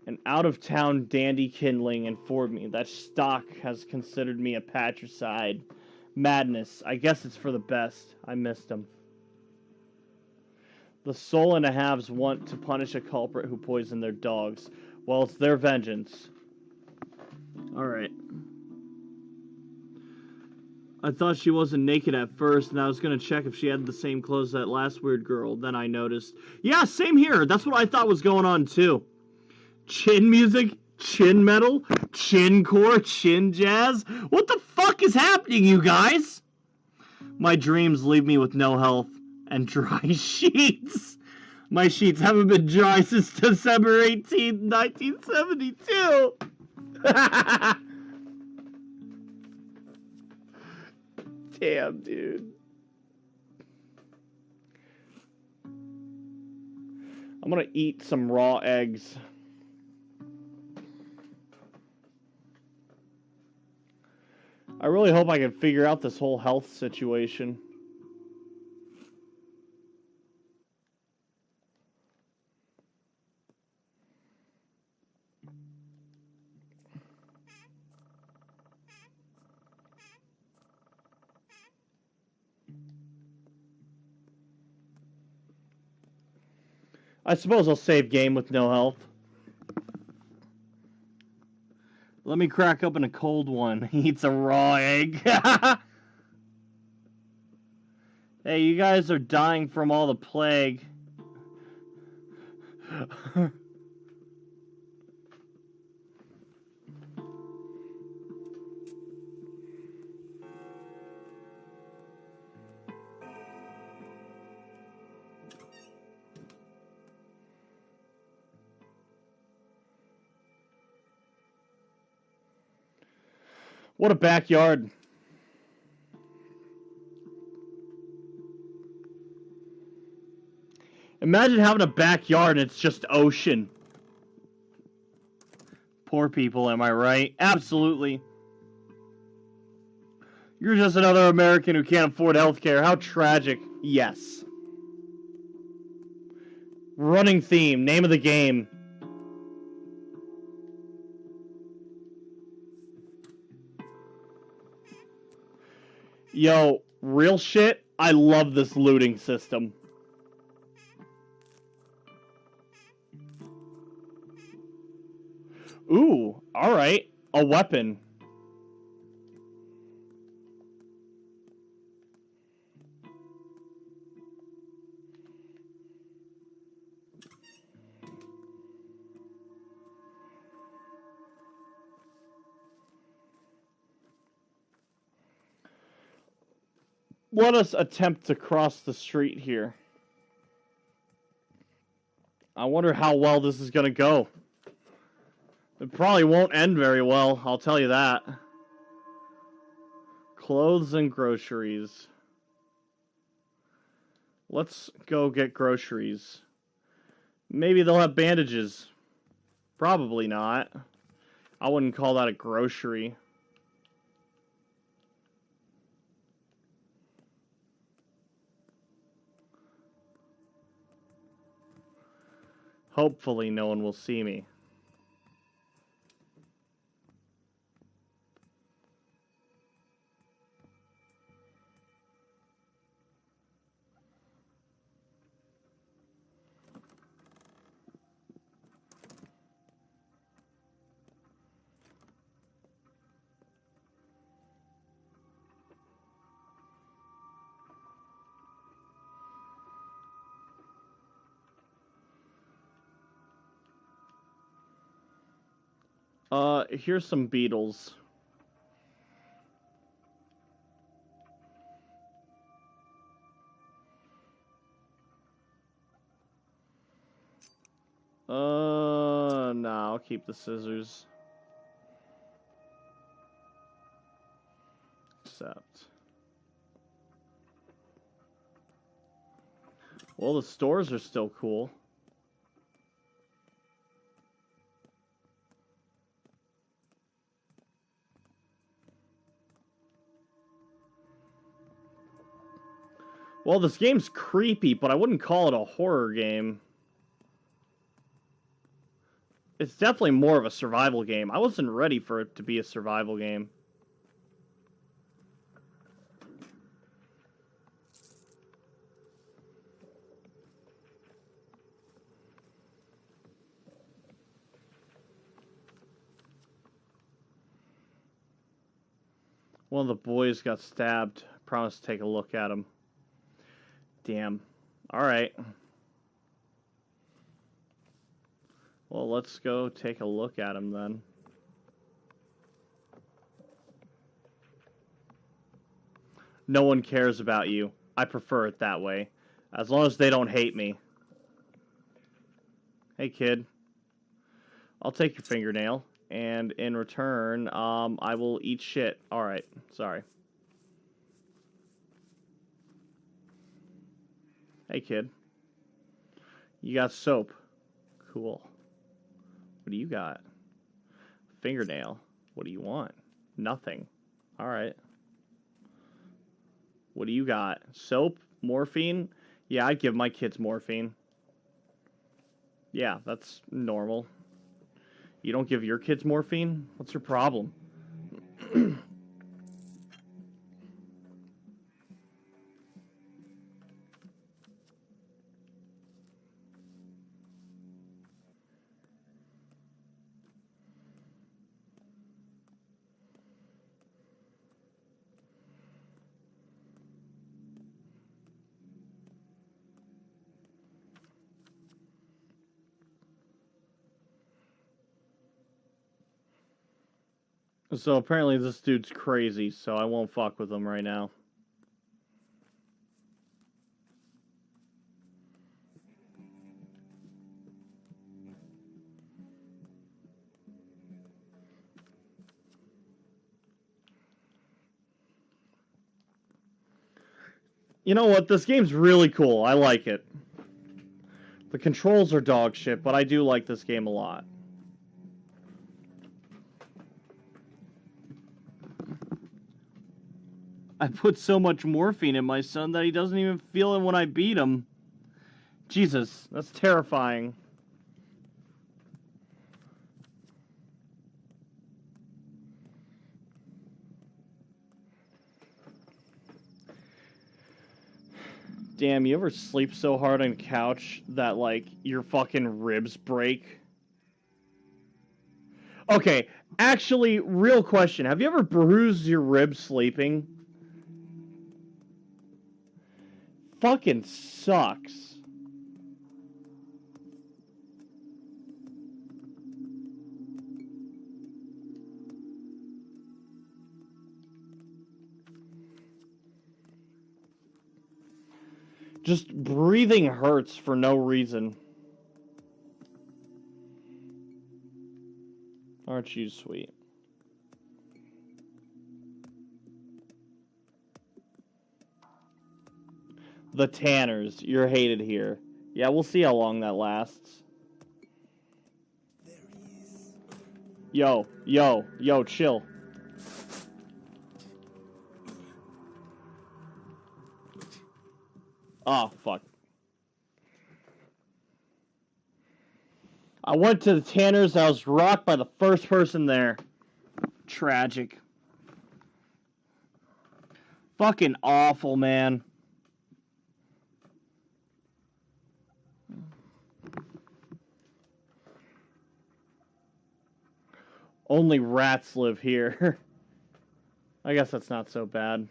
An out-of-town dandy kindling informed me that Stock has considered me a patricide. Madness. I guess it's for the best. I missed him. The Soul and a Halves want to punish a culprit who poisoned their dogs. Well, it's their vengeance. Alright. I thought she wasn't naked at first, and I was gonna check if she had the same clothes as that last weird girl. Then I noticed. Yeah, same here. That's what I thought was going on, too. Chin music? Chin metal? Chin core? Chin jazz? What the fuck is happening, you guys? My dreams leave me with no health and dry sheets. My sheets haven't been dry since December 18th, 1972. Damn, dude. I'm gonna eat some raw eggs. I really hope I can figure out this whole health situation. I suppose I'll save game with no health. Let me crack open a cold one. He eats a raw egg. Hey, you guys are dying from all the plague. What a backyard. Imagine having a backyard and it's just ocean. Poor people, am I right? Absolutely. You're just another American who can't afford healthcare. How tragic. Yes. Running theme, name of the game. Yo, real shit, I love this looting system. Ooh, alright. A weapon. Let us attempt to cross the street here. I wonder how well this is gonna go. It probably won't end very well, I'll tell you that. Clothes and groceries. Let's go get groceries. Maybe they'll have bandages. Probably not. I wouldn't call that a grocery. Hopefully no one will see me. Here's some beetles. No, I'll keep the scissors. Except. Well, the stores are still cool. Well, this game's creepy, but I wouldn't call it a horror game. It's definitely more of a survival game. I wasn't ready for it to be a survival game. One of the boys got stabbed. Promised to take a look at him. Damn. Alright. Well, let's go take a look at him then. No one cares about you. I prefer it that way. As long as they don't hate me. Hey, kid. I'll take your fingernail. And in return, I will eat shit. Alright. Sorry. Hey, kid. You got soap. Cool. What do you got? Fingernail. What do you want? Nothing. Alright. What do you got? Soap? Morphine? Yeah, I'd give my kids morphine. Yeah, that's normal. You don't give your kids morphine? What's your problem? So apparently this dude's crazy, so I won't fuck with him right now. You know what? This game's really cool. I like it. The controls are dog shit, but I do like this game a lot. I put so much morphine in my son that he doesn't even feel it when I beat him. Jesus, that's terrifying. Damn, you ever sleep so hard on a couch that, like, your fucking ribs break? Okay, actually, real question. Have you ever bruised your ribs sleeping? Fucking sucks. Just breathing hurts for no reason. Aren't you sweet? The Tanners, you're hated here. Yeah, we'll see how long that lasts. Yo, chill. Oh, fuck. I went to the Tanners, I was rocked by the first person there. Tragic. Fucking awful, man. Only rats live here. I guess that's not so bad.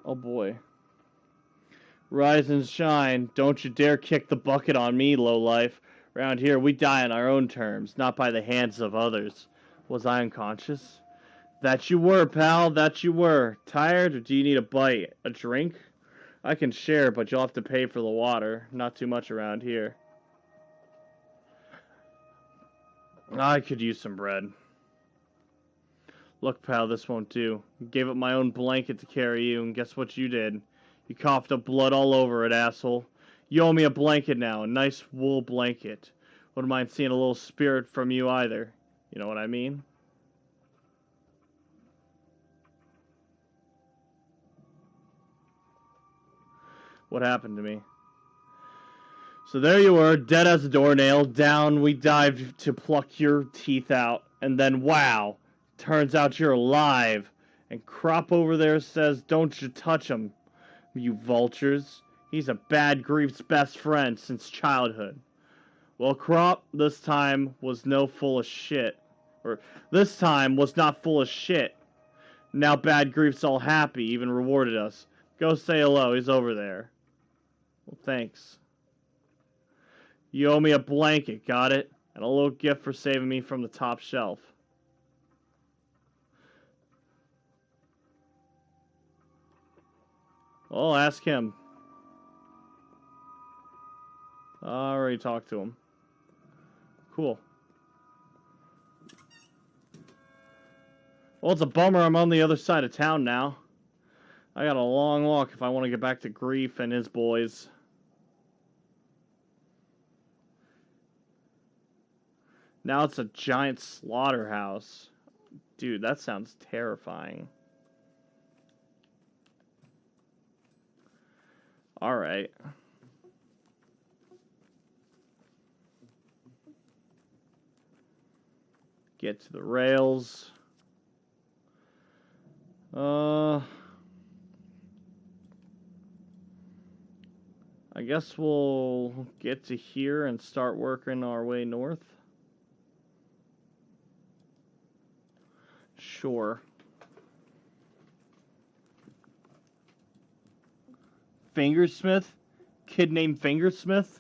Oh boy. Rise and shine. Don't you dare kick the bucket on me, lowlife. Around here, we die on our own terms, not by the hands of others. Was I unconscious? That you were, pal. That you were. Tired, or do you need a bite? A drink? I can share, but you'll have to pay for the water. Not too much around here. I could use some bread. Look, pal, this won't do. I gave up my own blanket to carry you, and guess what you did? You coughed up blood all over it, asshole. You owe me a blanket now, a nice wool blanket. Wouldn't mind seeing a little spirit from you either. You know what I mean? What happened to me? So there you were, dead as a doornail. Down we dived to pluck your teeth out. And then, wow, turns out you're alive. And Crop over there says, don't you touch him, you vultures. He's a bad Grief's best friend since childhood. Well, Crop this time was no full of shit. Or, this time was not full of shit. Now Bad Grief's all happy, even rewarded us. Go say hello, he's over there. Well, thanks. You owe me a blanket, got it? And a little gift for saving me from the top shelf. Well, ask him. I already talked to him. Cool. Well, it's a bummer I'm on the other side of town now. I got a long walk if I want to get back to Grief and his boys. Now it's a giant slaughterhouse. Dude, that sounds terrifying. Alright. Get to the rails. I guess we'll get to here and start working our way north. Sure. Fingersmith? Kid named Fingersmith?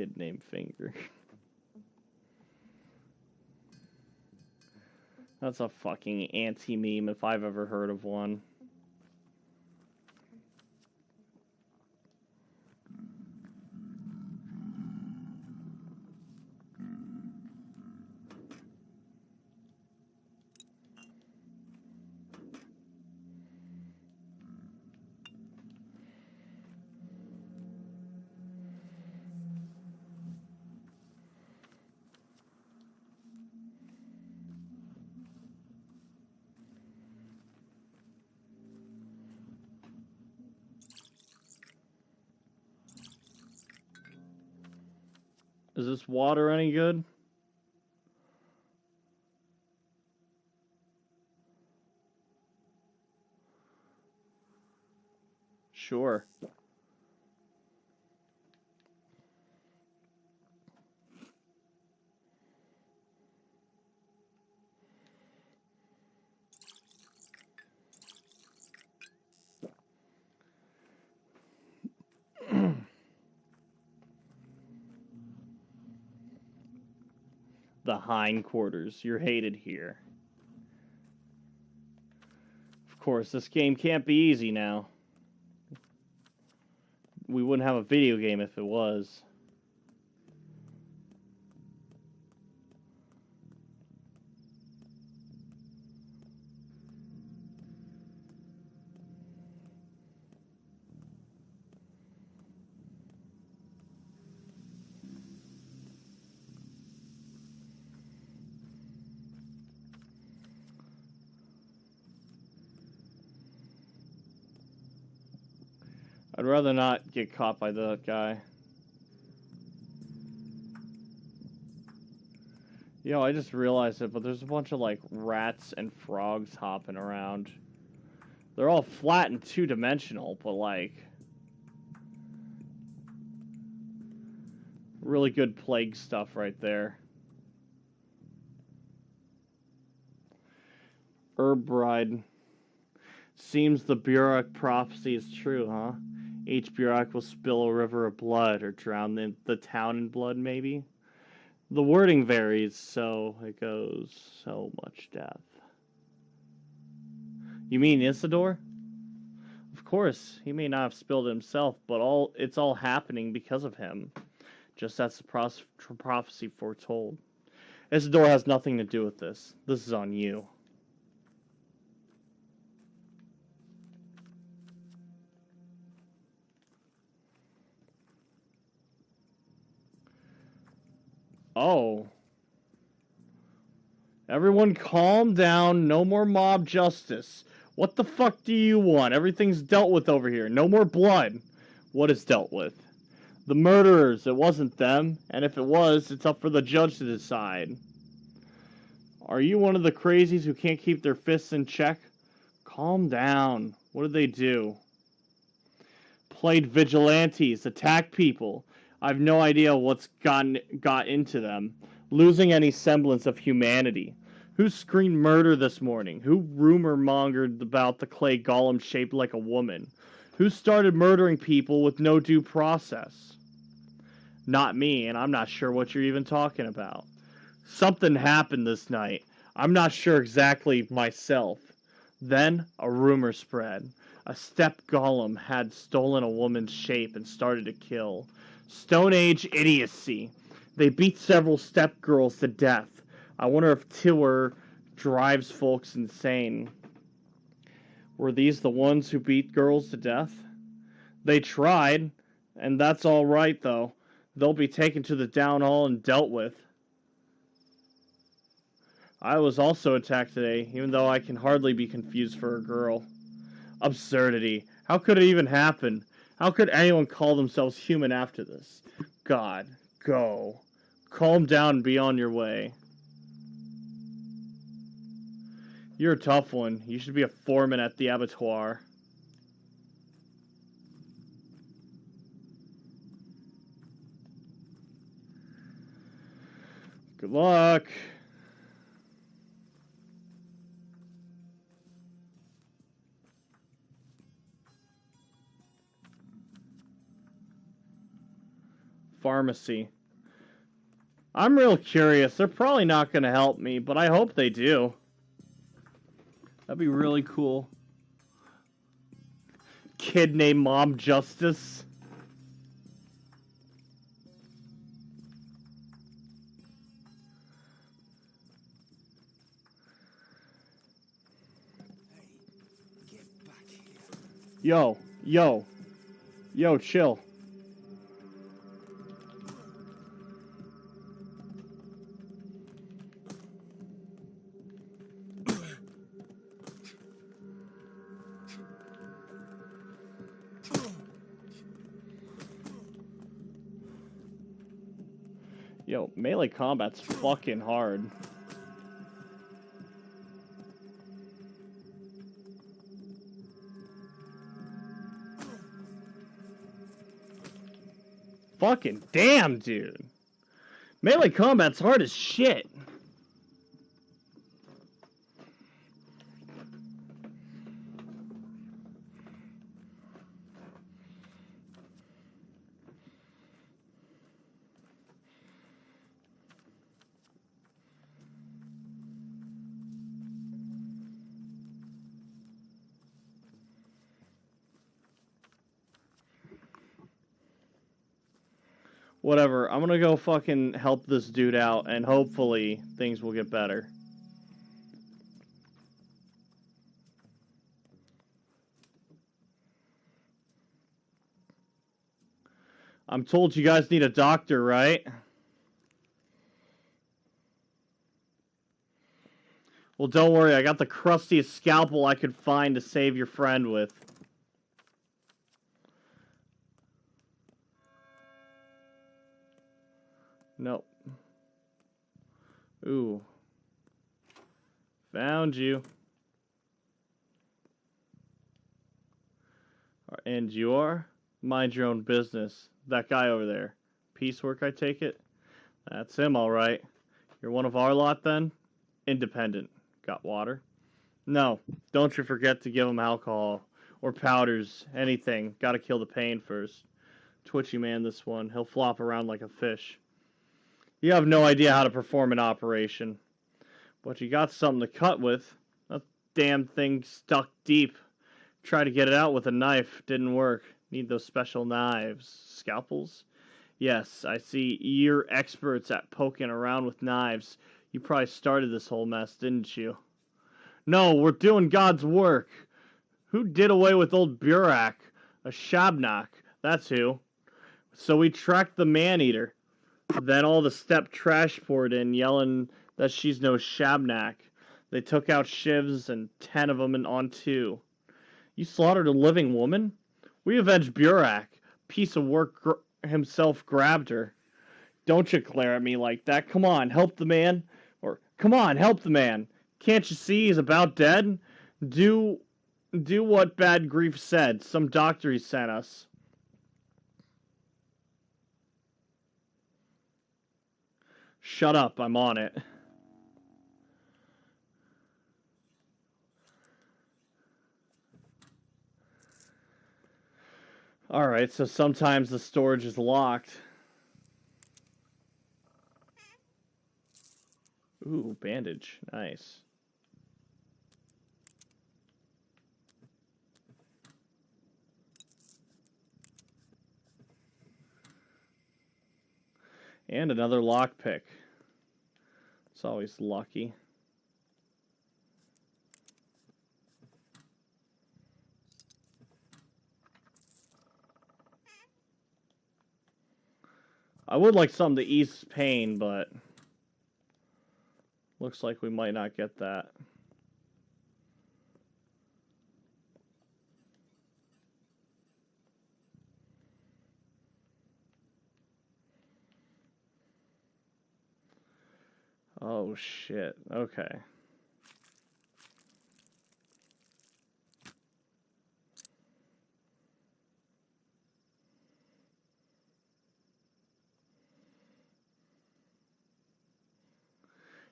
kid named Finger. That's a fucking anti-meme if I've ever heard of one. Is this water any good? Sure. The hindquarters. You're hated here. Of course, this game can't be easy now. We wouldn't have a video game if it was. I'd rather not get caught by that guy. Yo, I just realized it, but there's a bunch of, like, rats and frogs hopping around. They're all flat and two-dimensional, but, like, really good plague stuff right there. Herb bride. Seems the Burek prophecy is true, huh? Each Burek will spill a river of blood or drown the town in blood, maybe? The wording varies, so it goes so much death. You mean Isidore? Of course, he may not have spilled it himself, but it's all happening because of him. Just as the prophecy foretold. Isidore has nothing to do with this. This is on you. Oh. Everyone calm down. No more mob justice. What the fuck do you want? Everything's dealt with over here. No more blood. What is dealt with? The murderers. It wasn't them. And if it was, it's up for the judge to decide. Are you one of the crazies who can't keep their fists in check? Calm down. What did they do? Played vigilantes. Attacked people. I've no idea what's got into them. Losing any semblance of humanity. Who screamed murder this morning? Who rumor-mongered about the clay golem shaped like a woman? Who started murdering people with no due process? Not me, and I'm not sure what you're even talking about. Something happened this night. I'm not sure exactly myself. Then, a rumor spread. A step golem had stolen a woman's shape and started to kill. Stone Age idiocy. They beat several step girls to death. I wonder if Tiller drives folks insane. Were these the ones who beat girls to death? They tried, and that's all right, though. They'll be taken to the down hall and dealt with. I was also attacked today, even though I can hardly be confused for a girl. Absurdity. How could it even happen? How could anyone call themselves human after this? God, go. Calm down and be on your way. You're a tough one. You should be a foreman at the abattoir. Good luck. pharmacy. I'm real curious. They're probably not going to help me, but I hope they do. That'd be really cool. Kid named Mom Justice. Yo, chill. Yo, melee combat's fucking hard. Fucking damn, dude. Melee combat's hard as shit. Whatever, I'm gonna go fucking help this dude out, and hopefully things will get better. I'm told you guys need a doctor, right? Well, don't worry, I got the crustiest scalpel I could find to save your friend with. Nope. Ooh. Found you. And you are? Mind your own business. That guy over there. Piecework, I take it? That's him, alright. You're one of our lot, then? Independent. Got water? No. Don't you forget to give him alcohol. Or powders. Anything. Gotta kill the pain first. Twitchy man, this one. He'll flop around like a fish. You have no idea how to perform an operation. But you got something to cut with. That damn thing stuck deep. Tried to get it out with a knife. Didn't work. Need those special knives. Scalpels? Yes, I see you're experts at poking around with knives. You probably started this whole mess, didn't you? No, we're doing God's work. Who did away with old Burak? A Shabnak. That's who. So we tracked the man-eater. Then all the step trash poured in, yelling that she's no Shabnak. They took out shivs and 10 of them on 2. You slaughtered a living woman? We avenged Burak. Piece of work himself grabbed her. Don't you glare at me like that. Come on, help the man. Or, come on, help the man. Can't you see he's about dead? Do what Bad Grief said. Some doctor he sent us. Shut up, I'm on it. Alright, so sometimes the storage is locked. Ooh, bandage. Nice. And another lockpick. It's always lucky. I would like something to ease pain, but looks like we might not get that. Oh, shit. Okay.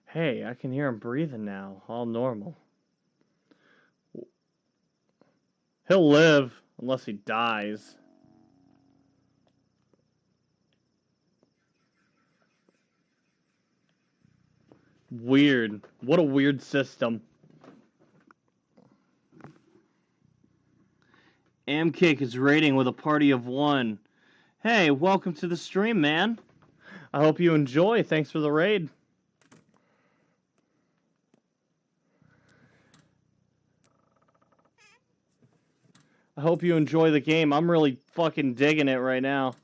Hey, I can hear him breathing now. All normal. He'll live, unless he dies. Weird. What a weird system. Amkick is raiding with a party of one. Hey, welcome to the stream, man. I hope you enjoy. Thanks for the raid. I hope you enjoy the game. I'm really fucking digging it right now.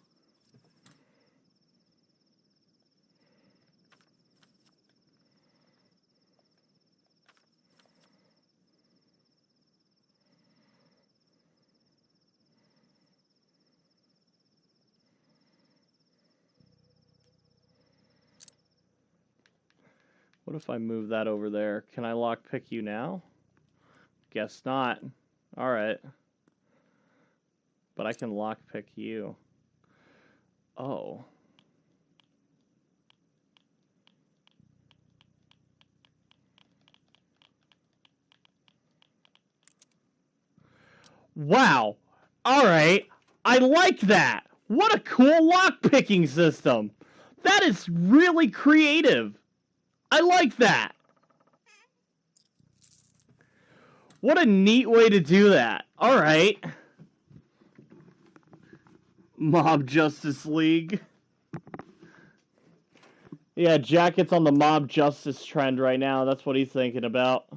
What if I move that over there? Can I lockpick you now? Guess not. Alright. But I can lockpick you. Oh. Wow. Alright. I like that. What a cool lockpicking system. That is really creative. I like that. What a neat way to do that. Alright. Mob Justice League. Yeah, Jacket's on the mob justice trend right now. That's what he's thinking about.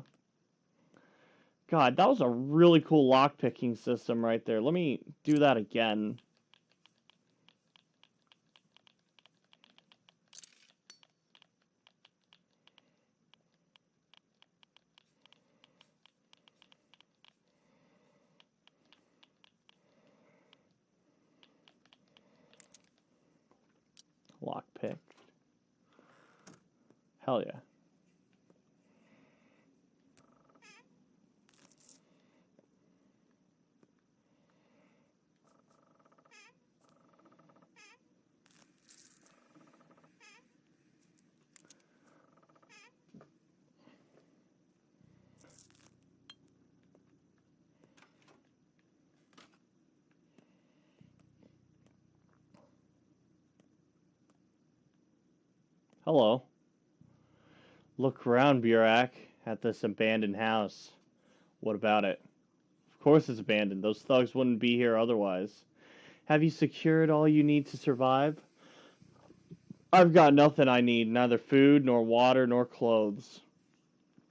God, that was a really cool lockpicking system right there. Let me do that again. Lockpick. Hell yeah. Hello. Look around, Burak, at this abandoned house. What about it? Of course it's abandoned. Those thugs wouldn't be here otherwise. Have you secured all you need to survive? I've got nothing I need, neither food, nor water, nor clothes.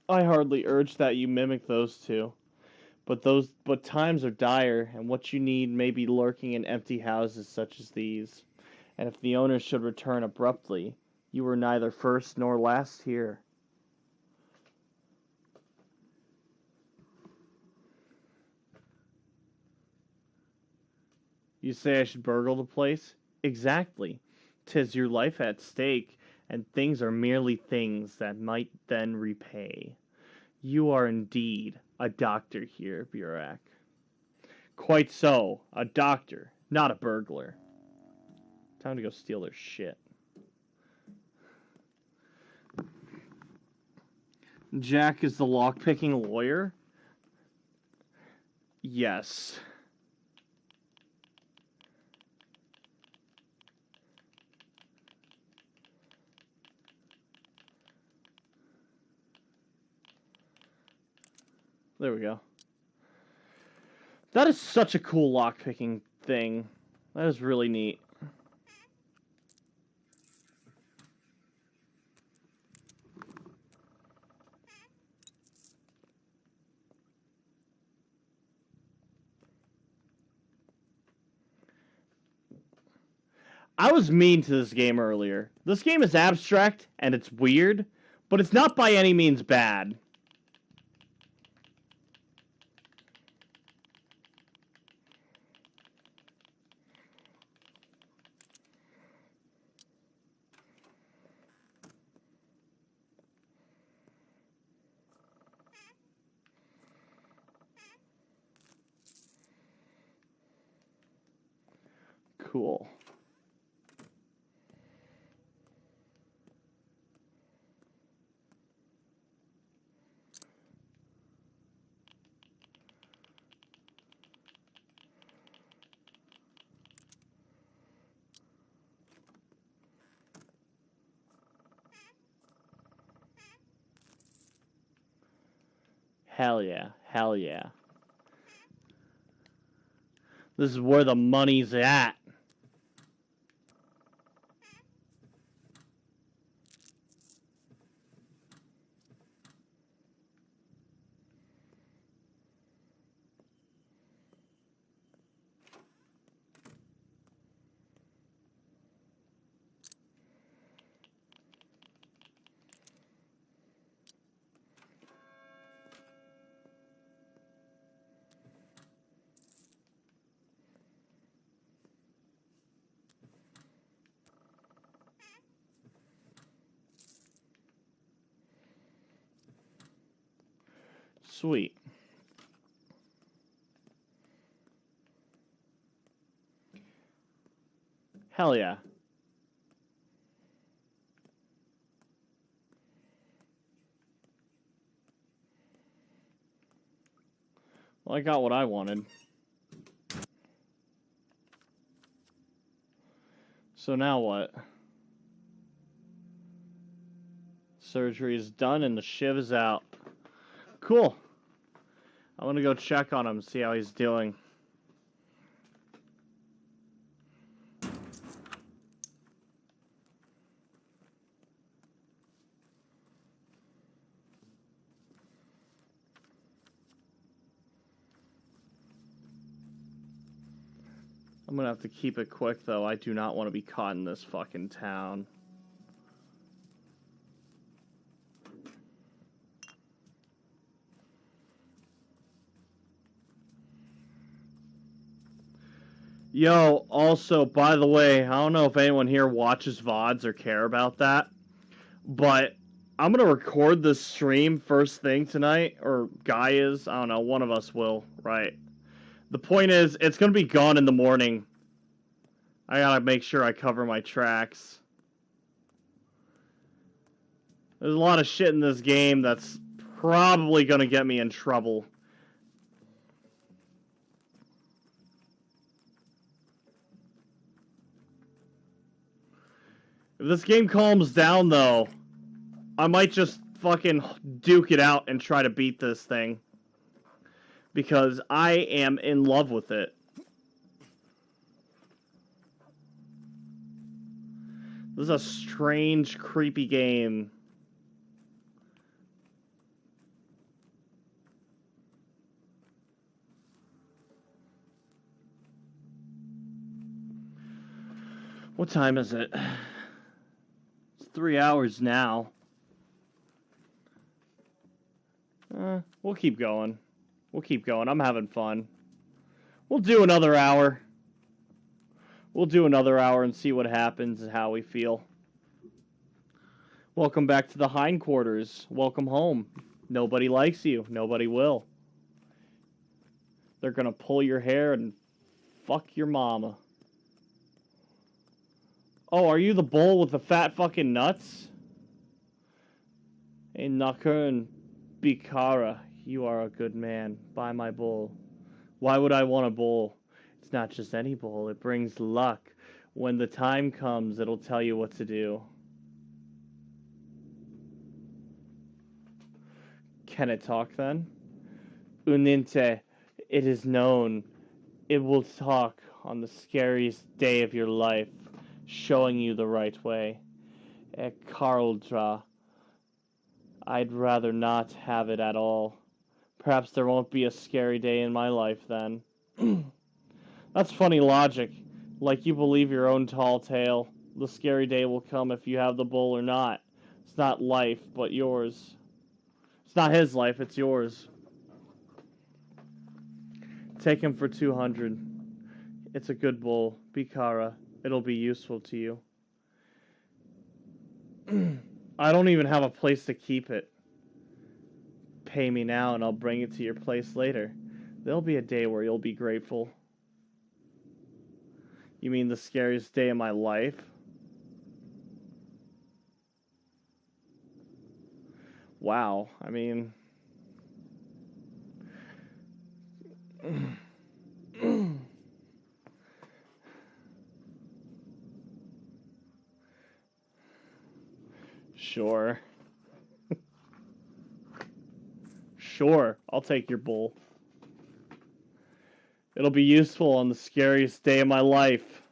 I hardly urge that you mimic those two. But times are dire, and what you need may be lurking in empty houses such as these. And if the owners should return abruptly, you were neither first nor last here. You say I should burgle the place? Exactly. 'Tis your life at stake, and things are merely things that might then repay. You are indeed a doctor here, Burak. Quite so, a doctor, not a burglar. Time to go steal their shit. Jack is the lockpicking lawyer? Yes. There we go. That is such a cool lockpicking thing. That is really neat. I was mean to this game earlier. This game is abstract and it's weird, but it's not by any means bad. Cool. Hell yeah. Hell yeah. This is where the money's at. Sweet. Hell yeah. Well, I got what I wanted. So now what? Surgery is done and the shiv is out. Cool. I'm gonna go check on him, see how he's doing. I'm gonna have to keep it quick, though. I do not want to be caught in this fucking town. Yo, also, by the way, I don't know if anyone here watches VODs or care about that, but I'm gonna record this stream first thing tonight, or Guy is, I don't know, one of us will, right? The point is, it's gonna be gone in the morning. I gotta make sure I cover my tracks. There's a lot of shit in this game that's probably gonna get me in trouble. If this game calms down, though, I might just fucking duke it out and try to beat this thing. Because I am in love with it. This is a strange, creepy game. What time is it? It's 3 hours now. We'll keep going. We'll keep going. I'm having fun. We'll do another hour. We'll do another hour and see what happens and how we feel. Welcome back to the hindquarters. Welcome home. Nobody likes you. Nobody will. They're gonna pull your hair and fuck your mama. Oh, are you the bull with the fat fucking nuts? Hey, Nakur and Bikara, you are a good man. Buy my bull. Why would I want a bull? It's not just any bull. It brings luck. When the time comes, it'll tell you what to do. Can it talk then? Uninte, it is known. It will talk on the scariest day of your life, showing you the right way. Karldra, I'd rather not have it at all. Perhaps there won't be a scary day in my life then. That's funny logic. Like you believe your own tall tale. The scary day will come if you have the bull or not. It's not life, but yours. It's not his life, it's yours. Take him for 200. It's a good bull. Bikara. It'll be useful to you. I don't even have a place to keep it. Pay me now and I'll bring it to your place later. There'll be a day where you'll be grateful. You mean the scariest day of my life? Wow, I mean... Sure. Sure, I'll take your bull. It'll be useful on the scariest day of my life.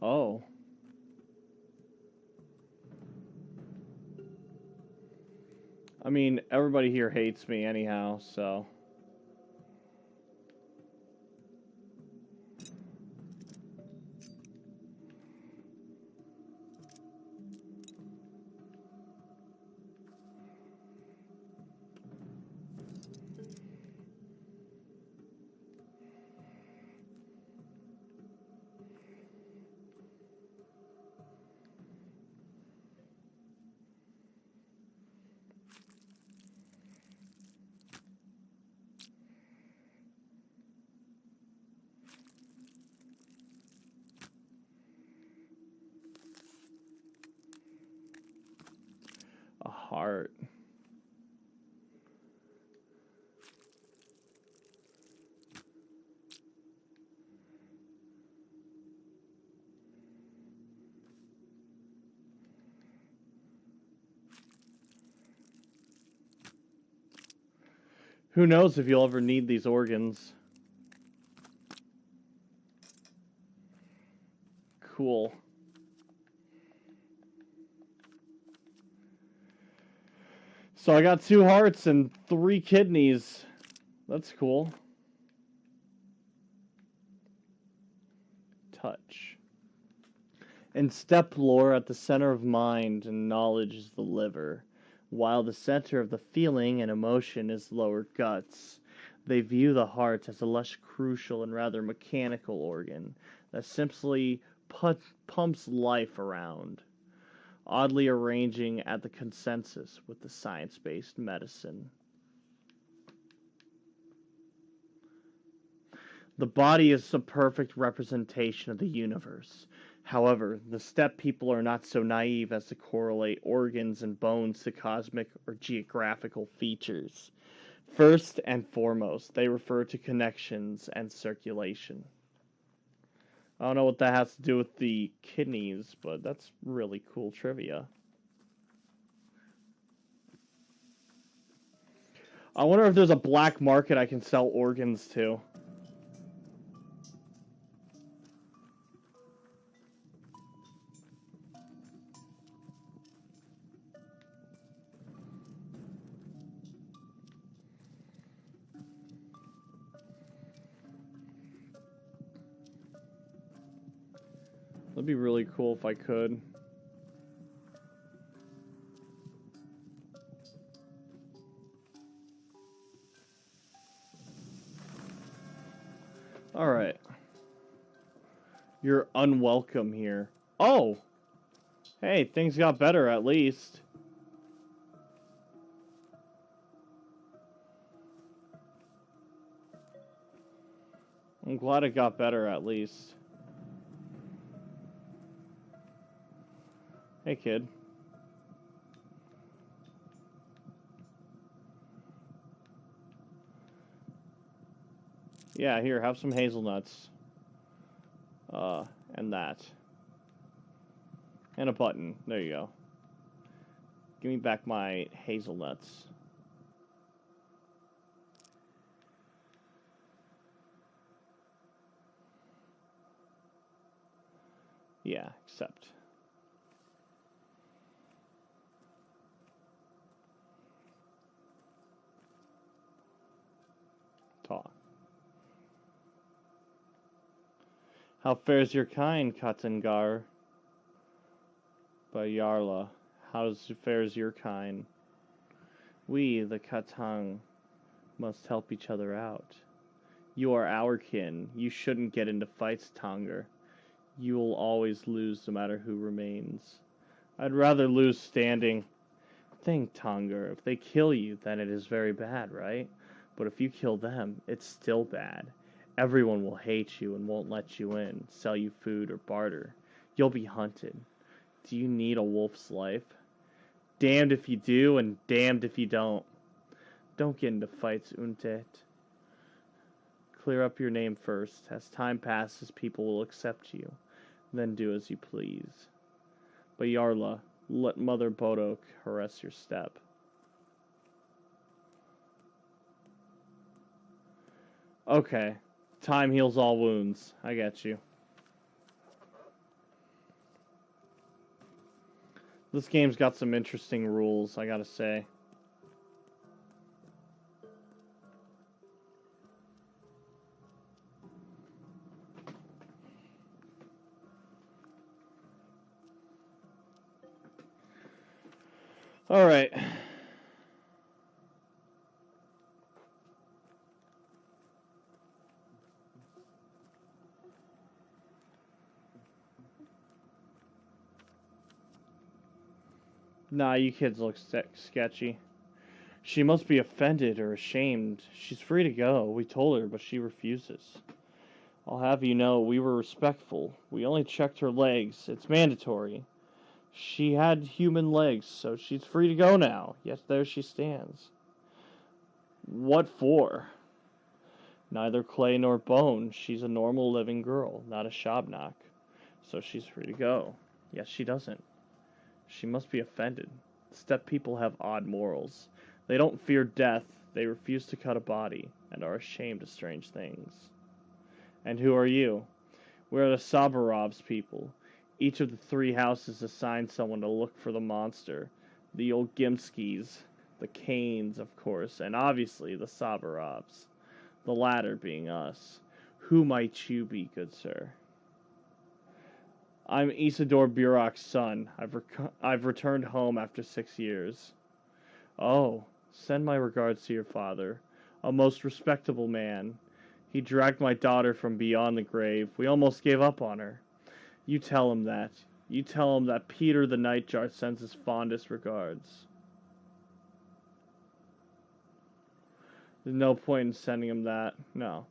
Oh. I mean, everybody here hates me anyhow, so... A heart. Who knows if you'll ever need these organs. Cool. So I got 2 hearts and 3 kidneys. That's cool. Touch. In step lore, at the center of mind and knowledge is the liver, while the center of the feeling and emotion is lower guts. They view the heart as a less crucial and rather mechanical organ that simply pumps life around, oddly arranging at the consensus with the science-based medicine. The body is a perfect representation of the universe. However, the steppe people are not so naive as to correlate organs and bones to cosmic or geographical features. First and foremost, they refer to connections and circulation. I don't know what that has to do with the kidneys, but that's really cool trivia. I wonder if there's a black market I can sell organs to. That'd be really cool if I could. Alright. You're unwelcome here. Oh! Hey, things got better at least. I'm glad it got better at least. Hey, kid. Yeah, here, have some hazelnuts. And that. And a button. There you go. Give me back my hazelnuts. Yeah, accept. Talk. How fares your kind, Katangar? By Yarla. How fares your kind? We, the Katang, must help each other out. You are our kin. You shouldn't get into fights, Tonger. You will always lose no matter who remains. I'd rather lose standing. Think, Tongar, if they kill you, then it is very bad, right? But if you kill them, it's still bad. Everyone will hate you and won't let you in, sell you food or barter. You'll be hunted. Do you need a wolf's life? Damned if you do, and damned if you don't. Don't get into fights, Untet. Clear up your name first. As time passes, people will accept you. Then do as you please. But Yarla, let Mother Bodok harass your step. Okay. Time heals all wounds. I get you. This game's got some interesting rules, I gotta say. Alright. Nah, you kids look sketchy. She must be offended or ashamed. She's free to go. We told her, but she refuses. I'll have you know, we were respectful. We only checked her legs. It's mandatory. She had human legs, so she's free to go now. Yet there she stands. What for? Neither clay nor bone. She's a normal living girl, not a shabnak. So she's free to go. Yes, she doesn't. She must be offended. Steppe people have odd morals. They don't fear death, they refuse to cut a body, and are ashamed of strange things. And who are you? We are the Sabarov's people. Each of the 3 houses assigned someone to look for the monster. The Olgimskis, the Kanes, of course, and obviously the Sabarovs. The latter being us. Who might you be, good sir? I'm Isidore Burok's son. I've returned home after 6 years. Oh, send my regards to your father. A most respectable man. He dragged my daughter from beyond the grave. We almost gave up on her. You tell him that. You tell him that Peter the Nightjar sends his fondest regards. There's no point in sending him that. No.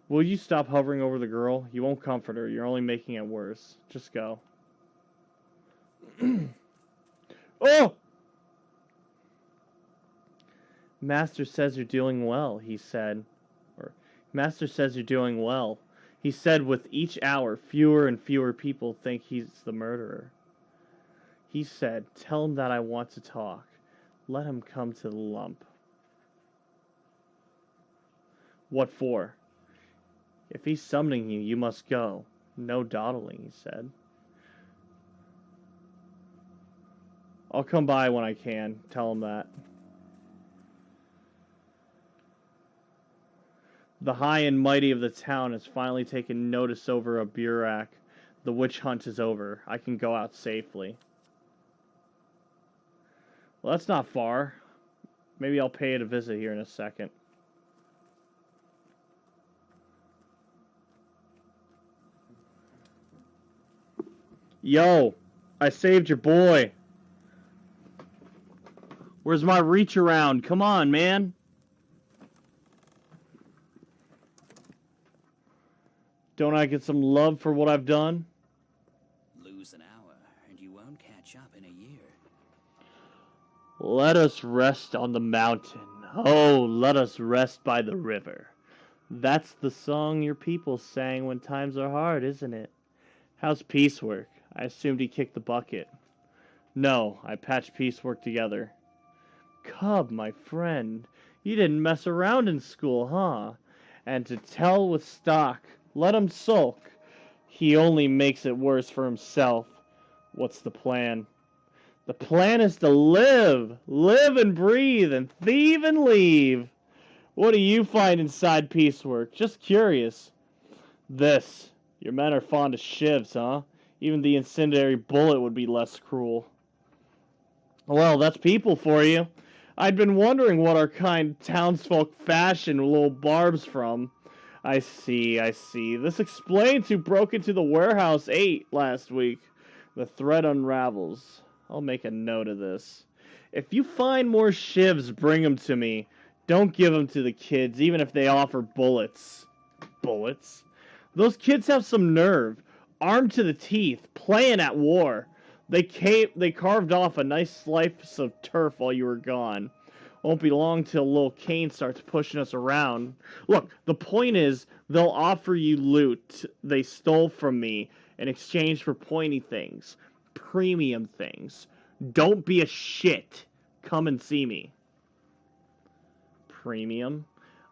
Will you stop hovering over the girl? You won't comfort her. You're only making it worse. Just go. Oh! Master says you're doing well, he said. Master says you're doing well. He said with each hour, fewer and fewer people think he's the murderer. He said, tell him that I want to talk. Let him come to the lump. What for? If he's summoning you, you must go. No dawdling, he said. I'll come by when I can. Tell him that. The high and mighty of the town has finally taken notice over a Burak. The witch hunt is over. I can go out safely. Well, that's not far. Maybe I'll pay it a visit here in a second. Yo, I saved your boy. Where's my reach around? Come on, man. Don't I get some love for what I've done? Lose an hour, and you won't catch up in a year. Let us rest on the mountain. Oh, let us rest by the river. That's the song your people sang when times are hard, isn't it? How's piecework? I assumed he kicked the bucket. No, I patched piecework together. Cub, my friend, you didn't mess around in school, huh? And to tell with stock, let him sulk. He only makes it worse for himself. What's the plan? The plan is to live and breathe, and thieve and leave. What do you find inside piecework? Just curious. This. Your men are fond of shivs, huh? Even the incendiary bullet would be less cruel. Well, that's people for you. I'd been wondering what our kind townsfolk fashion little barbs from. I see, I see. This explains who broke into the warehouse 8 last week. The thread unravels. I'll make a note of this. If you find more shivs, bring them to me. Don't give them to the kids, even if they offer bullets. Bullets? Those kids have some nerve. Armed to the teeth, playing at war. They carved off a nice slice of turf while you were gone. Won't be long till little Kane starts pushing us around. Look, the point is, they'll offer you loot they stole from me in exchange for pointy things. Premium things. Don't be a shit. Come and see me. Premium?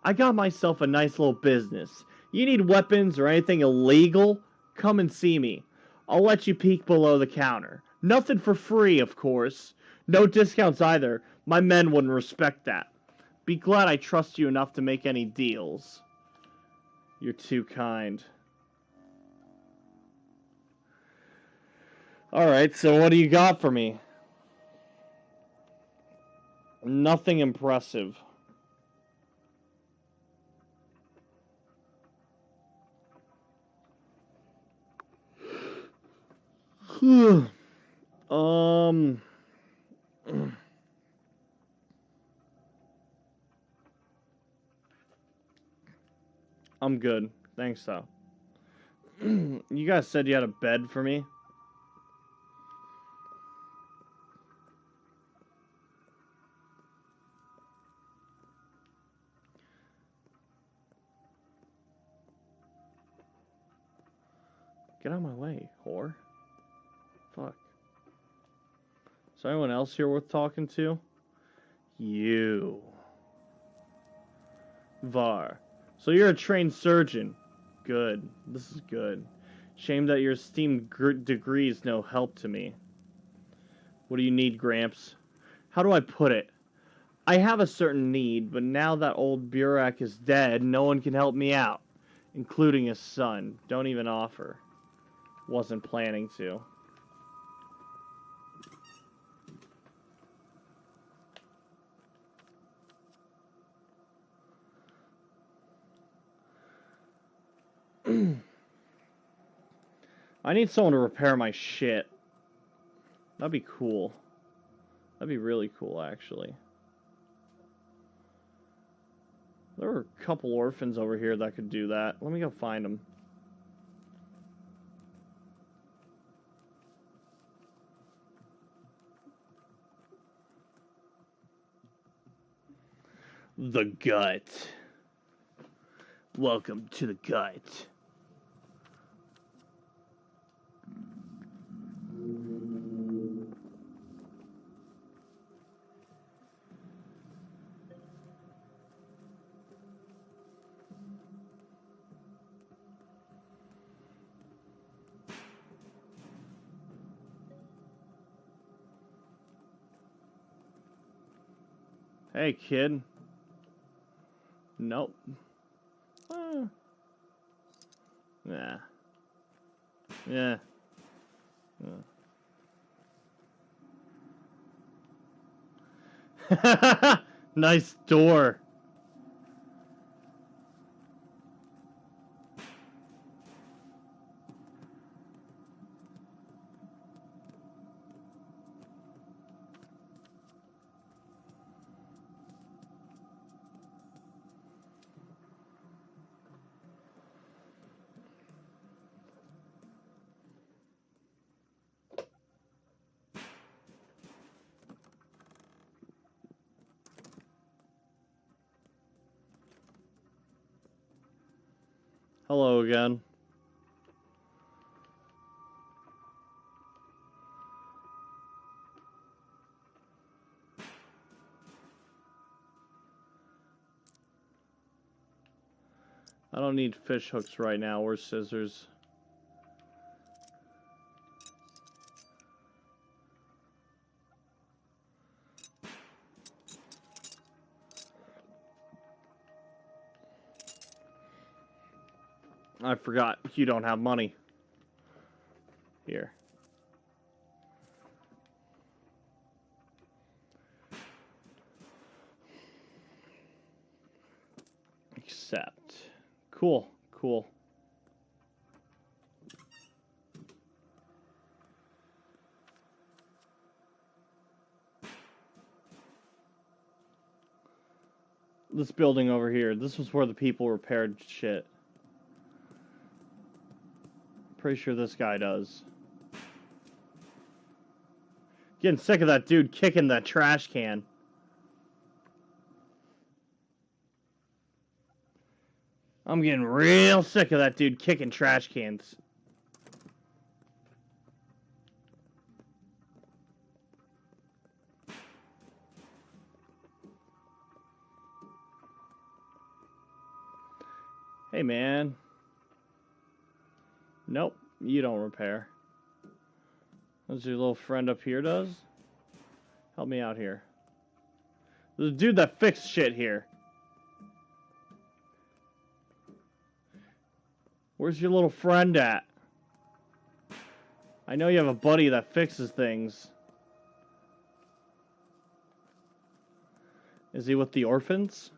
I got myself a nice little business. You need weapons or anything illegal? Come and see me. I'll let you peek below the counter. Nothing for free, of course. No discounts either. My men wouldn't respect that. Be glad I trust you enough to make any deals. You're too kind. Alright, so what do you got for me? Nothing impressive. I'm good. Thanks, though. You guys said you had a bed for me? Get out of my way, whore. Fuck. Is there anyone else here worth talking to? You. Var. So you're a trained surgeon. Good. This is good. Shame that your esteemed degree is no help to me. What do you need, Gramps? How do I put it? I have a certain need, but now that old Burak is dead, no one can help me out. Including his son. Don't even offer. Wasn't planning to. I need someone to repair my shit. That'd be cool. That'd be really cool, actually. There were a couple orphans over here that could do that. Let me go find them. The gut. Welcome to the gut. Hey, kid. Nope. Nah. Yeah. Nice door. Hello again. I don't need fish hooks right now or scissors. I forgot you don't have money. Here. Accept. Cool, cool. This building over here, this was where the people repaired shit. Pretty sure this guy does. Getting sick of that dude kicking that trash can. I'm getting real sick of that dude kicking trash cans. Hey, man. Nope, you don't repair. What's your little friend up here does? Help me out here. There's a dude that fixed shit here. Where's your little friend at? I know you have a buddy that fixes things. Is he with the orphans?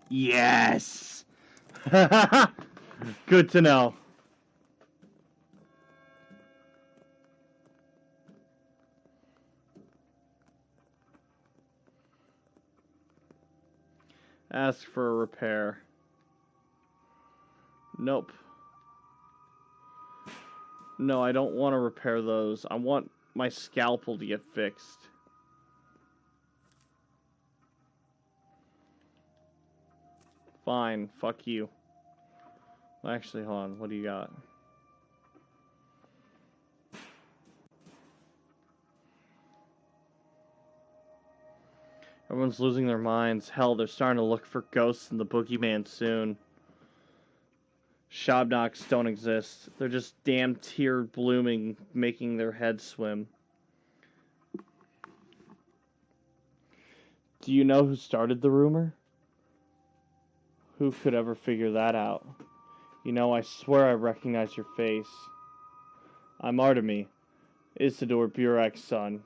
Yes! Good to know. Ask for a repair. Nope. No, I don't want to repair those. I want my scalpel to get fixed. Fine, fuck you. Well, actually, hold on. What do you got? Everyone's losing their minds. Hell, they're starting to look for ghosts in the boogeyman soon. Shobnocks don't exist. They're just damn tear blooming, making their heads swim. Do you know who started the rumor? Who could ever figure that out? You know, I swear I recognize your face. I'm Artemy, Isidore Burek's son.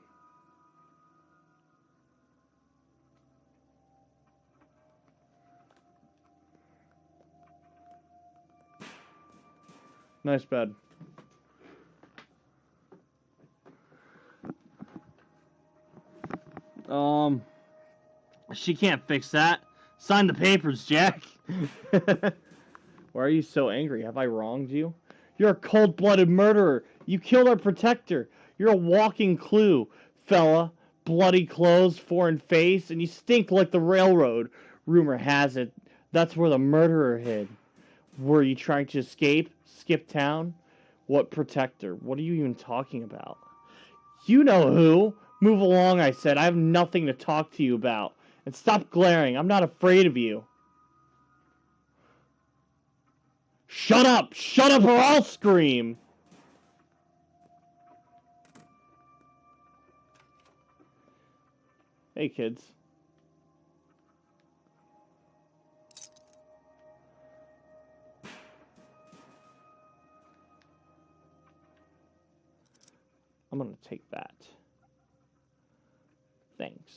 Nice bed. She can't fix that. Sign the papers, Jack. Why are you so angry? Have I wronged you? You're a cold-blooded murderer. You killed our protector. You're a walking clue, fella. Bloody clothes, foreign face, and you stink like the railroad. Rumor has it that's where the murderer hid. Were you trying to escape? Skip town? What protector? What are you even talking about? You know who. Move along, I said. I have nothing to talk to you about. And stop glaring. I'm not afraid of you. Shut up! Shut up or I'll scream! Hey, kids. I'm gonna take that. Thanks.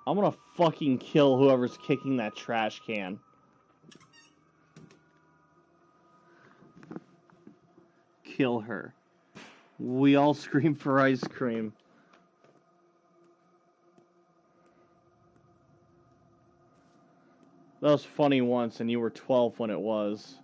I'm gonna fucking kill whoever's kicking that trash can. Kill her. We all scream for ice cream. That was funny once, and you were 12 when it was.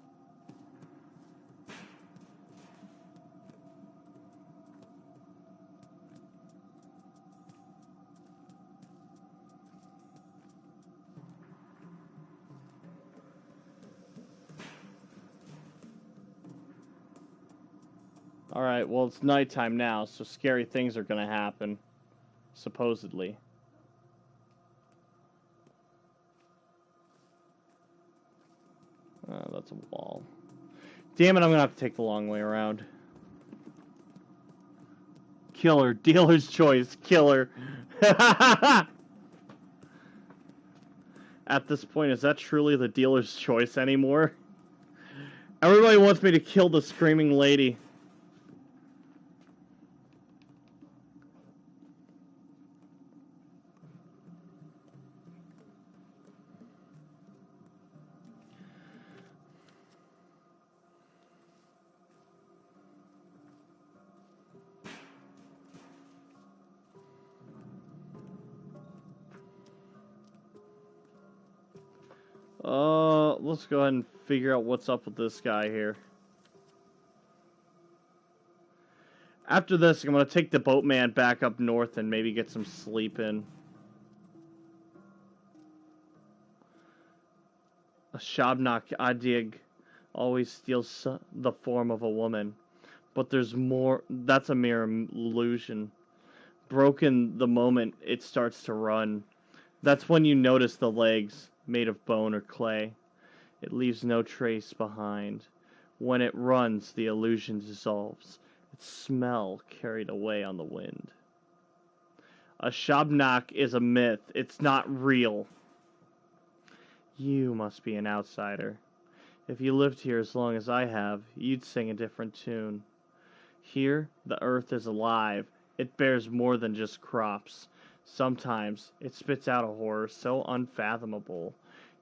Alright, well, it's nighttime now, so scary things are gonna happen. Supposedly. That's a wall. Damn it, I'm gonna have to take the long way around. Killer. Dealer's choice. Killer. At this point, is that truly the dealer's choice anymore? Everybody wants me to kill the screaming lady. Let's go ahead and figure out what's up with this guy here. After this, I'm going to take the boatman back up north and maybe get some sleep in. A Shabnak Adig always steals the form of a woman. But there's more. That's a mere illusion. Broken the moment it starts to run. That's when you notice the legs, made of bone or clay. It leaves no trace behind. When it runs, the illusion dissolves. Its smell carried away on the wind. A Shabnak is a myth. It's not real. You must be an outsider. If you lived here as long as I have, you'd sing a different tune. Here, the earth is alive. It bears more than just crops. Sometimes, it spits out a horror so unfathomable,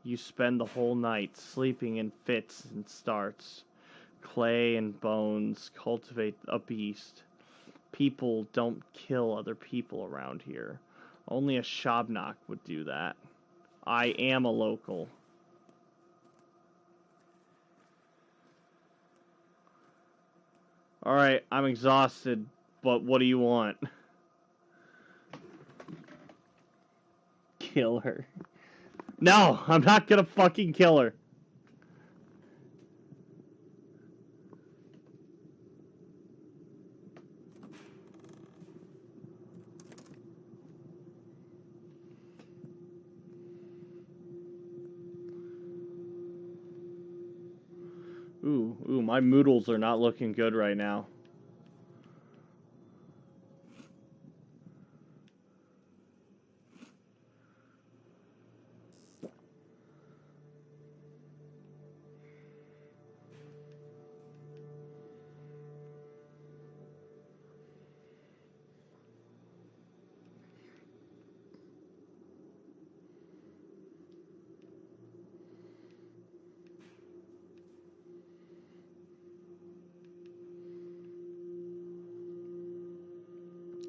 you spend the whole night sleeping in fits and starts. Clay and bones cultivate a beast. People don't kill other people around here. Only a Shabnak would do that. I am a local. Alright, I'm exhausted, but what do you want? Kill her. No, I'm not gonna fucking kill her. Ooh, my moodles are not looking good right now.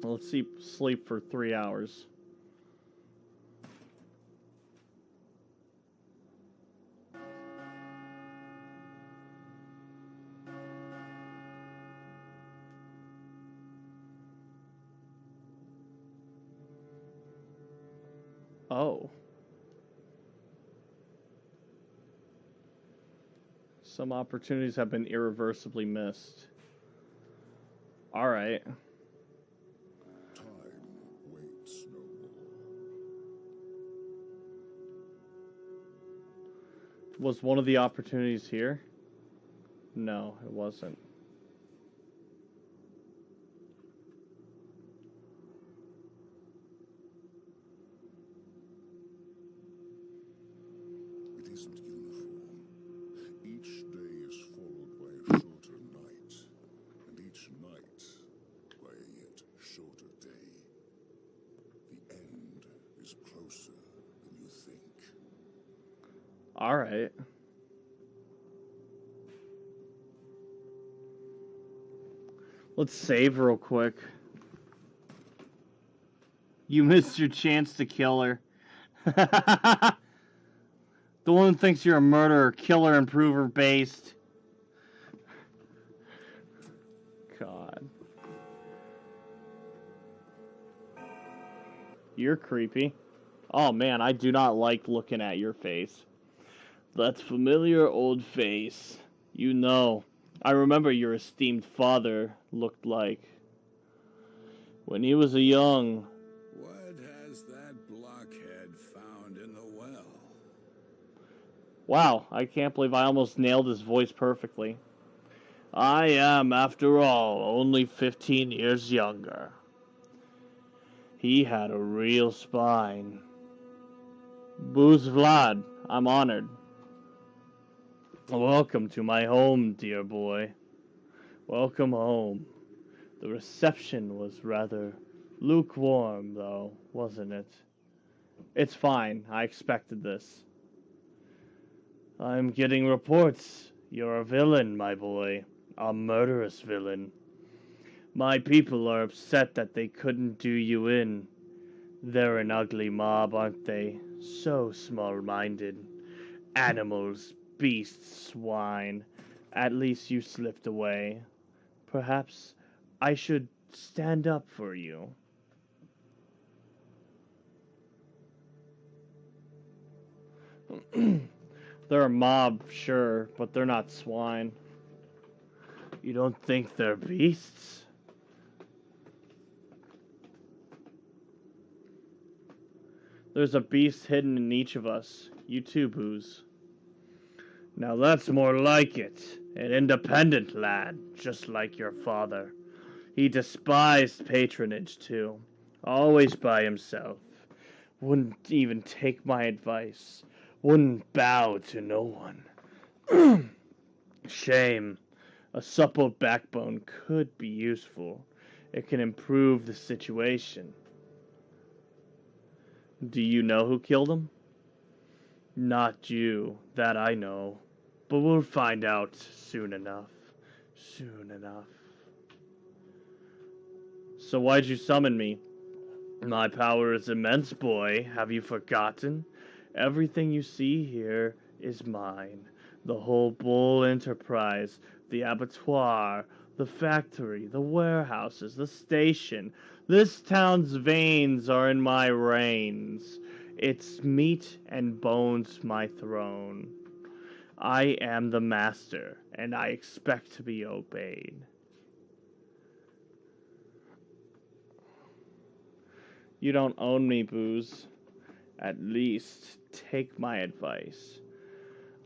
Let's sleep for 3 hours. Oh. Some opportunities have been irreversibly missed. Alright. Was one of the opportunities here? No, it wasn't. It isn't uniform. Each day is followed by a shorter night, and each night by a yet shorter day. The end is closer than you think. Alright. Let's save real quick. You missed your chance to kill her. The one who thinks you're a murderer, killer, improver based. God. You're creepy. Oh man, I do not like looking at your face. That familiar old face. You know. I remember your esteemed father looked like. When he was a young... What has that blockhead found in the well? Wow, I can't believe I almost nailed his voice perfectly. I am, after all, only 15 years younger. He had a real spine. Booze Vlad, I'm honored. Welcome to my home, dear boy. Welcome home. The reception was rather lukewarm, though, wasn't it? It's fine. I expected this. I'm getting reports. You're a villain, my boy. A murderous villain. My people are upset that they couldn't do you in. They're an ugly mob, aren't they? So small-minded. Animals, beasts, swine. At least you slipped away. Perhaps I should stand up for you. They're a mob, sure, but they're not swine. You don't think they're beasts? There's a beast hidden in each of us. You too, Booze. Now that's more like it. An independent lad, just like your father. He despised patronage, too. Always by himself. Wouldn't even take my advice. Wouldn't bow to no one. Shame. A supple backbone could be useful. It can improve the situation. Do you know who killed him? Not you. That I know. But we'll find out soon enough. Soon enough. So why'd you summon me? My power is immense, boy. Have you forgotten? Everything you see here is mine. The whole Bull enterprise, the abattoir, the factory, the warehouses, the station. This town's veins are in my reins. Its meat and bones my throne. I am the master, and I expect to be obeyed. You don't own me, Booze. At least, take my advice.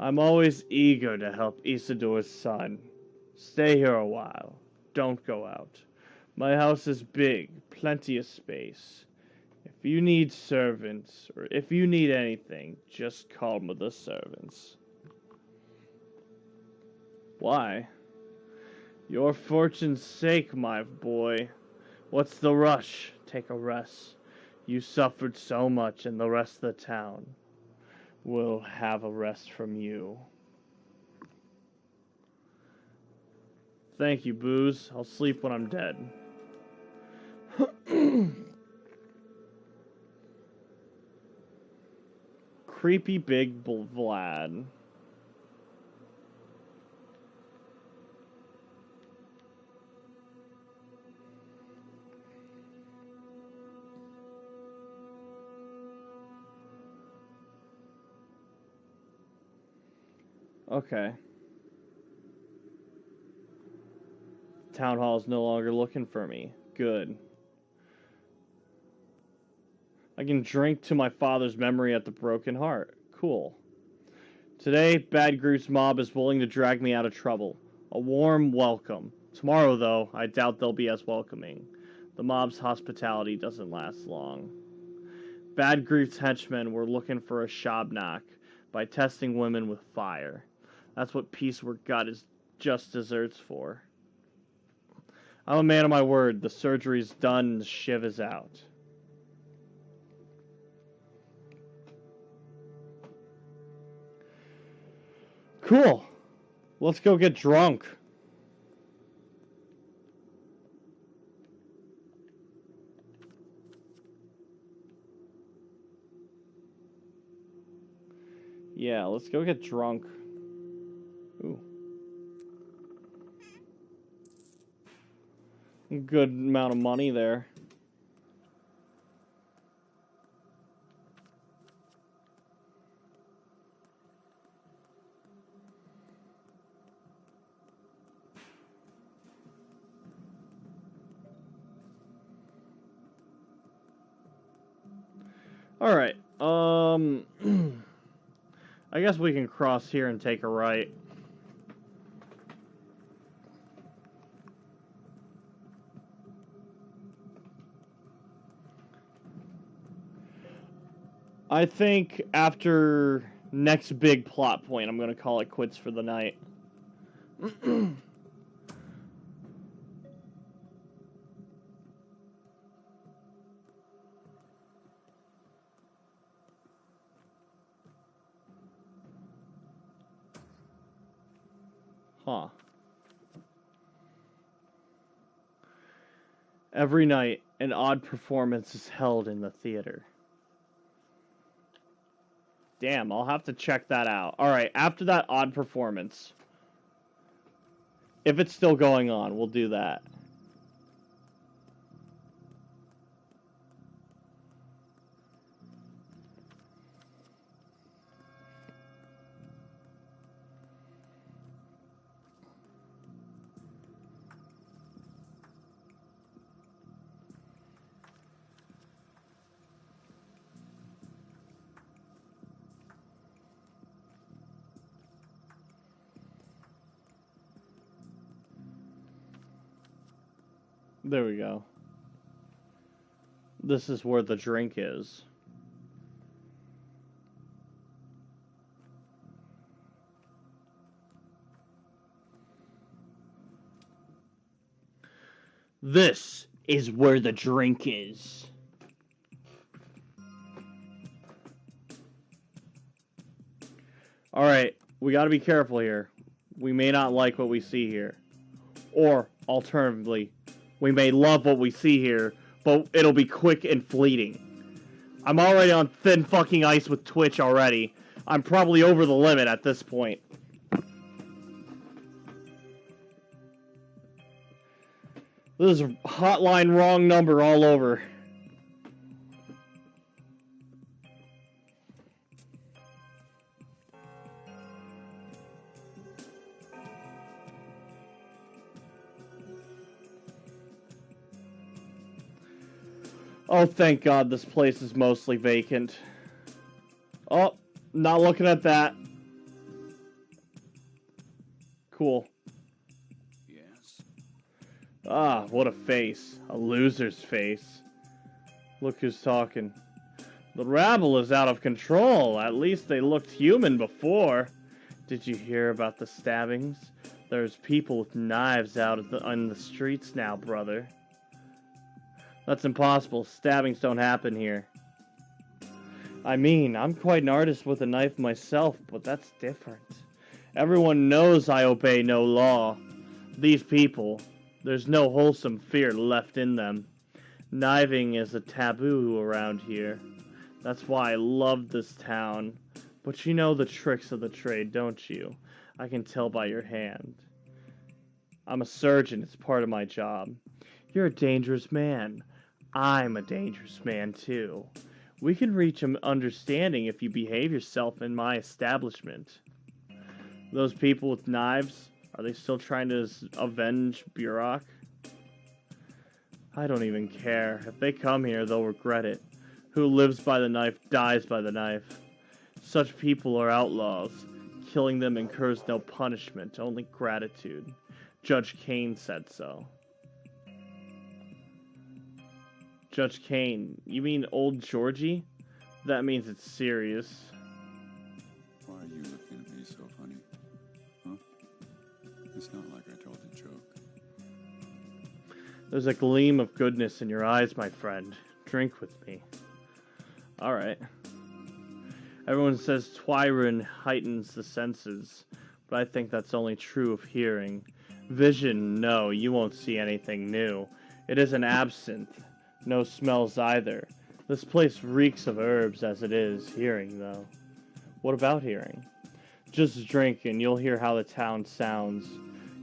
I'm always eager to help Isidor's son. Stay here a while. Don't go out. My house is big, plenty of space. If you need servants, or if you need anything, just call me the servants. Why? Your fortune's sake, my boy. What's the rush? Take a rest. You suffered so much, and the rest of the town will have a rest from you. Thank you, Booze. I'll sleep when I'm dead. Creepy big Vlad. Okay. Town hall is no longer looking for me. Good. I can drink to my father's memory at the Broken Heart. Cool. Today, Bad Groot's mob is willing to drag me out of trouble. A warm welcome. Tomorrow, though, I doubt they'll be as welcoming. The mob's hospitality doesn't last long. Bad Groot's henchmen were looking for a Shabnak by testing women with fire. That's what Piecework got his just desserts for. I'm a man of my word. The surgery's done and the shiv is out. Cool. Let's go get drunk. Yeah, let's go get drunk. Ooh. Good amount of money there. Alright, I guess we can cross here and take a right. I think after next big plot point, I'm going to call it quits for the night. Huh. Every night, an odd performance is held in the theater. Damn, I'll have to check that out. Alright, after that odd performance, if it's still going on, we'll do that. There we go. This is where the drink is. This is where the drink is. Alright, we gotta be careful here. We may not like what we see here. Or, alternatively, we may love what we see here, but it'll be quick and fleeting. I'm already on thin fucking ice with Twitch already. I'm probably over the limit at this point. This is hotline wrong number all over. Oh, thank God this place is mostly vacant. Oh, not looking at that. Cool. Yes. Ah, what a face. A loser's face. Look who's talking. The rabble is out of control. At least they looked human before. Did you hear about the stabbings? There's people with knives out on the streets now, brother. That's impossible. Stabbings don't happen here. I mean, I'm quite an artist with a knife myself, but that's different. Everyone knows I obey no law. These people, there's no wholesome fear left in them. Kniving is a taboo around here. That's why I love this town. But you know the tricks of the trade, don't you? I can tell by your hand. I'm a surgeon. It's part of my job. You're a dangerous man. I'm a dangerous man, too. We can reach an understanding if you behave yourself in my establishment. Those people with knives, are they still trying to avenge Burok? I don't even care. If they come here, they'll regret it. Who lives by the knife dies by the knife. Such people are outlaws. Killing them incurs no punishment, only gratitude. Judge Kane said so. Judge Kane, you mean old Georgie? That means it's serious. Why are you looking at me so funny? Huh? It's not like I told a joke. There's a gleam of goodness in your eyes, my friend. Drink with me. Alright. Everyone says Twyrin heightens the senses, but I think that's only true of hearing. Vision, no, you won't see anything new. It is an absinthe. No smells either. This place reeks of herbs as it is. Hearing, though. What about hearing? Just drink and you'll hear how the town sounds.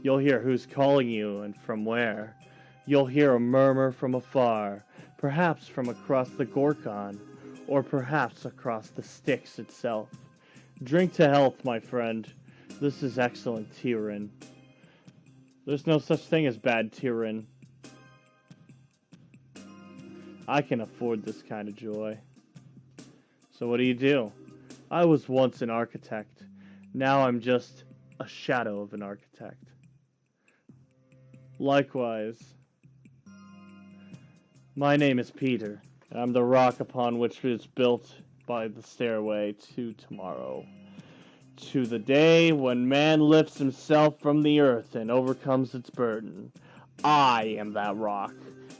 You'll hear who's calling you and from where. You'll hear a murmur from afar, perhaps from across the Gorkon, or perhaps across the Styx itself. Drink to health, my friend. This is excellent Tyrin. There's no such thing as bad Tyrin. I can afford this kind of joy. So what do? I was once an architect. Now I'm just a shadow of an architect. Likewise, my name is Peter, and I'm the rock upon which it is built by the stairway to tomorrow. To the day when man lifts himself from the earth and overcomes its burden. I am that rock,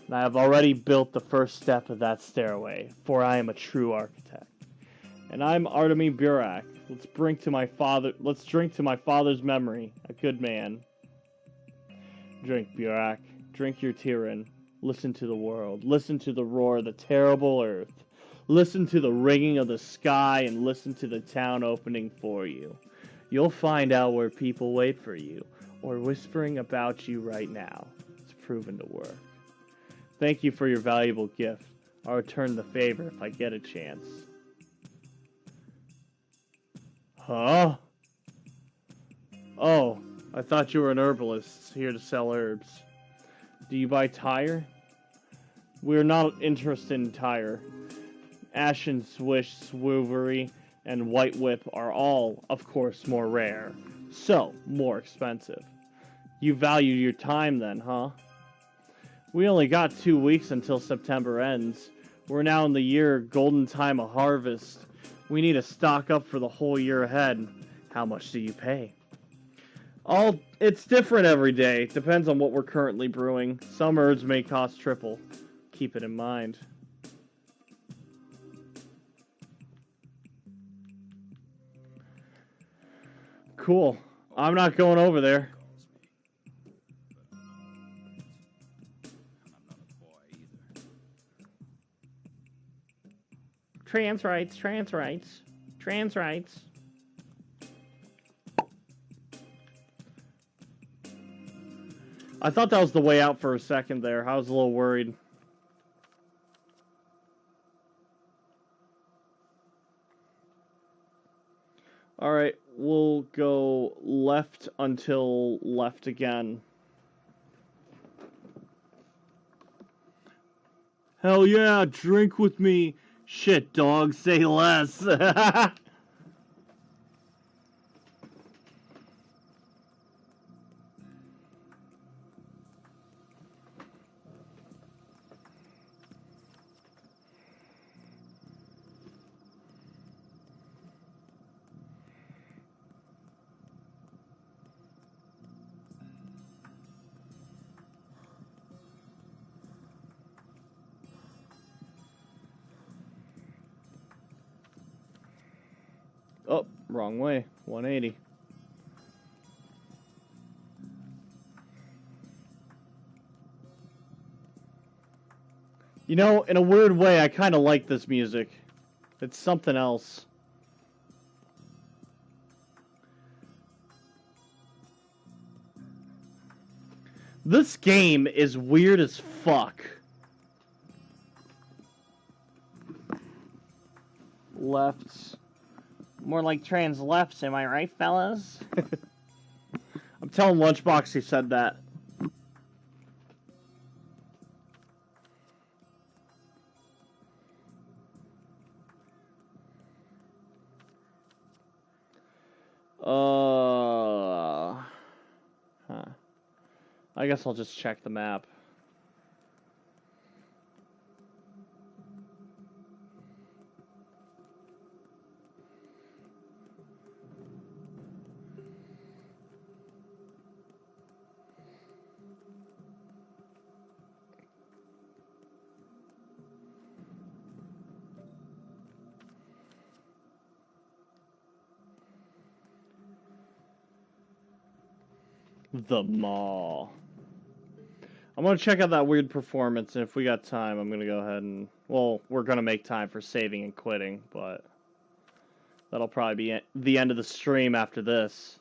and I have already built the first step of that stairway, for I am a true architect. And I'm Artemy Burak. Let's drink to my father's memory, a good man. Drink, Burak. Drink your Tyrann. Listen to the world. Listen to the roar of the terrible earth. Listen to the ringing of the sky, and listen to the town opening for you. You'll find out where people wait for you, or whispering about you right now. It's proven to work. Thank you for your valuable gift. I'll return the favor if I get a chance. Huh? Oh, I thought you were an herbalist here to sell herbs. Do you buy tire? We are not interested in tire. Ashen Swish, Swoovery, and White Whip are all, of course, more rare, so more expensive. You value your time then, huh? We only got 2 weeks until September ends. We're now in the year golden time of harvest. We need to stock up for the whole year ahead. How much do you pay? It's different every day. Depends on what we're currently brewing. Some herbs may cost triple. Keep it in mind. Cool. I'm not going over there. Trans rights, trans rights, trans rights. I thought that was the way out for a second there. I was a little worried. Alright, we'll go left until left again. Hell yeah, drink with me. Shit, dog, say less. Oh, wrong way. 180. You know, in a weird way, I kind of like this music. It's something else. This game is weird as fuck. Left. More like trans lefts, am I right, fellas? I'm telling Lunchbox he said that. Huh. I guess I'll just check the map. The mall. I'm gonna check out that weird performance, and if we got time, I'm gonna go ahead and... Well, we're gonna make time for saving and quitting, but... That'll probably be the end of the stream after this.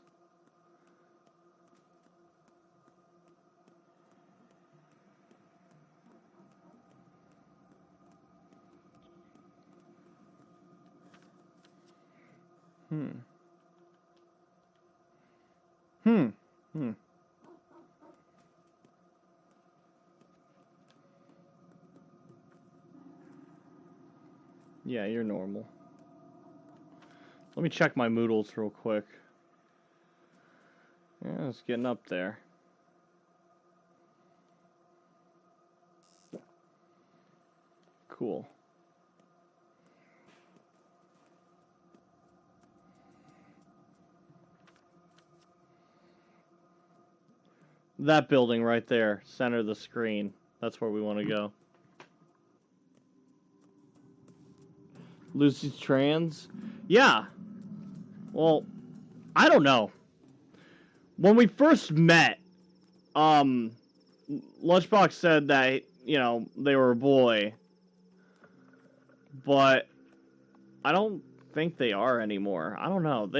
Yeah, you're normal. Let me check my Moodles real quick. Yeah, it's getting up there. Cool. That building right there, center of the screen. That's where we want to go. Lucy's trans? Yeah. Well, I don't know. When we first met, Lunchbox said that, you know, they were a boy. But I don't think they are anymore. I don't know.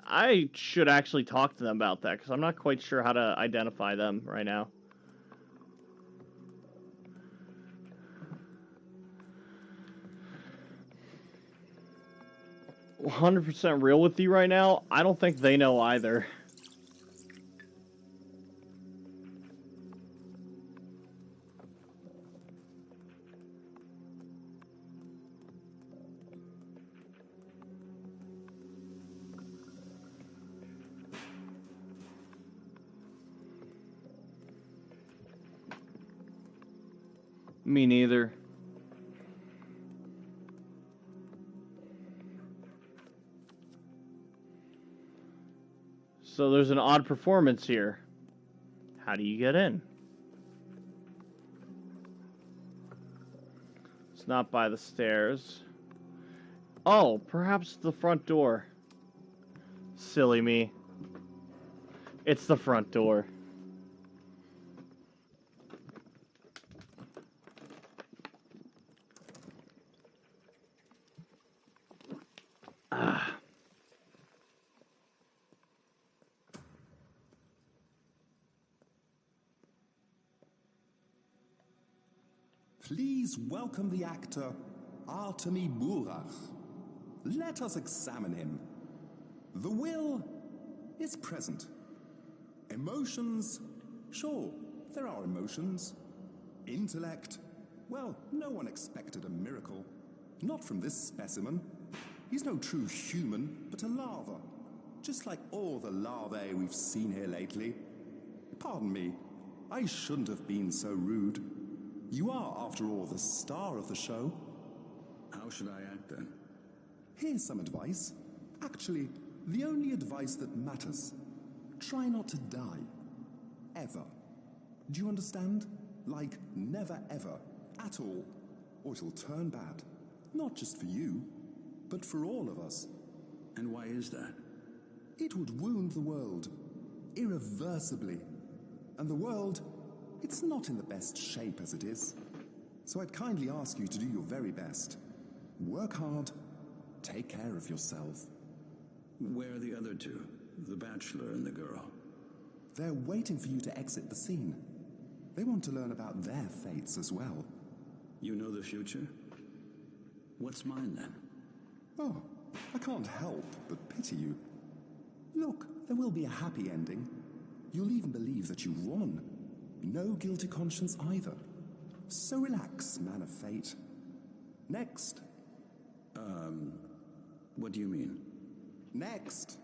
I should actually talk to them about that, because I'm not quite sure how to identify them right now. "100% real with you right now." I don't think they know either. Me neither. So there's an odd performance here. How do you get in? It's not by the stairs. Oh, perhaps the front door. Silly me. It's the front door. Ah. Please welcome the actor, Artemi Burach. Let us examine him. The will is present. Emotions, sure, there are emotions. Intellect, well, no one expected a miracle. Not from this specimen. He's no true human, but a larva. Just like all the larvae we've seen here lately. Pardon me, I shouldn't have been so rude. You are, after all, the star of the show. How should I act then? Here's some advice. Actually, the only advice that matters. Try not to die. Ever. Do you understand? Like, never ever. At all. Or it'll turn bad. Not just for you, but for all of us. And why is that? It would wound the world. Irreversibly. And the world, it's not in the best shape as it is. So I'd kindly ask you to do your very best. Work hard. Take care of yourself. Where are the other two? The bachelor and the girl? They're waiting for you to exit the scene. They want to learn about their fates as well. You know the future? What's mine then? Oh, I can't help but pity you. Look, there will be a happy ending. You'll even believe that you won. No guilty conscience either. So relax, man of fate. Next. What do you mean? Next.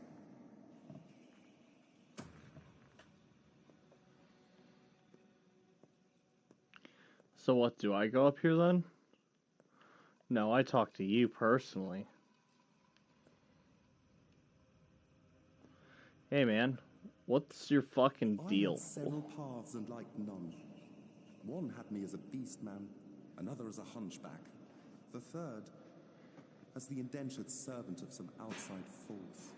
So what, do I go up here then? No, I talk to you personally. Hey man, what's your fucking deal? I had several paths and liked none. One had me as a beast man, another as a hunchback. The third as the indentured servant of some outside fools.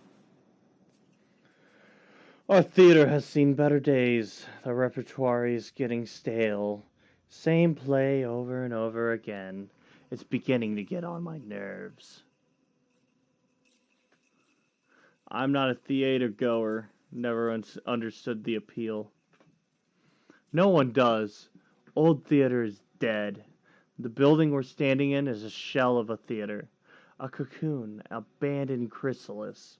Our theater has seen better days. The repertoire is getting stale. Same play over and over again. It's beginning to get on my nerves. I'm not a theater goer. Never understood the appeal. No one does. Old theater is dead. The building we're standing in is a shell of a theater. A cocoon, abandoned chrysalis.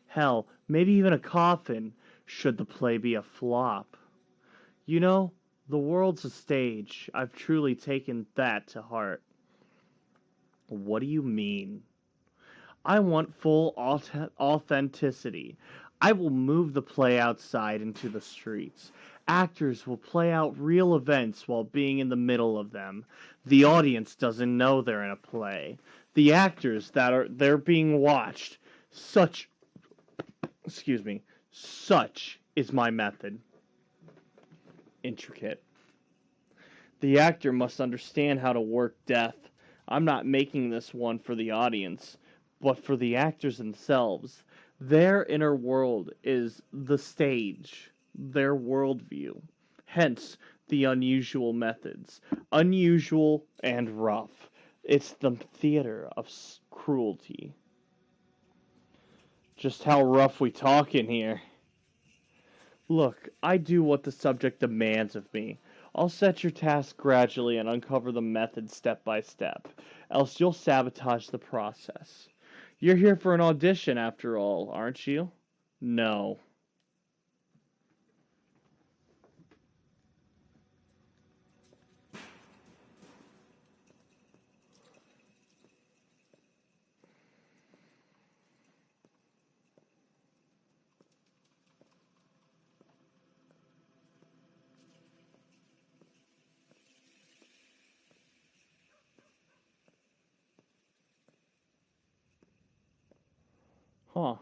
Hell, maybe even a coffin, should the play be a flop. You know, the world's a stage. I've truly taken that to heart. What do you mean? I want full authenticity. I will move the play outside into the streets. Actors will play out real events while being in the middle of them. The audience doesn't know they're in a play. The actors they're being watched. Such is my method. intricate. The actor must understand how to work death. I'm not making this one for the audience, but for the actors themselves. Their inner world is the stage, their worldview. Hence, the unusual methods. Unusual and rough. It's the theater of cruelty. Just how rough we talk in here. Look, I do what the subject demands of me. I'll set your task gradually and uncover the method step by step, else you'll sabotage the process. You're here for an audition, after all, aren't you? No. Huh.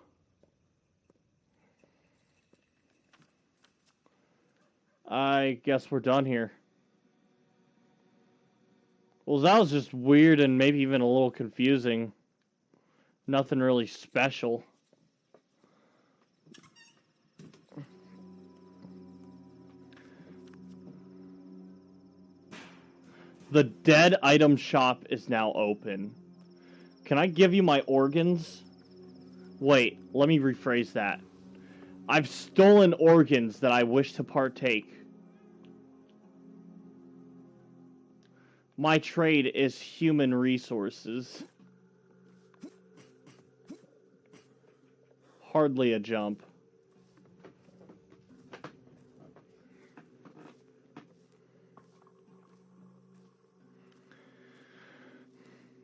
I guess we're done here. Well, that was just weird and maybe even a little confusing. Nothing really special. The dead item shop is now open. Can I give you my organs? Wait, let me rephrase that. I've stolen organs that I wish to partake. My trade is human resources. Hardly a jump.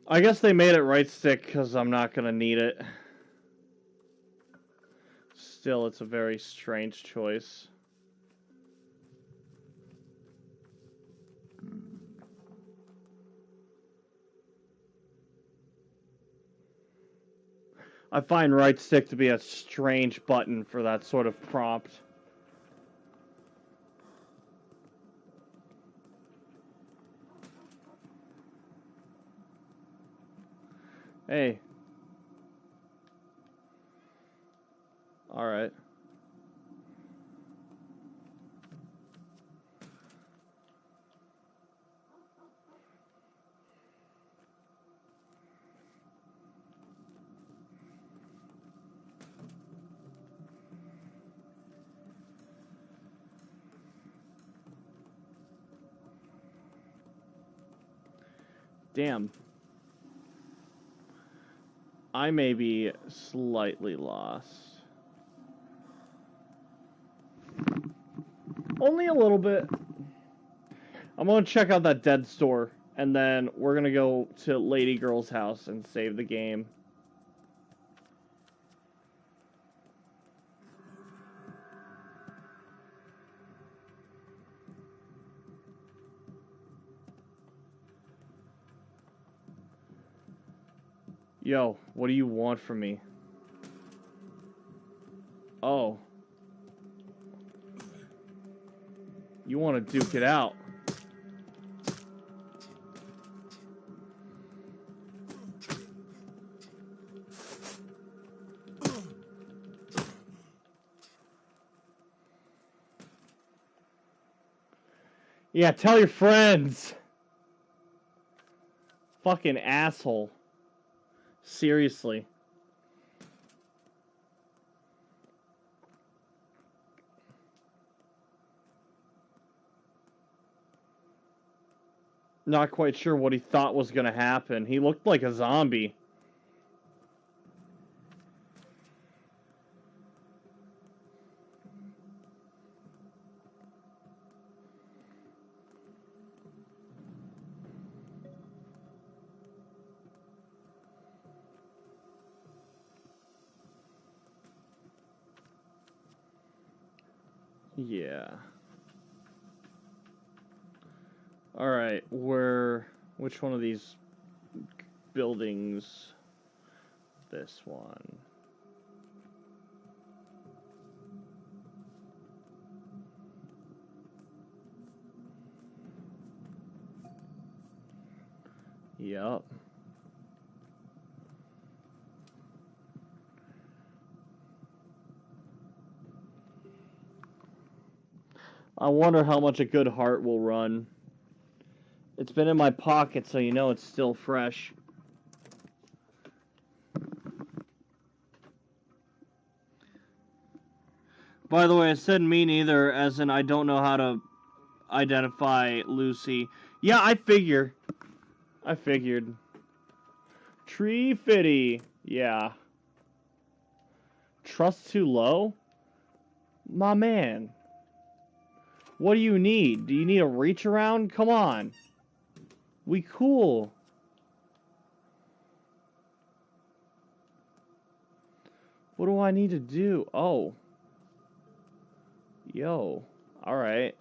I guess they made it right stick because I'm not going to need it. Still, it's a very strange choice. I find right stick to be a strange button for that sort of prompt. Hey. Alright. Damn. I may be slightly lost. Only a little bit. I'm gonna check out that dead store, and then we're gonna go to Lady Girl's house and save the game. Yo, what do you want from me? Oh. You want to duke it out. Yeah, tell your friends. Fucking asshole. Seriously. Not quite sure what he thought was gonna happen. He looked like a zombie. Yeah. Alright, which one of these buildings? This one. Yup. I wonder how much a good heart will run. It's been in my pocket, so you know it's still fresh. By the way, I said me neither, as in I don't know how to identify Lucy. Yeah, I figured. Tree Fitty. Yeah. Trust too low? My man. What do you need? Do you need a reach around? Come on. We cool. What do I need to do? Oh. Yo. Alright.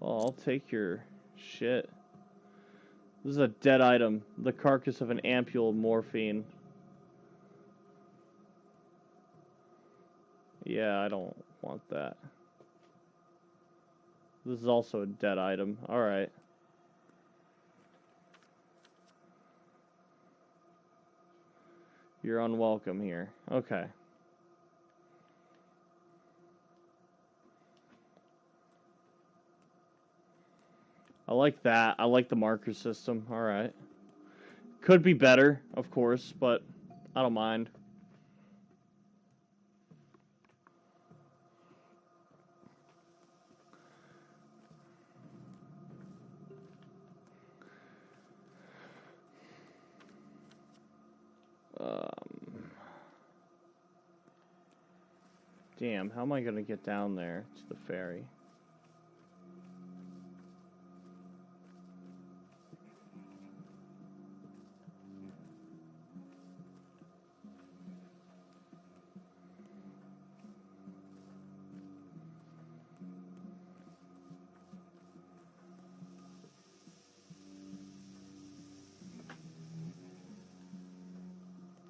Well, I'll take your shit. This is a dead item. The carcass of an ampule morphine. Yeah, I don't want that. This is also a dead item. Alright. You're unwelcome here. Okay. I like that. I like the marker system. Alright. Could be better, of course, but I don't mind. Damn, how am I gonna get down there to the ferry?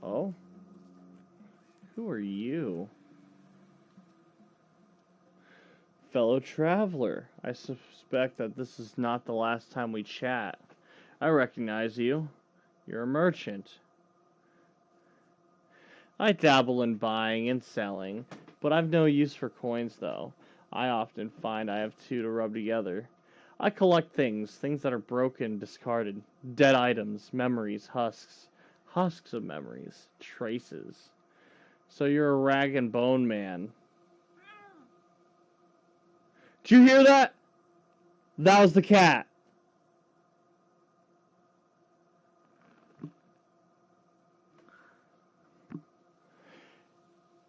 Oh? Who are you? Fellow traveler, I suspect that this is not the last time we chat. I recognize you. You're a merchant. I dabble in buying and selling, but I've no use for coins though. I often find I have two to rub together. I collect things that are broken, discarded, dead items, memories, husks of memories, traces. So you're a rag and bone man. Did you hear that? That was the cat.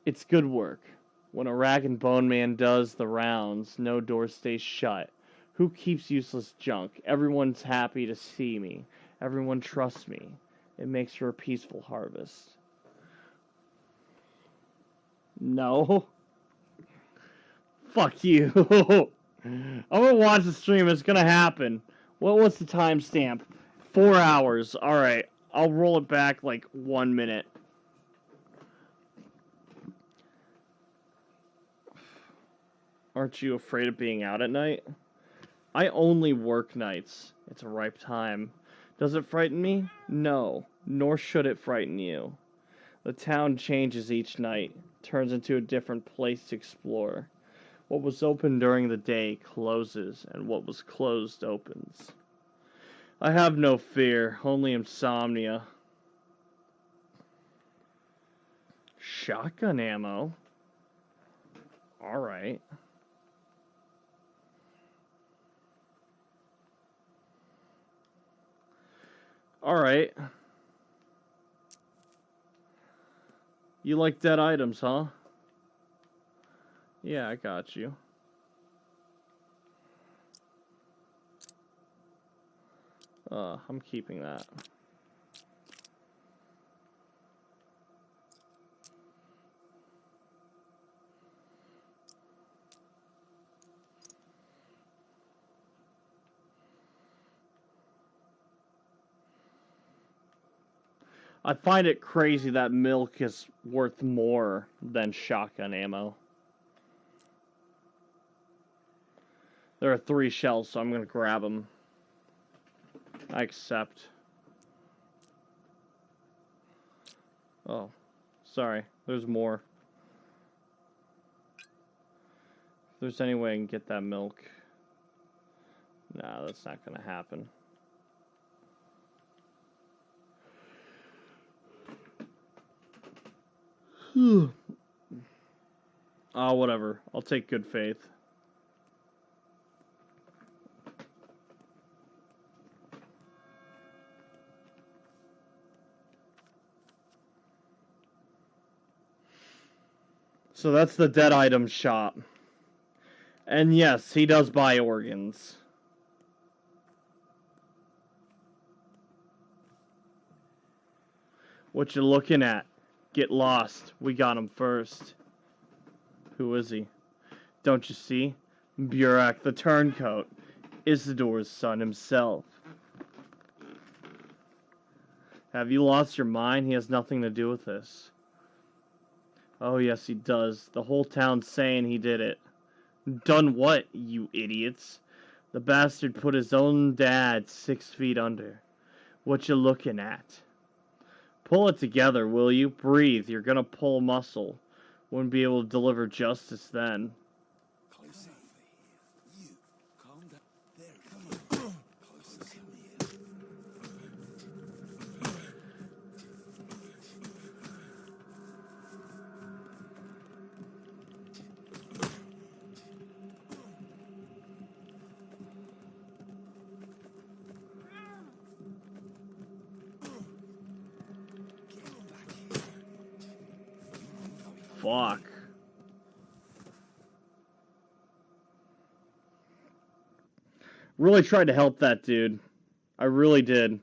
It's good work. When a rag and bone man does the rounds, no door stays shut. Who keeps useless junk? Everyone's happy to see me. Everyone trusts me. It makes for a peaceful harvest. No. Fuck you. I'm gonna watch the stream. It's gonna happen. What's the timestamp? 4 hours. Alright. I'll roll it back like 1 minute. Aren't you afraid of being out at night? I only work nights. It's a ripe time. Does it frighten me? No. Nor should it frighten you. The town changes each night. Turns into a different place to explore. What was open during the day closes, and what was closed opens. I have no fear, only insomnia. Shotgun ammo? Alright. Alright. You like dead items, huh? Yeah, I got you. I'm keeping that. I find it crazy that milk is worth more than shotgun ammo. There are 3 shells, so I'm gonna grab them. I accept. Oh, sorry. There's more. If there's any way I can get that milk. Nah, that's not gonna happen. Ah, whatever. I'll take good faith. So that's the dead item shop. And yes, he does buy organs. What you looking at? Get lost. We got him first. Who is he? Don't you see? Burak the Turncoat. Isidore's son himself. Have you lost your mind? He has nothing to do with this. Oh, yes, he does. The whole town's saying he did it. Done what, you idiots? The bastard put his own dad 6 feet under. What you looking at? Pull it together, will you? Breathe. You're gonna pull muscle. Wouldn't be able to deliver justice then. Closer. You. Calm down. There, come on. Closer to me. Fuck. Really tried to help that dude. I really did.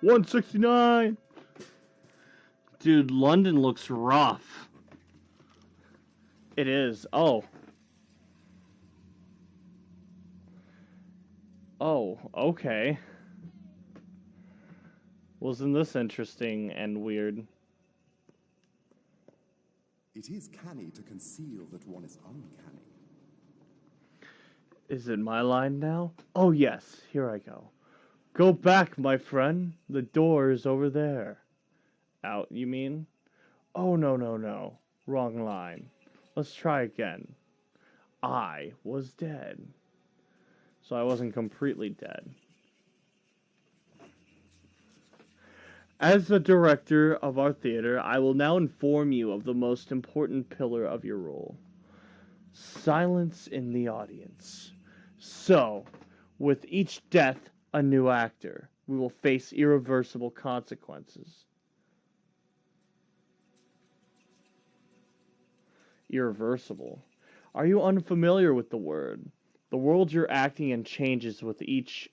$169. Dude, London looks rough. It is. Oh. Oh, okay. Wasn't this interesting and weird? It is canny to conceal that one is uncanny. Is it my line now? Oh, yes. Here I go. Go back, my friend. The door is over there. Out, you mean? Oh, no. Wrong line. Let's try again. I was dead. So I wasn't completely dead. As the director of our theater, I will now inform you of the most important pillar of your role. Silence in the audience. So, with each death, a new actor. We will face irreversible consequences. Irreversible. Are you unfamiliar with the word? The world you're acting in changes with each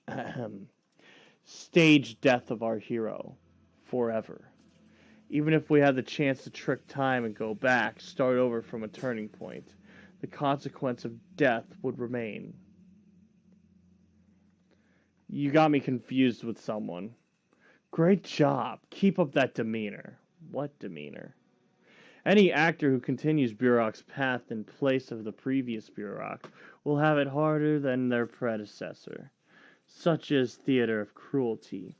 stage death of our hero. Forever. Even if we had the chance to trick time and go back, start over from a turning point, the consequence of death would remain. You got me confused with someone. Great job. Keep up that demeanor. What demeanor? Any actor who continues Burak's path in place of the previous Burak will have it harder than their predecessor. Such is theater of cruelty.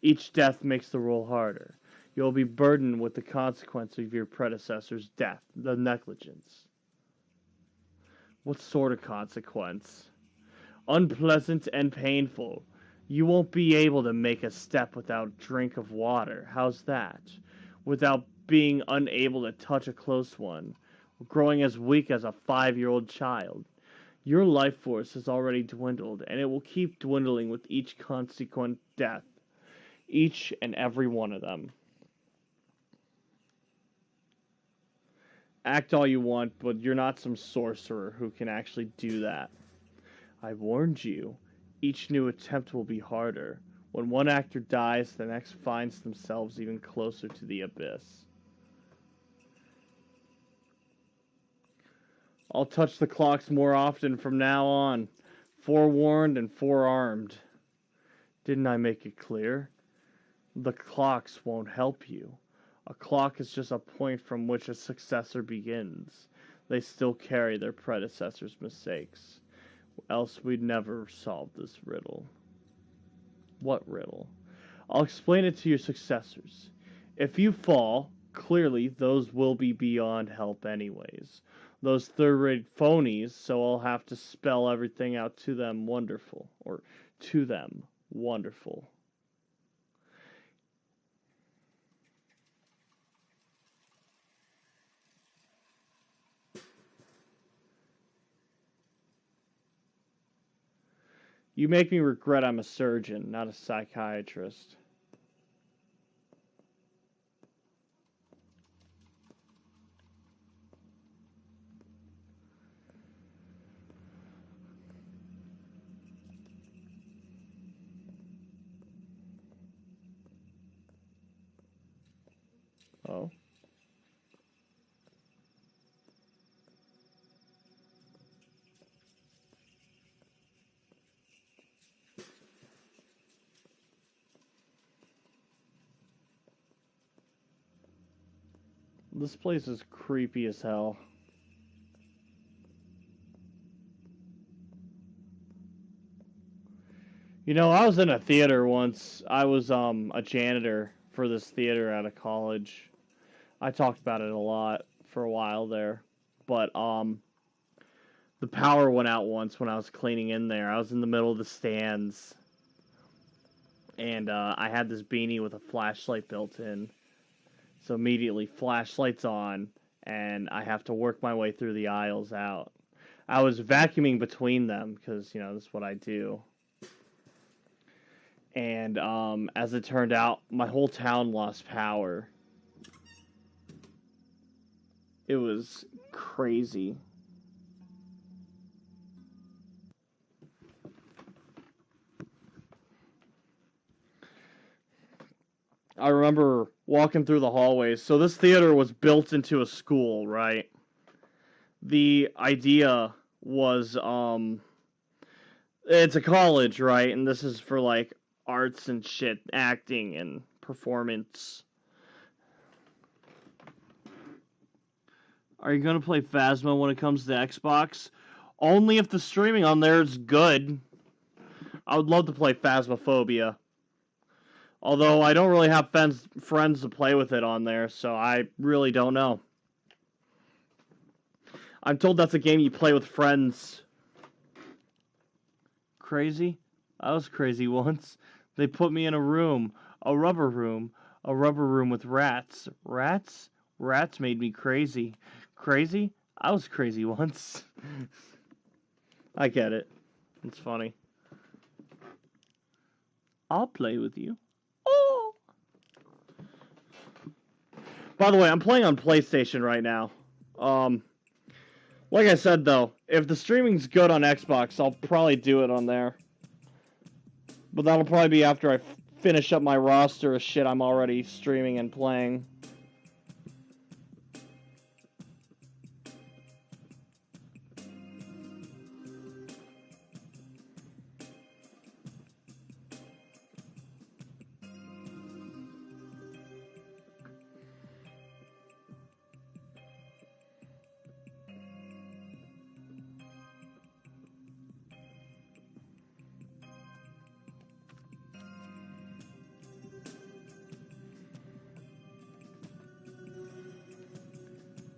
Each death makes the role harder. You will be burdened with the consequence of your predecessor's death, the negligence. What sort of consequence? Unpleasant and painful. You won't be able to make a step without a drink of water. How's that? Without being unable to touch a close one. Growing as weak as a 5-year-old child. Your life force has already dwindled, and it will keep dwindling with each consequent death. Each and every one of them. Act all you want, but you're not some sorcerer who can actually do that. I warned you. Each new attempt will be harder. When one actor dies, the next finds themselves even closer to the abyss. I'll touch the clocks more often from now on. Forewarned and forearmed. Didn't I make it clear? The clocks won't help you. A clock is just a point from which a successor begins. They still carry their predecessor's mistakes. Else we'd never solve this riddle. What riddle? I'll explain it to your successors. If you fall, clearly those will be beyond help anyways. Those third-rate phonies, so I'll have to spell everything out to them wonderful. Or to them wonderful. You make me regret I'm a surgeon, not a psychiatrist. Oh. This place is creepy as hell. You know, I was in a theater once. I was a janitor for this theater out of college. I talked about it a lot for a while there. But the power went out once when I was cleaning in there. I was in the middle of the stands. And I had this beanie with a flashlight built in. So immediately, flashlight's on, and I have to work my way through the aisles out. I was vacuuming between them, because, you know, that's what I do. And as it turned out, my whole town lost power. It was crazy. I remember walking through the hallways. So this theater was built into a school, right? The idea was, it's a college, right? And this is for, like, arts and shit, acting and performance. Are you going to play Phasma when it comes to Xbox? Only if the streaming on there is good. I would love to play Phasmophobia. Although I don't really have friends to play with it on there, so I really don't know. I'm told that's a game you play with friends. Crazy? I was crazy once. They put me in a room. A rubber room with rats. Rats? Rats made me crazy. Crazy? I was crazy once. I get it. It's funny. I'll play with you. Oh! By the way, I'm playing on PlayStation right now. Like I said, though, if the streaming's good on Xbox, I'll probably do it on there. But that'll probably be after I finish up my roster of shit I'm already streaming and playing.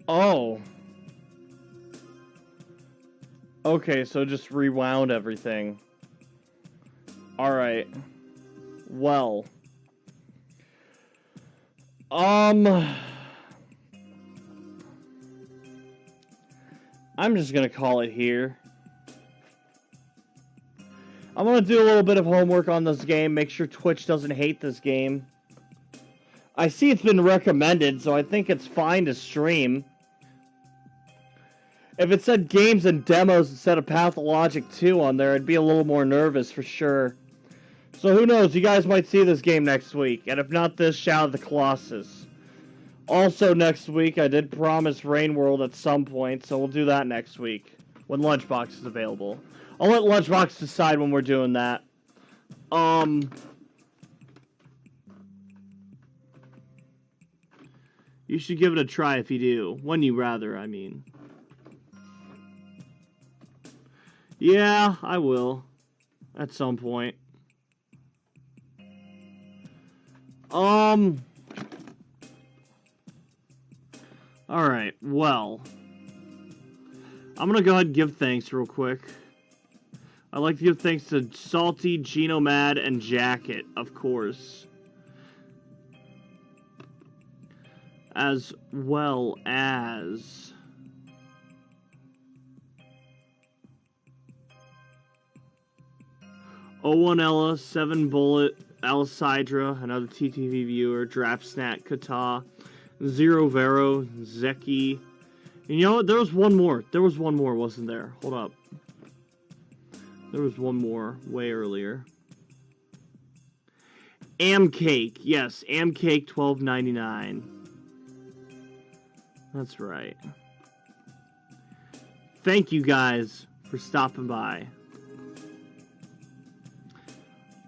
Oh. Okay, so just rewound everything. Alright. Well. I'm just gonna call it here. I'm gonna do a little bit of homework on this game, make sure Twitch doesn't hate this game. I see it's been recommended, so I think it's fine to stream. If it said games and demos instead of Pathologic 2 on there, I'd be a little more nervous for sure. So who knows, you guys might see this game next week. And if not this, Shadow of the Colossus. Also, next week, I did promise Rain World at some point, so we'll do that next week when Lunchbox is available. I'll let Lunchbox decide when we're doing that. You should give it a try if you do. When you rather, I mean. Yeah, I will. At some point. Alright, well. I'm gonna go ahead and give thanks real quick. I'd like to give thanks to Salty, Genomad, and Jacket, of course. As well as... O1 Ella, 7 Bullet, Alicidra, another TTV viewer, Draft Snack, Kata, Zero Vero, Zeki. And you know what? There was one more. There was one more, wasn't there? Hold up. There was one more way earlier. Amcake. Yes, Amcake 12.99. That's right. Thank you guys for stopping by.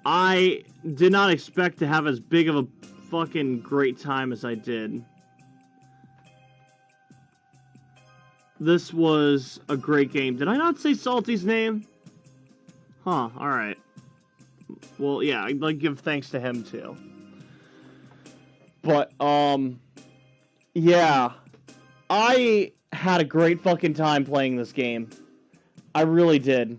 I did not expect to have as big of a fucking great time as I did. This was a great game. Did I not say Salty's name? Huh, alright. Well, yeah, I'd like to give thanks to him too. But, yeah. I had a great fucking time playing this game. I really did.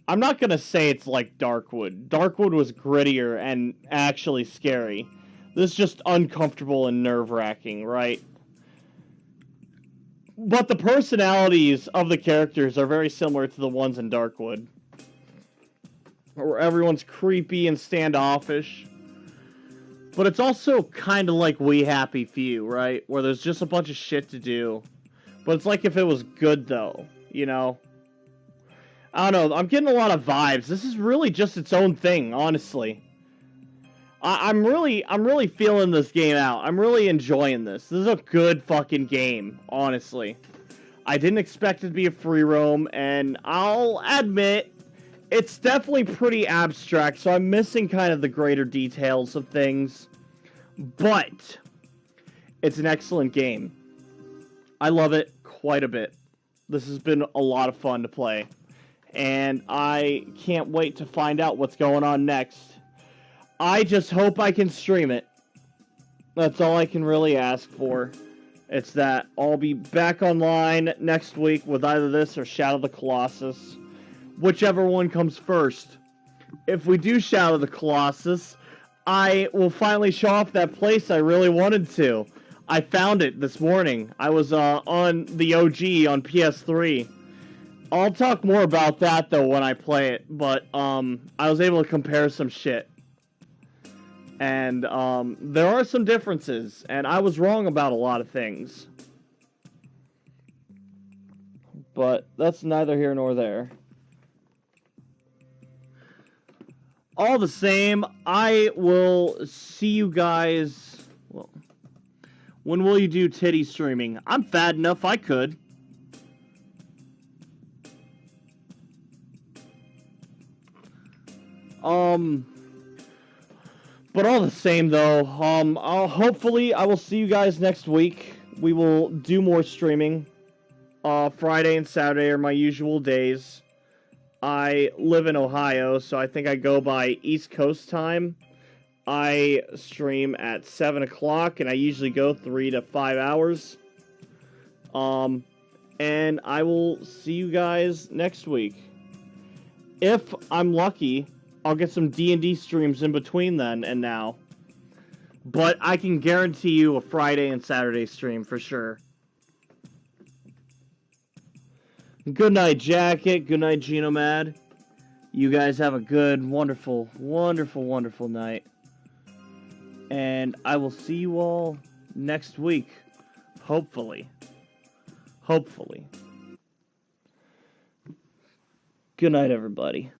I'm not gonna say it's like Darkwood. Darkwood was grittier and actually scary. This is just uncomfortable and nerve-wracking, right? But the personalities of the characters are very similar to the ones in Darkwood. Where everyone's creepy and standoffish. But it's also kind of like We Happy Few, right? Where there's just a bunch of shit to do. But it's like if it was good, though, you know? I don't know, I'm getting a lot of vibes. This is really just its own thing, honestly. I'm really feeling this game out. I'm really enjoying this. This is a good fucking game, honestly. I didn't expect it to be a free roam, and I'll admit, it's definitely pretty abstract, so I'm missing kind of the greater details of things. But it's an excellent game. I love it quite a bit. This has been a lot of fun to play. And I can't wait to find out what's going on next. I just hope I can stream it. That's all I can really ask for. It's that I'll be back online next week with either this or Shadow of the Colossus. Whichever one comes first. If we do Shadow of the Colossus, I will finally show off that place I really wanted to. I found it this morning. I was on the OG on PS3. I'll talk more about that, though, when I play it. But I was able to compare some shit. And there are some differences. And I was wrong about a lot of things. But that's neither here nor there. All the same, I will see you guys... Well, when will you do titty streaming? I'm fat enough I could. But all the same, though, hopefully I will see you guys next week. We will do more streaming. Friday and Saturday are my usual days. I live in Ohio, so I think I go by East Coast time. I stream at 7 o'clock, and I usually go 3 to 5 hours. And I will see you guys next week. If I'm lucky, I'll get some D&D streams in between then and now. But I can guarantee you a Friday and Saturday stream for sure. Good night, Jacket. Good night, Genomad. You guys have a good, wonderful, wonderful, wonderful night. And I will see you all next week. Hopefully. Hopefully. Good night, everybody.